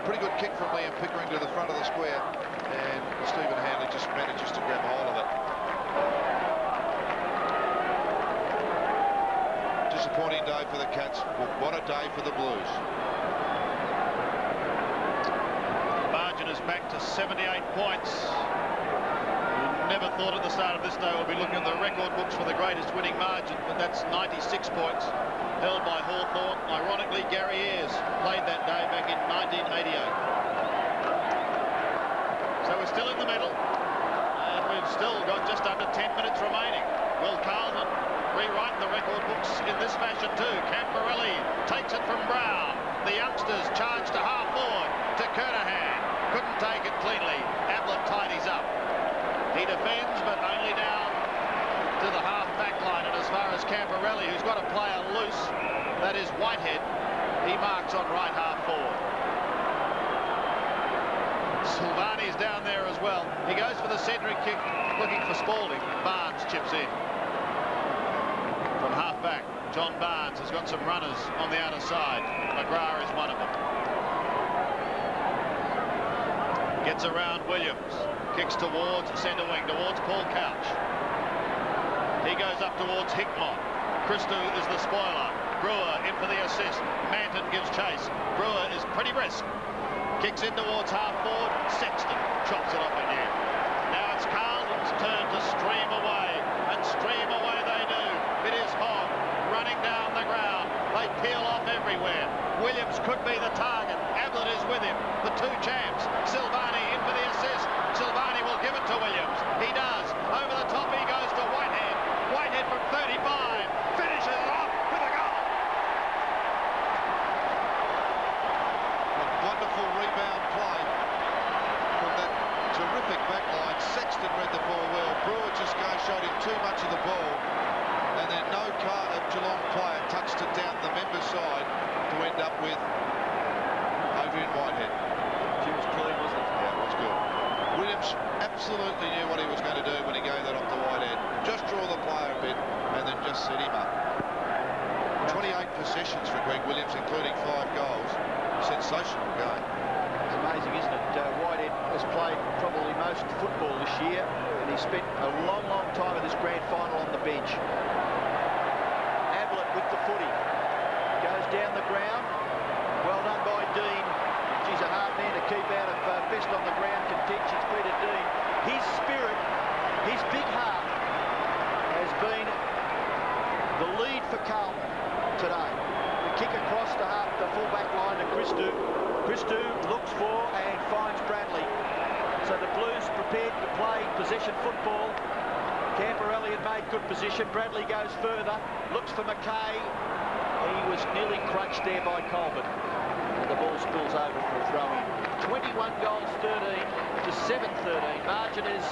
Pretty good kick from Liam Pickering to the front of the square. And Stephen Hanley just manages to grab hold of it. Disappointing day for the Cats. What a day for the Blues. Margin is back to 78 points. Never thought at the start of this day we'll be looking at the record books for the greatest winning margin, but that's 96 points, held by Hawthorn. Ironically, Gary Ayres played that day back in 1988. So we're still in the middle, and we've still got just under 10 minutes remaining. Will Carlton rewrite the record books in this fashion too? Camporelli takes it from Brown. The youngsters charge to half forward to Kernahan. Couldn't take it cleanly. Ablett tidies up. He defends, but only down to the half-back line. And as far as Camporelli, who's got a player loose, that is Whitehead, he marks on right half forward. Silvani's down there as well. He goes for the centering kick, looking for Spalding. Barnes chips in. From half-back, John Barnes has got some runners on the outer side. McGrath is one of them. Gets around Williams. Kicks towards centre wing, towards Paul Couch. He goes up towards Hickmott. Christou is the spoiler. Brewer in for the assist. Manton gives chase. Brewer is pretty brisk. Kicks in towards half forward. Sexton chops it off again. Now it's Carlton's turn to stream away. And stream away they do. It is Hogg running down the ground. They peel off everywhere. Williams could be the target. Ablett is with him. The two champs. Silvani in for the assist. Silvani will give it to Williams. He does. Over the top he goes to Whitehead. Whitehead from 35. Finishes it off with a goal. A wonderful rebound play from that terrific back line. Sexton read the ball well. Brewer just showed him too much of the ball. And then no Geelong player touched it down the member side to end up with Adrian Whitehead. She was clean, wasn't it? Yeah, it was good. Williams absolutely knew what he was going to do when he gave that off to Whitehead. Just draw the player a bit and then just set him up. 28 possessions for Greg Williams, including 5 goals. Sensational game. It's amazing, isn't it? Whitehead has played probably most football this year, and he spent a long, long time in this grand final on the bench. Ablett with the footy. Goes down the ground. Well done by Dean. She's a hard man to keep out of best on the ground contentions, Peter Dean. His spirit, his big heart, has been the lead for Carlton today. The kick across the full-back line to Christou. Christou looks for and finds Bradley. So the Blues prepared to play possession football. Camporelli had made good position. Bradley goes further, looks for McKay. He was nearly crunched there by Colbert. And the ball spills over for a throw-in. 21 goals, 13 to 7-13. Margin is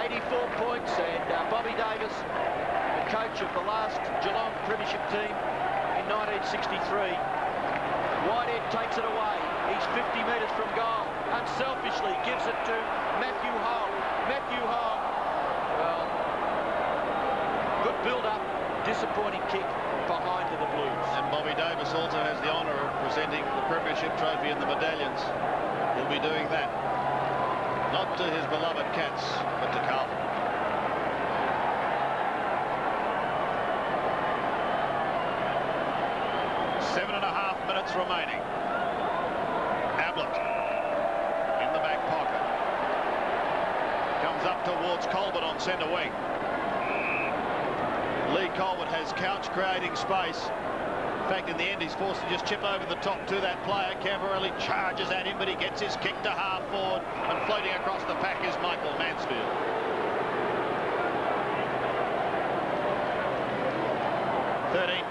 84 points, and Bobby Davis, the coach of the last Geelong Premiership team in 1963. Whitehead takes it away. He's 50 metres from goal. Unselfishly gives it to Matthew Hogg. Matthew Hogg, well, good build-up, disappointing kick behind to the Blues. And Bobby Davis also has the honour of presenting the Premiership trophy and the medallions. He'll be doing that. Not to his beloved Cats, but to Carlton. Seven and a half minutes remaining. Ablett in the back pocket. Comes up towards Colbert on centre wing. Lee Colbert has Couch creating space. In fact, in the end, he's forced to just chip over the top to that player. Camporelli charges at him, but he gets his kick to half forward, and floating across the pack is Michael Mansfield.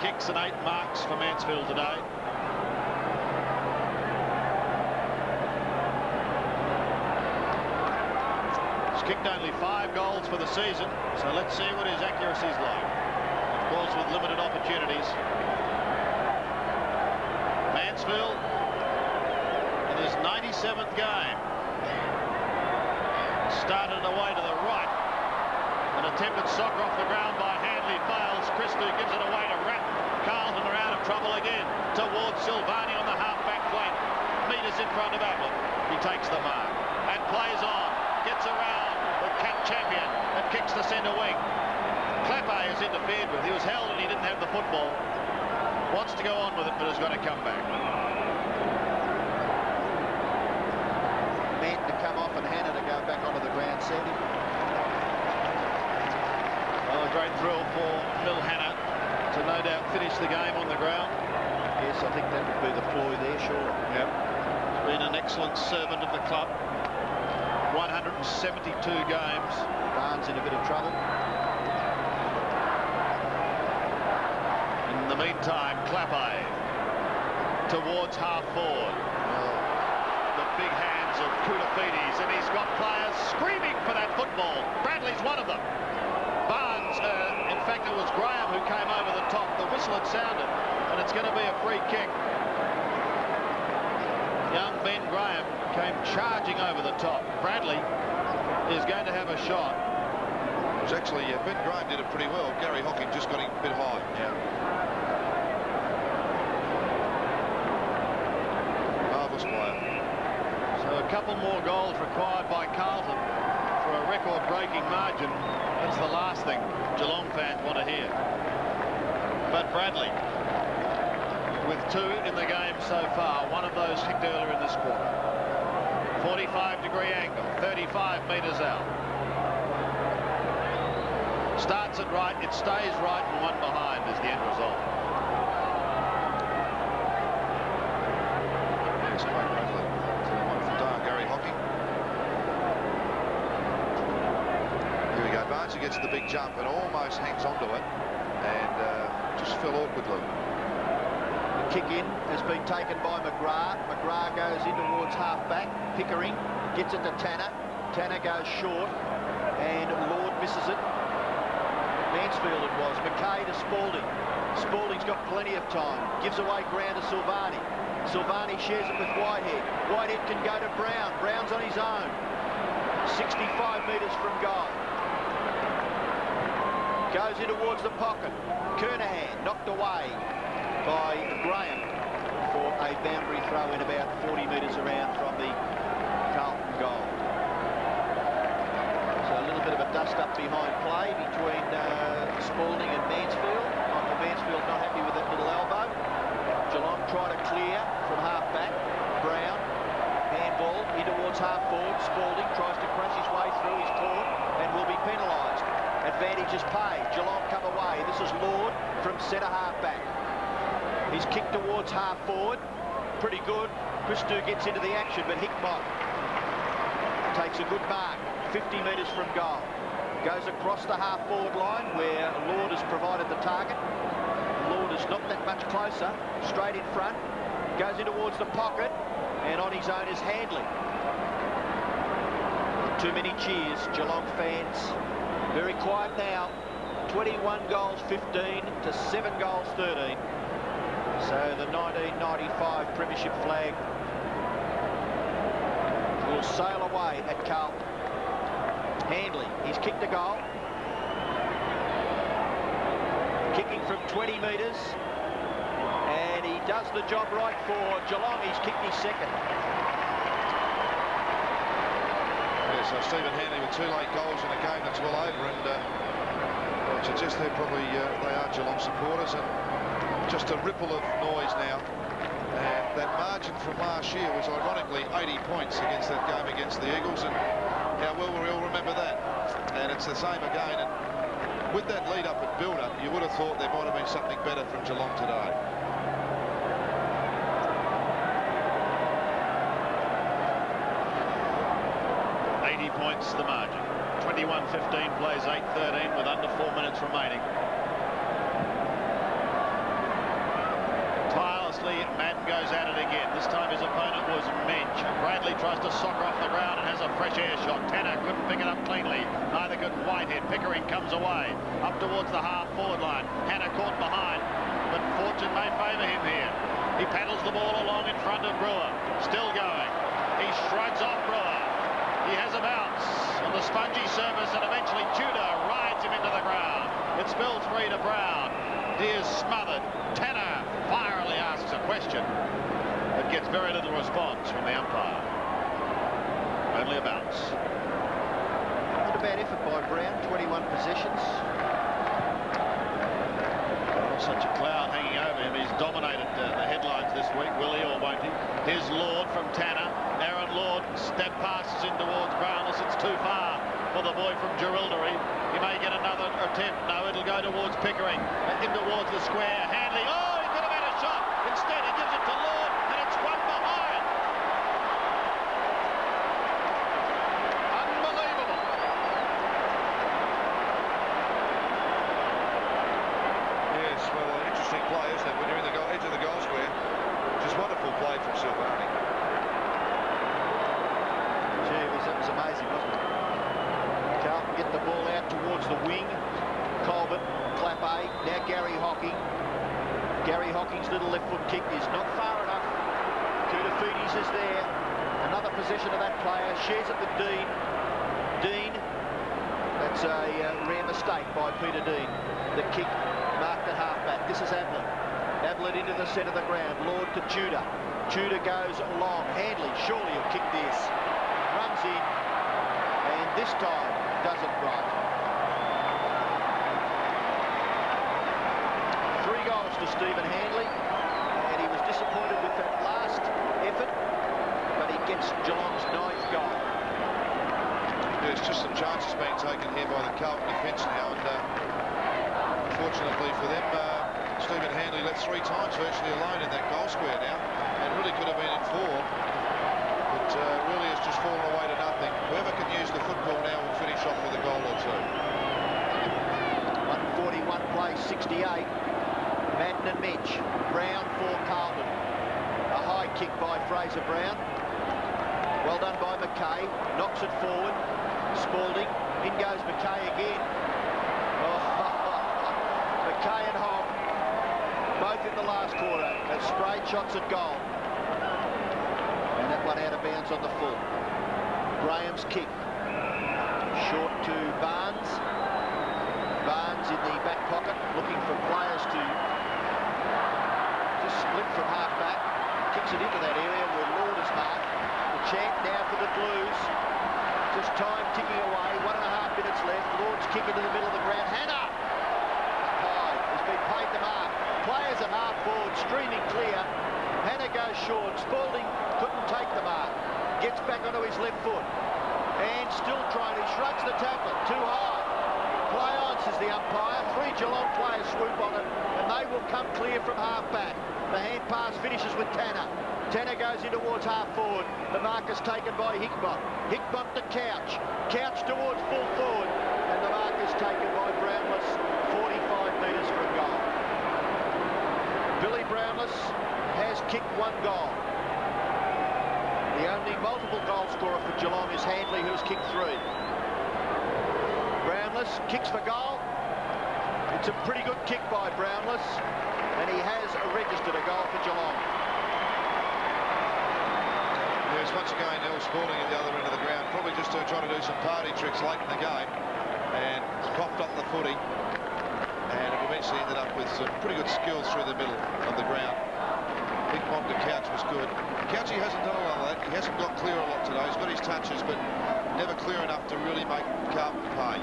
Kicks and 8 marks for Mansfield today. kicked only 5 goals for the season, so let's see what his accuracy is like. Of course, with limited opportunities. Mansfield in his 97th game. Started away to the right. An attempted soccer off the ground by Handley fails. Christou gives it away to Rhett. Carlton are out of trouble again. Towards Silvani on the half-back flank. Metres in front of Ablett. He takes the mark and plays on. Gets around the champion and kicks the centre wing. Clapper is interfered with. He was held and he didn't have the football. Wants to go on with it, but has got to come back. Meant to come off and Hannah to go back onto the ground, Sandy. Well, a great thrill for Phil Hannah to no doubt finish the game on the ground. Yes, I think that would be the ploy there, sure. Yep. He's been an excellent servant of the club. 172 games. Barnes in a bit of trouble. In the meantime, Clapper towards half forward. The big hands of Koutafides, and he's got players screaming for that football. Bradley's one of them. Barnes, in fact, it was Graham who came over the top. The whistle had sounded, and it's going to be a free kick. Young Ben Graham came charging over the top. Bradley is going to have a shot. It was actually, Ben Graham did it pretty well. Gary Hocking just got him a bit high. Yeah. Marvellous player. So a couple more goals required by Carlton for a record-breaking margin. That's the last thing Geelong fans want to hear. But Bradley, with 2 in the game so far, one of those kicked earlier in this quarter. 45-degree angle, 35 metres out. Starts it right, it stays right, and 1 behind is the end result. Yes, Craig Bradley. One for Gary Hocking. Here we go. Barnes gets the big jump and almost hangs onto it, and just fell awkwardly. The kick in has been taken by McGrath. McGrath goes in towards half-back. Pickering gets it to Tanner. Tanner goes short, and Lord misses it. Mansfield it was. McKay to Spalding. Spalding's got plenty of time. Gives away ground to Silvani. Silvani shares it with Whitehead. Whitehead can go to Brown. Brown's on his own. 65 metres from goal. Goes in towards the pocket. Kernahan knocked away by Graham for a boundary throw in about 40 metres around from the Carlton goal. So a little bit of a dust-up behind play between Spalding and Mansfield. Michael Mansfield not happy with that little elbow. Geelong try to clear from half-back. Brown, handball in towards half-forward. Spalding tries to crash his way through his court and will be penalised. Advantage is paid. Geelong come away. This is Lord from centre half-back. He's kicked towards half-forward. Pretty good. Christou gets into the action, but Hickmott takes a good mark. 50 metres from goal. Goes across the half-forward line where Lord has provided the target. Lord is not that much closer. Straight in front. Goes in towards the pocket. And on his own is Handley. Too many cheers, Geelong fans. Very quiet now. 21 goals 15 to 7 goals 13. So the 1995 Premiership flag will sail away at Carlton. Handley, he's kicked a goal. Kicking from 20 metres. And he does the job right for Geelong. He's kicked his second. Yeah, so Stephen Handley with 2 late goals in a game that's well over, and I would suggest they're probably they are Geelong supporters, and just a ripple of noise now. And that margin from last year was ironically 80 points against that game against the Eagles, and how well we all remember that. And it's the same again, and with that lead up at build-up, you would have thought there might have been something better from Geelong today. Points the margin. 21-15 plays 8-13 with under 4 minutes remaining. Tirelessly nicely. Madden goes at it again. This time his opponent was Mensch. Bradley tries to soccer off the ground and has a fresh air shot. Tanner couldn't pick it up cleanly. Neither could Whitehead. Pickering comes away. Up towards the half-forward line. Hannah caught behind, but fortune may favour him here. He paddles the ball along in front of Brewer. Still going. He shrugs off Brewer. He has a bounce on the spongy surface, and eventually Tudor rides him into the ground. It spills free to Brown. Deers smothered. Tanner fierily asks a question, but gets very little response from the umpire. Only a bounce. Not a bad effort by Brown. 21 possessions. Oh, such a cloud hanging over him. He's dominated the headlines this week, will he or won't he? Here's Lord from Tanner. Aaron Lord step passes in towards Brownless. It's too far for the boy from Jerilderie. He may get another attempt. No, it'll go towards Pickering. In towards the square. Handley. Oh, he could have had a shot. Instead, he gives it to Lord, and it's one behind. Unbelievable. Yes, well, an interesting play, isn't it, when you're in the edge of the goal square. Just wonderful play from Silvani. Gee, that was amazing, wasn't it? Carlton get the ball out towards the wing. Colbert, clap A. Now Gary Hocking. Gary Hocking's little left foot kick is not far enough. Koutafidis is there. Another possession of that player. Shares it with Dean. Dean. That's a rare mistake by Peter Dean. The kick marked at halfback. This is Ablett. Ablett into the centre of the ground. Lord to Tudor. Tudor goes long. Handley, surely he'll kick this. Runs in. And this time does it right. 3 goals to Stephen Handley. And he was disappointed with that last effort. But he gets Geelong's 9th goal. There's just some chances being taken here by the Carlton defence now. And unfortunately for them, Stephen Handley left 3 times virtually alone in that goal square now. And really could have been in 4. But really has just fallen away to nothing. Whoever can use the football now will finish off with a goal or 2. 141 plays 68. Madden and Mitch. Brown for Carlton. A high kick by Fraser Brown. Well done by McKay. Knocks it forward. Spalding. In goes McKay again. Oh, McKay and Hogg. Both in the last quarter. Have sprayed shots at goal. And that one out of bounds on the full. Graham's kick. Short to Barnes. Barnes in the back pocket, looking for players to just split from half-back. Kicks it into that area where Lord is marked. The chant now for the Blues. Just time ticking away. 1.5 minutes left. Lord's kick into the middle of the ground. Hannah! Hyde has been paid the mark. Players at half-forward, streaming clear. Hannah goes short. Spalding couldn't take the mark. Gets back onto his left foot. And still trying. He shrugs the tackle. Too high. Play on, says the umpire. 3 Geelong players swoop on it, and they will come clear from half-back. The hand pass finishes with Tanner. Tanner goes in towards half-forward. The mark is taken by Hickbott. Hickbott to Couch. Couch towards full forward. And the mark is taken by Brownless. 45 metres for a goal. Billy Brownless has kicked 1 goal. The only multiple goal scorer for Geelong is Handley, who's kicked 3. Brownless kicks for goal. It's a pretty good kick by Brownless, and he has registered a goal for Geelong. Yes, once again, Neil Spalding at the other end of the ground, probably just trying to do some party tricks late in the game, and popped up the footy, and it eventually ended up with some pretty good skills through the middle of the ground. Big bomb to Couch was good. Couchy hasn't done a lot of that. He hasn't got clear a lot today. He's got his touches, but never clear enough to really make Carlton pay.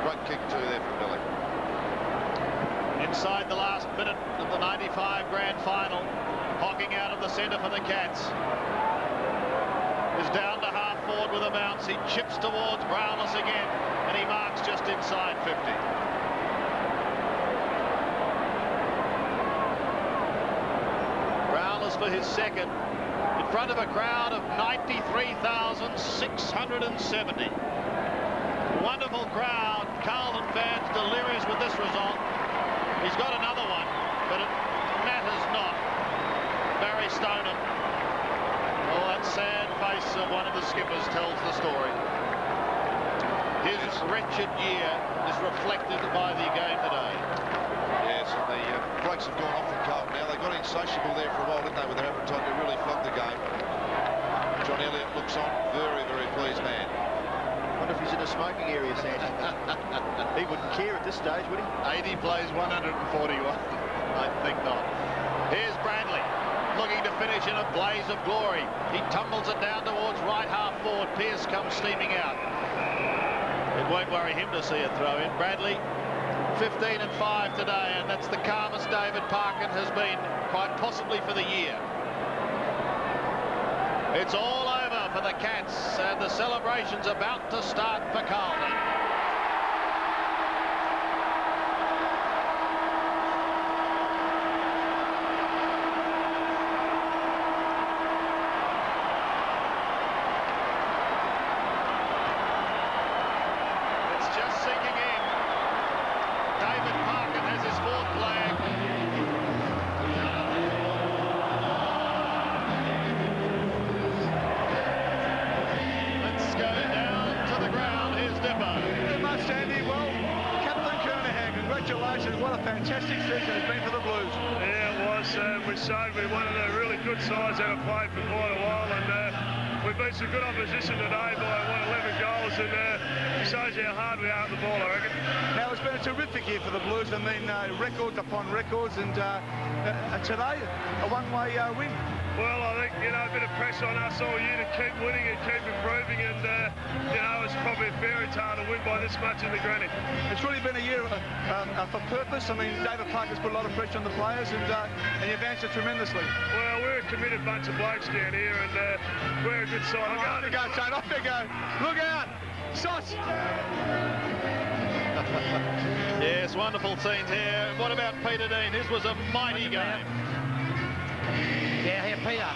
Great kick too there from Billy. Inside the last minute of the 95 grand final, Hocking out of the centre for the Cats. Is down to half-forward with a bounce. He chips towards Brownless again, and he marks just inside 50. Brownless for his second, in front of a crowd of 93,670. Wonderful crowd. Carlton fans delirious with this result. He's got another one, but it matters not. Barry Stoneham. Oh, that sad face of one of the skippers tells the story. His wretched year is reflected by the game today. Yes, and the brakes have gone off from Carlton now. They got insatiable there for a while, didn't they, with their appetite to really flog the game. John Elliott looks on, very, very pleased man. I wonder if he's in a smoking area, Sandy. He wouldn't care at this stage, would he? 80 plays 141. I think not. Here's Bradley, looking to finish in a blaze of glory. He tumbles it down towards right half forward. Pearce comes steaming out. It won't worry him to see a throw in. Bradley, 15 and 5 today, and that's the calmest David Parkin has been, quite possibly for the year. It's all over for the Cats, and the celebration's about to start for Carlton. What a fantastic season it's been for the Blues. Yeah, it was. We showed we're one of the really good sides that have played for quite a while, and we beat some good opposition today by 11 goals, and it shows you how hard we are at the ball, I reckon. Now, it's been a terrific year for the Blues. I mean, records upon records, and today, a one-way win. Well, I think, you know, a bit of pressure on us all year to keep winning and keep improving, and, you know, it's probably a fairy tale to win by this much in the granny. It's really been a year for purpose. I mean, David Parker's put a lot of pressure on the players, and you've answered tremendously. Well, we're a committed bunch of blokes down here, and we're a good side. Off you go, Shane, off you go. Look out! Sauce! Yes, wonderful scenes here. What about Peter Dean? This was a mighty game. Yeah, here, Peter.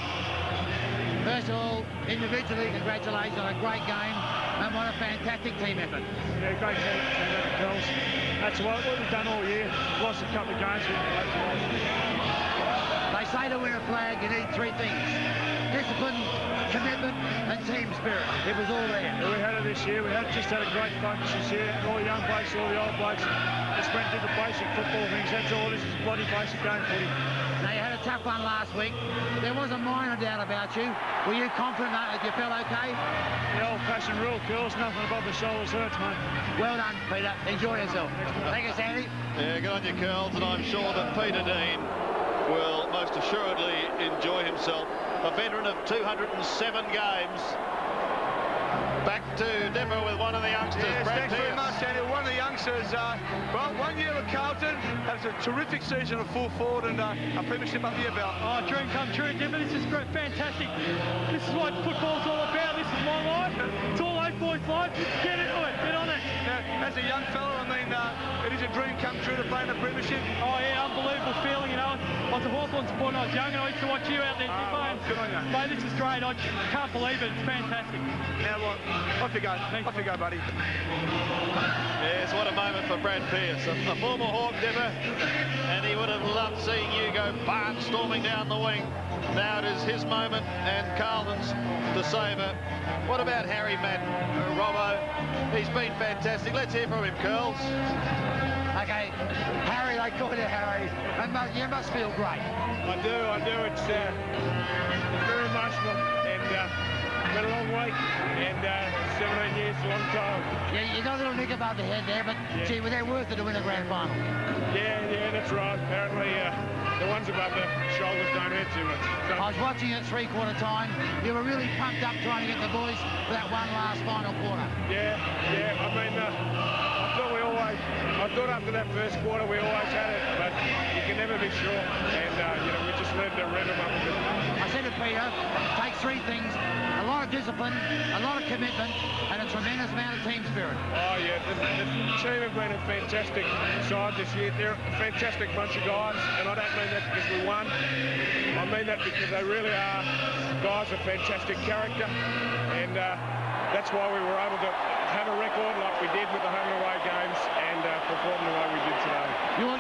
First of all, individually, congratulations on a great game, and what a fantastic team effort. Yeah, great team effort, girls. That's what we've done all year. Lost a couple of games. They say to win a flag, you need three things: discipline, commitment, and team spirit. It was all there. Yeah, we had it this year. We just had a great focus this year. All the young blokes, all the old blokes, just went through the basic football things. That's all. This is bloody basic game footy. Now, you had a tough one last week. There was a minor doubt about you. Were you confident that you felt okay? The old-fashioned rule, girls. Nothing above the shoulders hurts, mate. Well done, Peter. Enjoy yourself. Thank you, Sandy. Yeah, good on you, Curls, and I'm sure that Peter Dean will most assuredly enjoy himself. A veteran of 207 games. Back to differ with one of the youngsters, yes, Brad thanks very Pearce. much, Daniel. One of the youngsters, well, 1 year with Carlton, has a terrific season of full forward and a premiership under your belt. Oh, dream come true, Dimmer. This is great, fantastic. This is what football's all about. This is my life. It's all those boys' life. Get into it. Get on it. Now, as a young fella, I mean, it is a dream come true to play in the premiership. Oh, yeah, unbelievable feeling, you know. I was a Hawthorn supporter when I was young, and I used to watch you out there, Dimmer. Good on you. Mate, this is great. I can't believe it. It's fantastic. Now, what? Off you go. Off you go, buddy. Yes, what a moment for Brad Pearce, a former Hawk dipper, and he would have loved seeing you go barnstorming down the wing. Now it is his moment and Carlton's to savour. What about Harry Madden, Robbo? He's been fantastic. Let's hear from him, Curls. Okay, Harry, they call you Harry. And you must feel great. I do. It's very emotional, and been a long week, and 17 years is a long time. Yeah, you got a little nick above the head there, but gee, were they worth it to win a grand final? Yeah, that's right. Apparently, the ones above the shoulders don't hurt too much. So, I was watching at three-quarter time. You were really pumped up trying to get the boys for that one last final quarter. Yeah. I mean, I thought after that first quarter we always had it, but you can never be sure. And we just learned to rev them up a bit. I said to Peter, take three things: a lot of discipline, a lot of commitment, and a tremendous amount of team spirit. Oh yeah, the team have been a fantastic side this year. They're a fantastic bunch of guys, and I don't mean that because we won. I mean that because they really are guys of fantastic character, and that's why we were able to have a record like we did with the home and away games and perform perform the way we did today.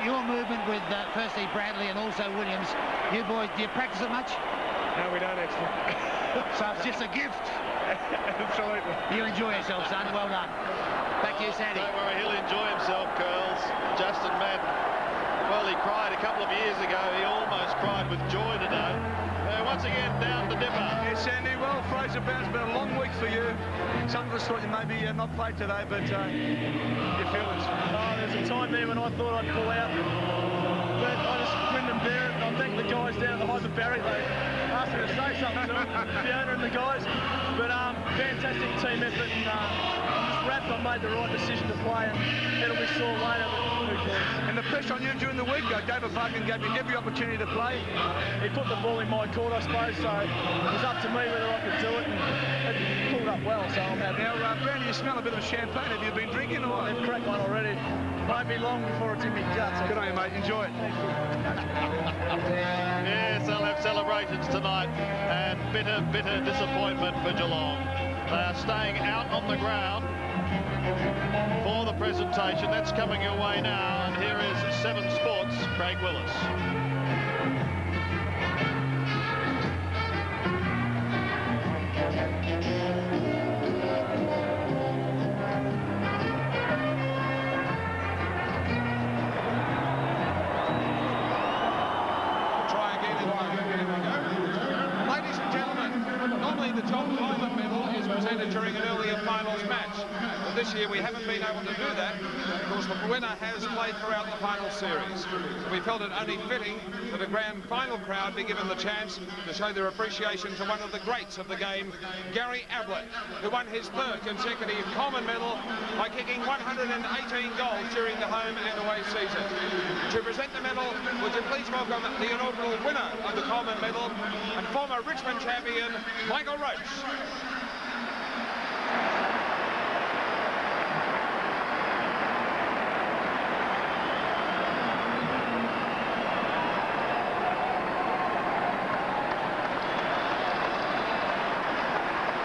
Your movement with firstly Bradley and also Williams, you boys, do you practice it much? No, we don't actually. So it's just a gift. Absolutely. You enjoy yourself, son. Well done. Back to you, Sandy. Don't worry, he'll enjoy himself, Curls. Justin Madden. Well, he cried a couple of years ago. He almost cried with joy today. Once again, down the dipper. Yes, Sandy. Well, Fraser Brown's been a long week for you. Some of us thought you maybe not played today, but your feelings? There's a time there when I thought I'd pull out, but I just grinned and bear it. And I thank the guys down at the Hyperbarry. They asked me to say something to them, the owner and the guys. But fantastic team effort, and I'm just wrapped. I made the right decision to play, and it'll be sore later. But who cares? And the pressure on you during the week, David Parkin gave you every opportunity to play. He put the ball in my court, I suppose, so it was up to me whether I could do it, and it pulled up well, so I'm happy. Now, Brown, you smell a bit of champagne. Have you been drinking, or? I've cracked one already. Won't be long before it's in my guts. Good on you, mate. Enjoy it. Yes, they'll have celebrations tonight, and bitter disappointment for Geelong. They are staying out on the ground for the presentation. That's coming your way now, and here is 7 Sports, Craig Willis. The John Coleman medal is presented during an earlier finals match. But this year we haven't been able to do that because the winner has played throughout the final series. We felt it only fitting that a grand final crowd be given the chance to show their appreciation to one of the greats of the game, Gary Ablett, who won his 3rd consecutive Coleman medal by kicking 118 goals during the home and away season. To present the medal, would you please welcome the inaugural winner of the Coleman medal and former Richmond champion, Michael Roach.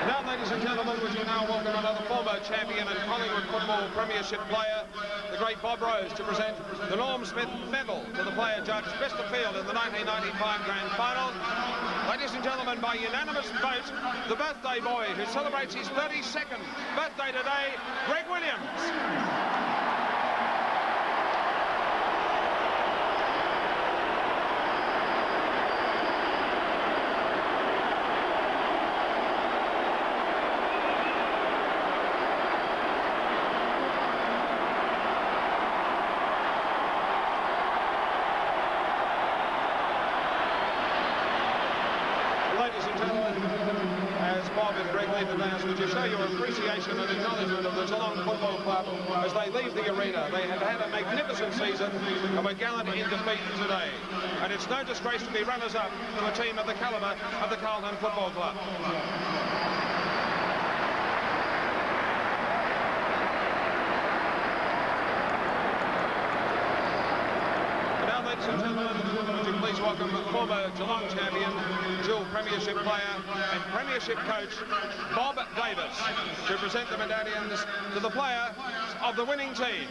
Now, ladies and gentlemen, would you now welcome another former champion and Collingwood football Premiership player, the great Bob Rose, to present the Norm Smith Medal to the player judged best of field in the 1995 Grand Final. Ladies and gentlemen, by unanimous vote, the birthday boy who celebrates his 32nd birthday today, Greg Williams. Would you show your appreciation and acknowledgement of the Geelong Football Club as they leave the arena? They have had a magnificent season and were gallant in defeat today. And it's no disgrace to be runners-up to a team of the calibre of the Carlton Football Club. Ladies and gentlemen, would you please welcome former Geelong champion, dual Premiership player and Premiership coach, Bob Davis, to present the medallions to the player of the winning team.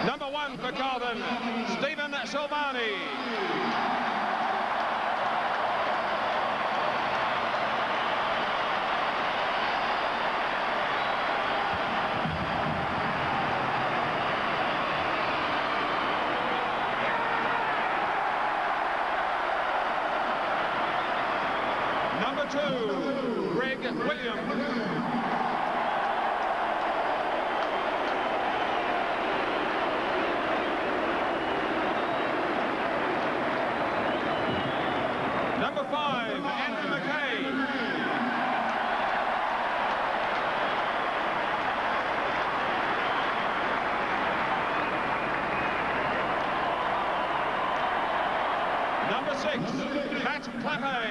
Number 1 for Carlton, Stephen Silvani. Number 2, Greg Williams. Number 5, Andrew McKay. 6, Matt Clappy.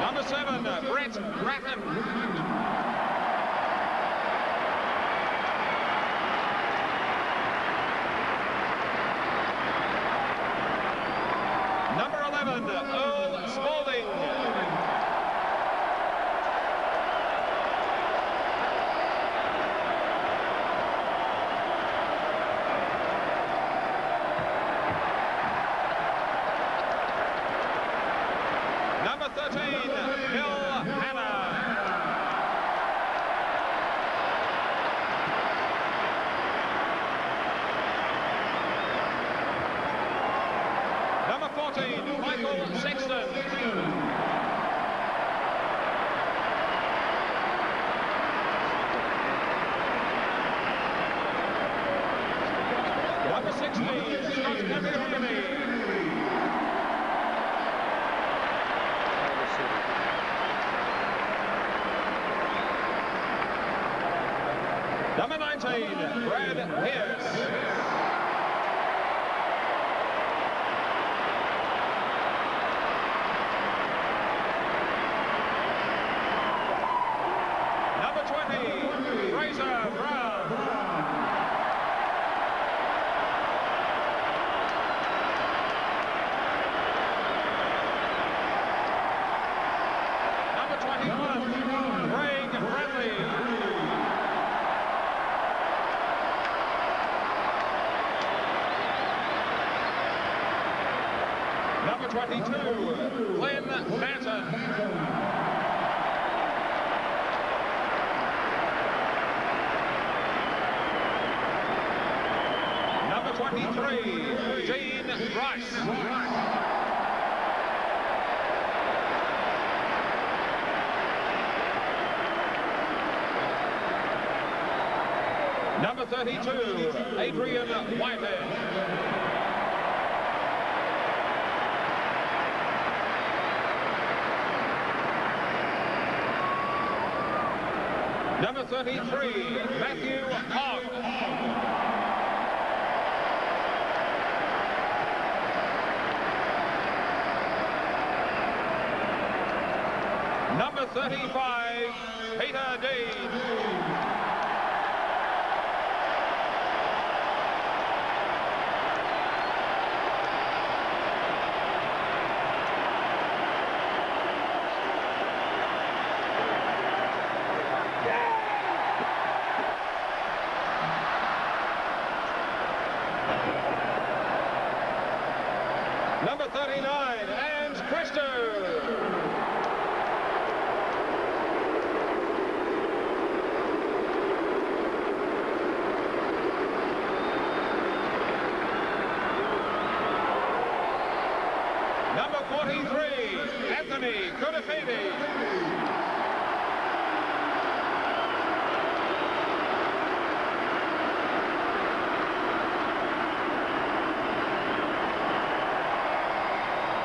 Number 7, Rhett. Number 11, Earl Spalding. Number 13, Bill Hanna. Number 14, Michael Sexton. Number 16, Scott Cameron. Number 19, Brad Pierce. Number 20, Fraser Brown. Number 21, Craig Bradley. Number 22, Glenn Manton. Number 23, Gene Rice. Number 32, Adrian Whitehead. Number 33, Matthew Hogg. Number 35, Peter Dean. Number 39, Ange Christo. Number 43, Anthony Kudafidi.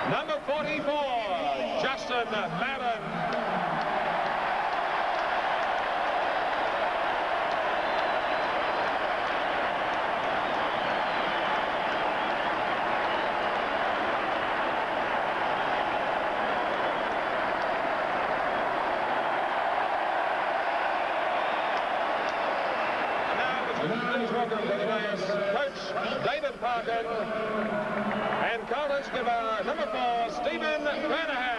Number 44, Justin Madden. And now, please welcome to the dais, Coach David Parkin. And Carlton skipper, number 4, Stephen Bernahan.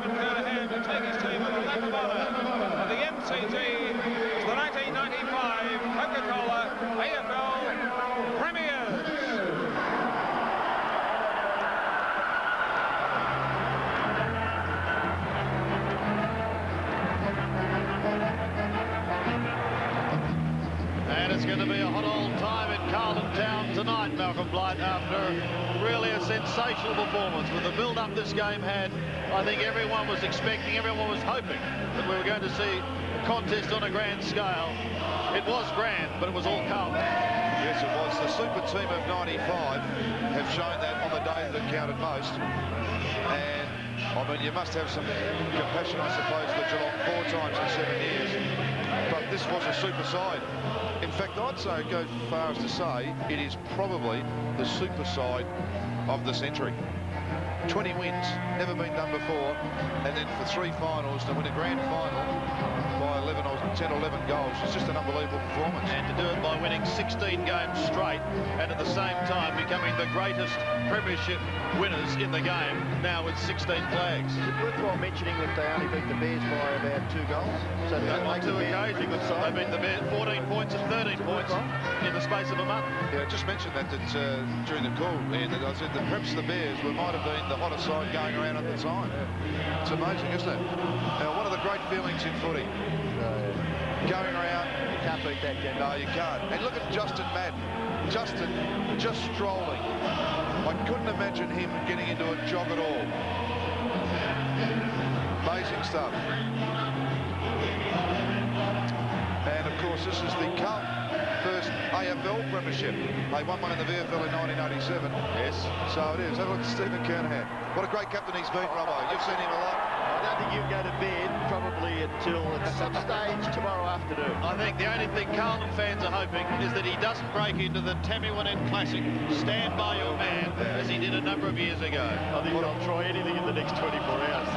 Stephen Kernahan to take his team on the lap of honour of the MCG as the 1995 Coca-Cola AFL Premiers. And it's going to be a hot old time in Carlton Town tonight, Malcolm Blight, after really a sensational performance. With the build-up this game had, I think everyone was expecting, everyone was hoping that we were going to see a contest on a grand scale. It was grand, but it was all Carlton. Yes, it was. The super team of 95 have shown that on the day that counted most. And, I mean, you must have some compassion, I suppose, for Geelong 4 times in 7 years. But this was a super side. In fact, I'd say go far as to say it is probably the super side of the century. 20 wins, never been done before, and then for 3 finals to win a grand final by 11 or 10 or 11 goals. It's just an unbelievable performance. And to do it by winning 16 games straight and at the same time becoming the greatest Premiership winners in the game, now with 16 flags. Is it worthwhile mentioning that they only beat the Bears by about 2 goals? So that on makes 2 the Bears occasions. a good side. They beat the Bears 14 points and 13 points in the space of a month. Yeah, just mentioned that during the call, and I said that perhaps the Bears might have been the hottest side going around at the time. It's amazing, isn't it? Now, one of the great feelings in footy, going around. You can't beat that, Jen. No, you can't. And look at Justin Madden. Justin just strolling. I couldn't imagine him getting into a jog at all. Amazing stuff. And of course, this is the Carlton first AFL Premiership. They won one in the VFL in 1987. Yes. So it is. Have a look at Stephen Kernahan. What a great captain he's been, Robbo. You've seen him a lot. I don't think you go to bed probably until at some stage tomorrow afternoon. I think the only thing Carlton fans are hoping is that he doesn't break into the Tammy Wynette Classic, Stand By Your Man, as he did a number of years ago. I think he'll try anything in the next 24 hours.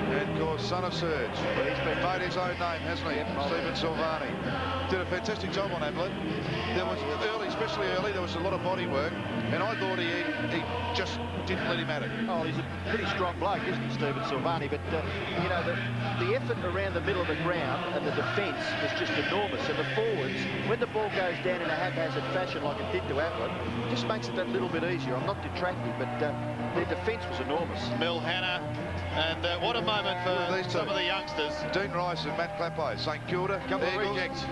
And of course, son of Serge. Well, he's been made his own name, hasn't he? Stephen Silvani. Did a fantastic job on Adelaide. There was early, especially early, there was a lot of body work, and I thought he just didn't let him at it. Oh, he's a pretty strong bloke, isn't he, Stephen Silvani? But, you know, the effort around the middle of the ground and the defence was just enormous. And the forwards, when the ball goes down in a haphazard fashion like it did to Adelaide, it just makes it that little bit easier. I'm not detracting, but their defence was enormous. Mil Hannah, and what a moment for some of the youngsters. Dean Rice and Matt Clappo, St Kilda, couple of rejects.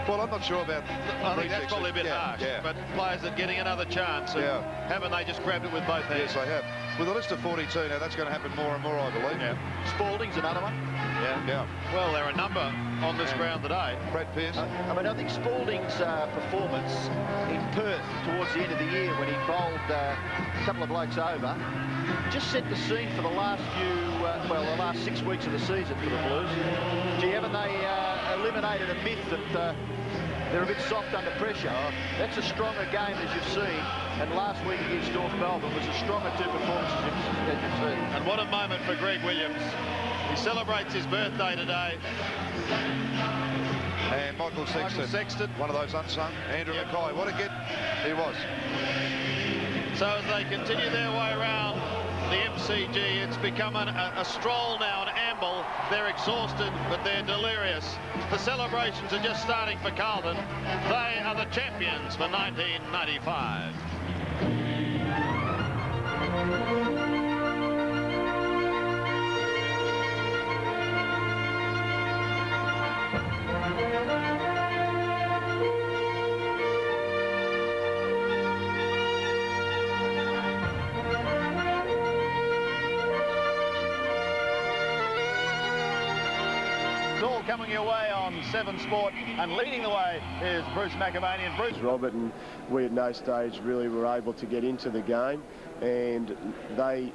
Well, I'm not sure about I think that's probably a bit harsh, but players are getting another chance. And haven't they just grabbed it with both hands? Yes, they have. With a list of 42 now, that's going to happen more and more, I believe. Yeah. Spalding's another one. Yeah. Well, there are a number on this ground today. Brad Pearce. I mean, I think Spalding's performance in Perth towards the end of the year when he bowled a couple of blokes over just set the scene for the last the last 6 weeks of the season for the Blues. Gee, haven't they eliminated a myth that they're a bit soft under pressure? That's a stronger game, as you've seen, and last week against North Melbourne was a stronger 2 performances as you've seen. And what a moment for Greg Williams. He celebrates his birthday today. And Michael Sexton, one of those unsung. Andrew Mackay, what a get he was. So as they continue their way around the MCG, it's become a stroll now, an amble. They're exhausted, but they're delirious. The celebrations are just starting for Carlton. They are the champions for 1995. Coming your way on 7 Sport, and leading the way is Bruce McAvaney. And Bruce, Robert and we at no stage really were able to get into the game, and they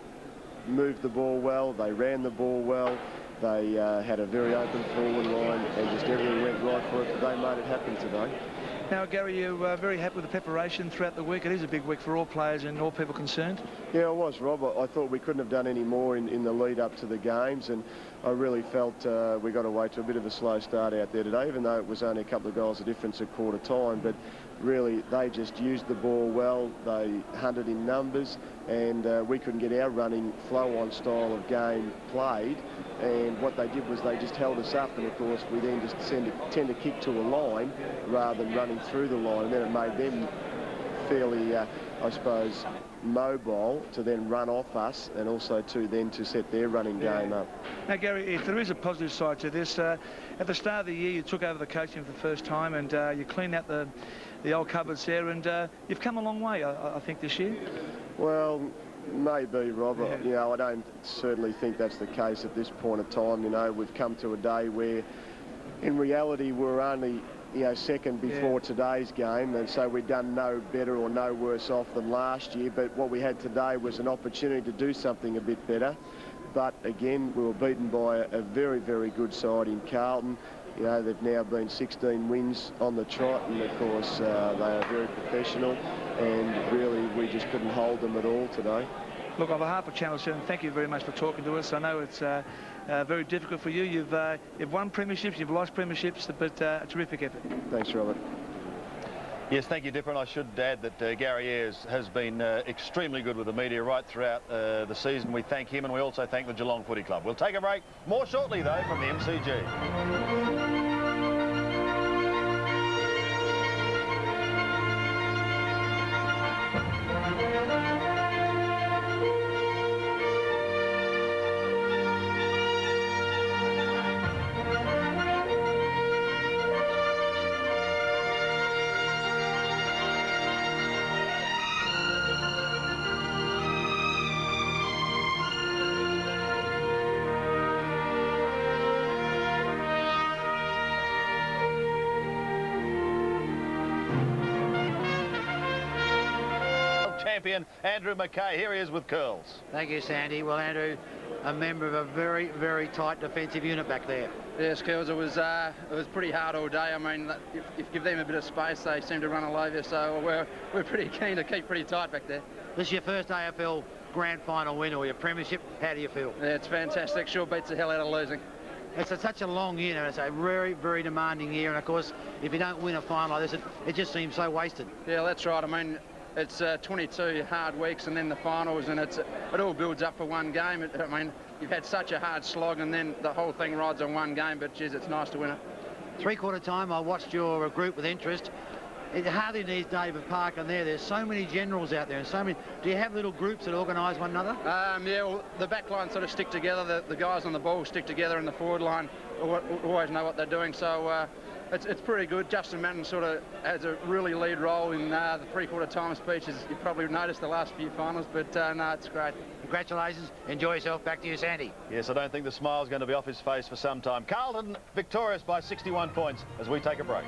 moved the ball well, they ran the ball well, they had a very open forward line, and just everything went right for it. They made it happen today. Now, Gary, you're very happy with the preparation throughout the week. It is a big week for all players and all people concerned. Yeah, it was, Rob. I thought we couldn't have done any more in the lead up to the games, and I really felt we got away to a bit of a slow start out there today, even though it was only a couple of goals of difference at quarter time. But really, they just used the ball well. They hunted in numbers, and we couldn't get our running flow-on style of game played. And what they did was they just held us up, and of course we then just tend to kick to a line rather than running through the line, and then it made them fairly, I suppose, mobile to then run off us, and also to set their running game up. Now, Gary, if there is a positive side to this, at the start of the year you took over the coaching for the first time, and you cleaned out the old cupboards there, and you've come a long way, I think, this year. Well, maybe, Rob. Yeah. You know, I don't certainly think that's the case at this point of time. You know, we've come to a day where, in reality, we're only, you know, second before today's game, and so we've done no better or no worse off than last year. But what we had today was an opportunity to do something a bit better. But again, we were beaten by a very, very good side in Carlton. You know, they've now been 16 wins on the trot, and of course they are very professional, and really we just couldn't hold them at all today. Look, on behalf of Channel 7, thank you very much for talking to us. I know it's very difficult for you. You've won premierships, you've lost premierships, but a terrific effort. Thanks, Robert. Yes, thank you, Dipper, and I should add that Gary Ayres has been extremely good with the media right throughout the season. We thank him, and we also thank the Geelong Footy Club. We'll take a break more shortly, though, from the MCG. Champion Andrew McKay. Here he is with curls. Thank you, Sandy. Well, Andrew, a member of a very, very tight defensive unit back there. Yes, Curls, it was pretty hard all day. I mean, if you give them a bit of space, they seem to run all over you, so we're pretty keen to keep pretty tight back there. This is your first AFL Grand Final win, or your Premiership. How do you feel? Yeah, it's fantastic. Sure beats the hell out of losing. It's such a long year, and it's a very, very demanding year, and of course, if you don't win a final like this, it just seems so wasted. Yeah, that's right. I mean, it's 22 hard weeks and then the finals, and it all builds up for one game. I mean, you've had such a hard slog, and then the whole thing rides on one game, but geez, it's nice to win it. Three-quarter time, I watched your group with interest. It hardly needs David Parker there. There's so many generals out there, and so many. Do you have little groups that organise one another? Yeah, well, the back line sort of stick together. The guys on the ball stick together, and the forward line always know what they're doing. So it's pretty good. Justin Madden sort of has a really lead role in the three-quarter time speeches. You've probably noticed the last few finals, but no, it's great. Congratulations. Enjoy yourself. Back to you, Sandy. Yes, I don't think the smile's going to be off his face for some time. Carlton victorious by 61 points as we take a break.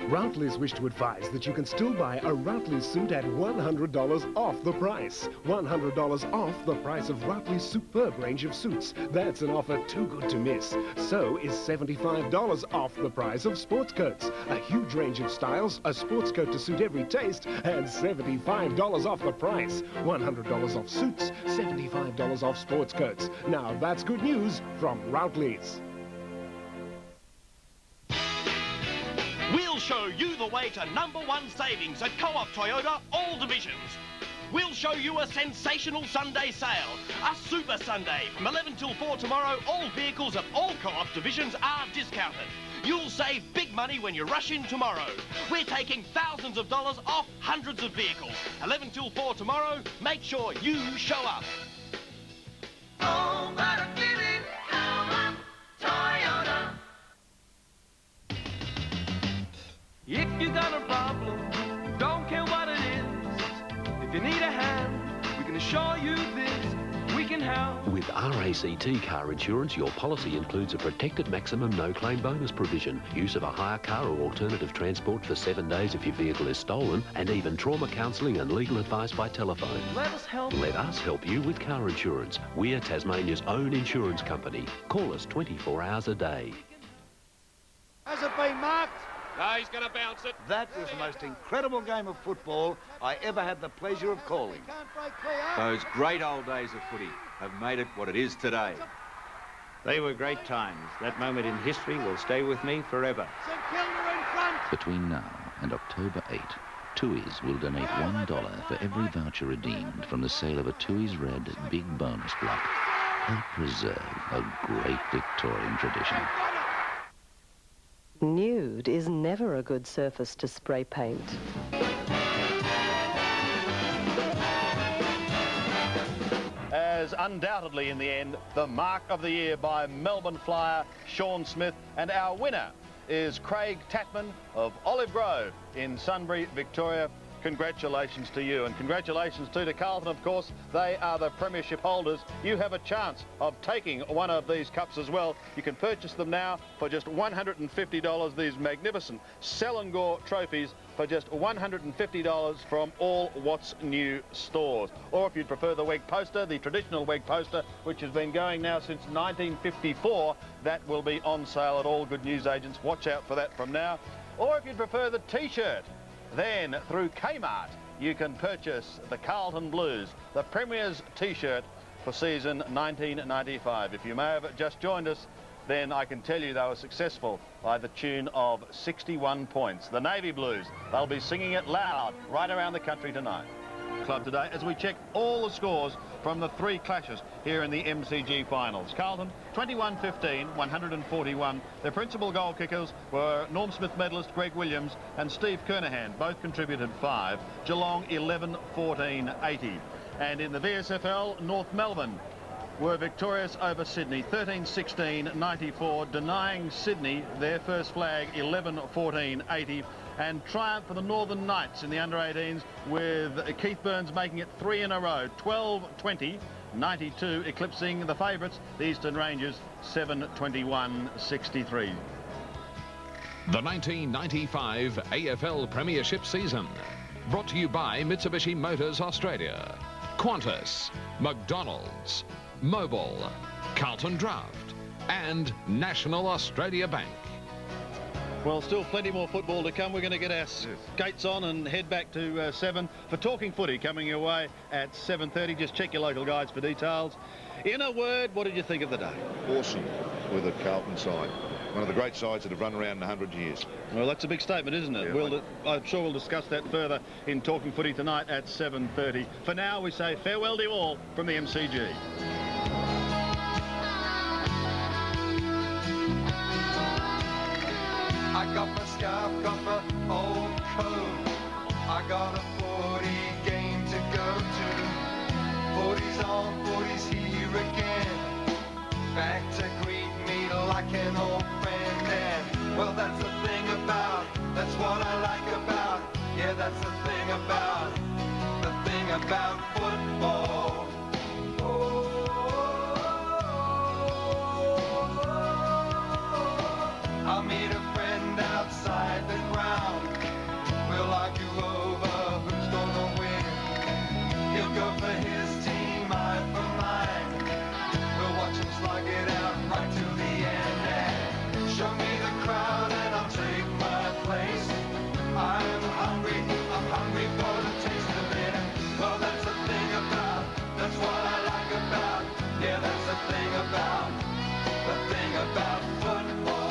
Routleys wish to advise that you can still buy a Routleys suit at $100 off the price. $100 off the price of Routleys' superb range of suits. That's an offer too good to miss. So is $75 off the price of sports coats. A huge range of styles, a sports coat to suit every taste, and $75 off the price. $100 off suits, $75 off sports coats. Now that's good news from Routleys. We'll show you the way to #1 savings at Co-op Toyota, all divisions. We'll show you a sensational Sunday sale, a Super Sunday. From 11 till 4 tomorrow, all vehicles of all Co-op divisions are discounted. You'll save big money when you rush in tomorrow. We're taking thousands of dollars off hundreds of vehicles. 11 till 4 tomorrow, make sure you show up. Oh, what a feeling, Co-op Toyota. If you got a problem, don't care what it is. If you need a hand, we can assure you this, we can help. With RACT car insurance, your policy includes a protected maximum no-claim bonus provision, use of a hire car or alternative transport for 7 days if your vehicle is stolen, and even trauma counselling and legal advice by telephone. Let us help. Let us help you with car insurance. We're Tasmania's own insurance company. Call us 24 hours a day. Has it been marked? No, he's going to bounce it. That was the most incredible game of football I ever had the pleasure of calling. Those great old days of footy have made it what it is today. They were great times. That moment in history will stay with me forever. Between now and October 8, TUI's will donate $1 for every voucher redeemed from the sale of a TUI's Red Big Bonus Block. Help preserve a great Victorian tradition. Nude is never a good surface to spray paint. As undoubtedly in the end, the mark of the year by Melbourne flyer Sean Smith, and our winner is Craig Tatman of Olive Grove in Sunbury, Victoria. Congratulations to you, and congratulations too to Carlton, of course. They are the Premiership holders. You have a chance of taking one of these cups as well. You can purchase them now for just $150, these magnificent Selangor trophies for just $150 from all What's New stores. Or if you'd prefer the Weg poster, the traditional Weg poster, which has been going now since 1954, that will be on sale at all good newsagents. Watch out for that from now. Or if you'd prefer the T-shirt, then through Kmart you can purchase the Carlton Blues, the Premier's T-shirt for season 1995. If you may have just joined us, then I can tell you they were successful by the tune of 61 points. The Navy Blues, they'll be singing it loud right around the country tonight. Club today as we check all the scores from the three clashes here in the MCG finals. Carlton 21-15, 141. Their principal goal kickers were Norm Smith medalist Greg Williams and Steve Kernahan. Both contributed 5. Geelong 11-14, 80. And in the VSFL, North Melbourne were victorious over Sydney 13-16, 94, denying Sydney their first flag 11-14, 80. And triumph for the Northern Knights in the under-18s with Keith Burns making it 3 in a row, 12-20, 92, eclipsing the favourites, the Eastern Rangers, 7-21, 63. The 1995 AFL Premiership season. Brought to you by Mitsubishi Motors Australia, Qantas, McDonald's, Mobil, Carlton Draft, and National Australia Bank. Well, still plenty more football to come. We're going to get our skates on and head back to 7 for Talking Footy coming your way at 7:30. Just check your local guides for details. In a word, what did you think of the day? Awesome with the Carlton side. One of the great sides that have run around in 100 years. Well, that's a big statement, isn't it? Yeah, I'm sure we'll discuss that further in Talking Footy tonight at 7:30. For now, we say farewell to you all from the MCG. I got my scarf, got my old coat. I got a 40 game to go to. 40's on, 40's here again. Back to greet me like an old friend. And, well, that's the thing about, that's what I like about. Yeah, that's the thing about football. I'll meet a friend outside the ground. We'll argue over who's gonna win. He'll go for his team, I for mine. We'll watch him slug it out right to the end. And show me the crowd and I'll take my place. I'm hungry for the taste of it. Well, that's the thing about, that's what I like about. Yeah, that's the thing about football.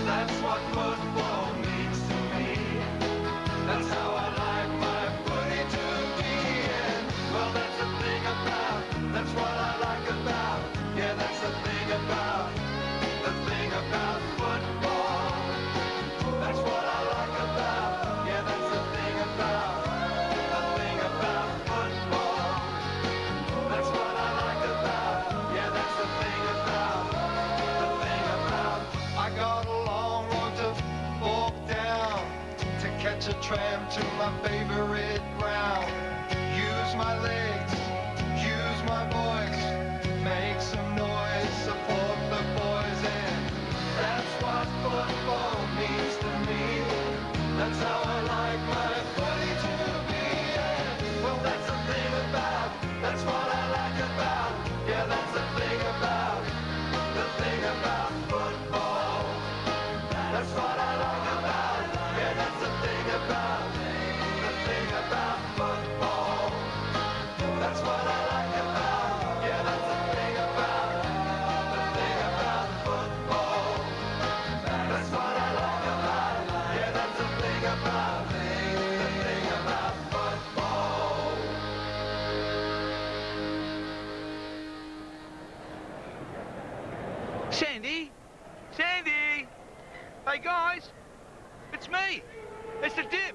That's what football means to me. That's how I like my footy to be. And, well, that's the thing about, that's what I like about. Yeah, that's the thing about football. That's what I like about. Yeah, that's the thing about football. That's what I like about. Yeah, that's the thing about I got a long road to walk down to catch a tram to my favorite ground. Use my legs, use my voice, make some noise, support the boys, and that's what football means to me. That's how I like my footy to be. And, well, that's the thing about, that's what I like about. Yeah, that's the thing about Sandy? Sandy? Hey, guys. It's me. It's the Dip.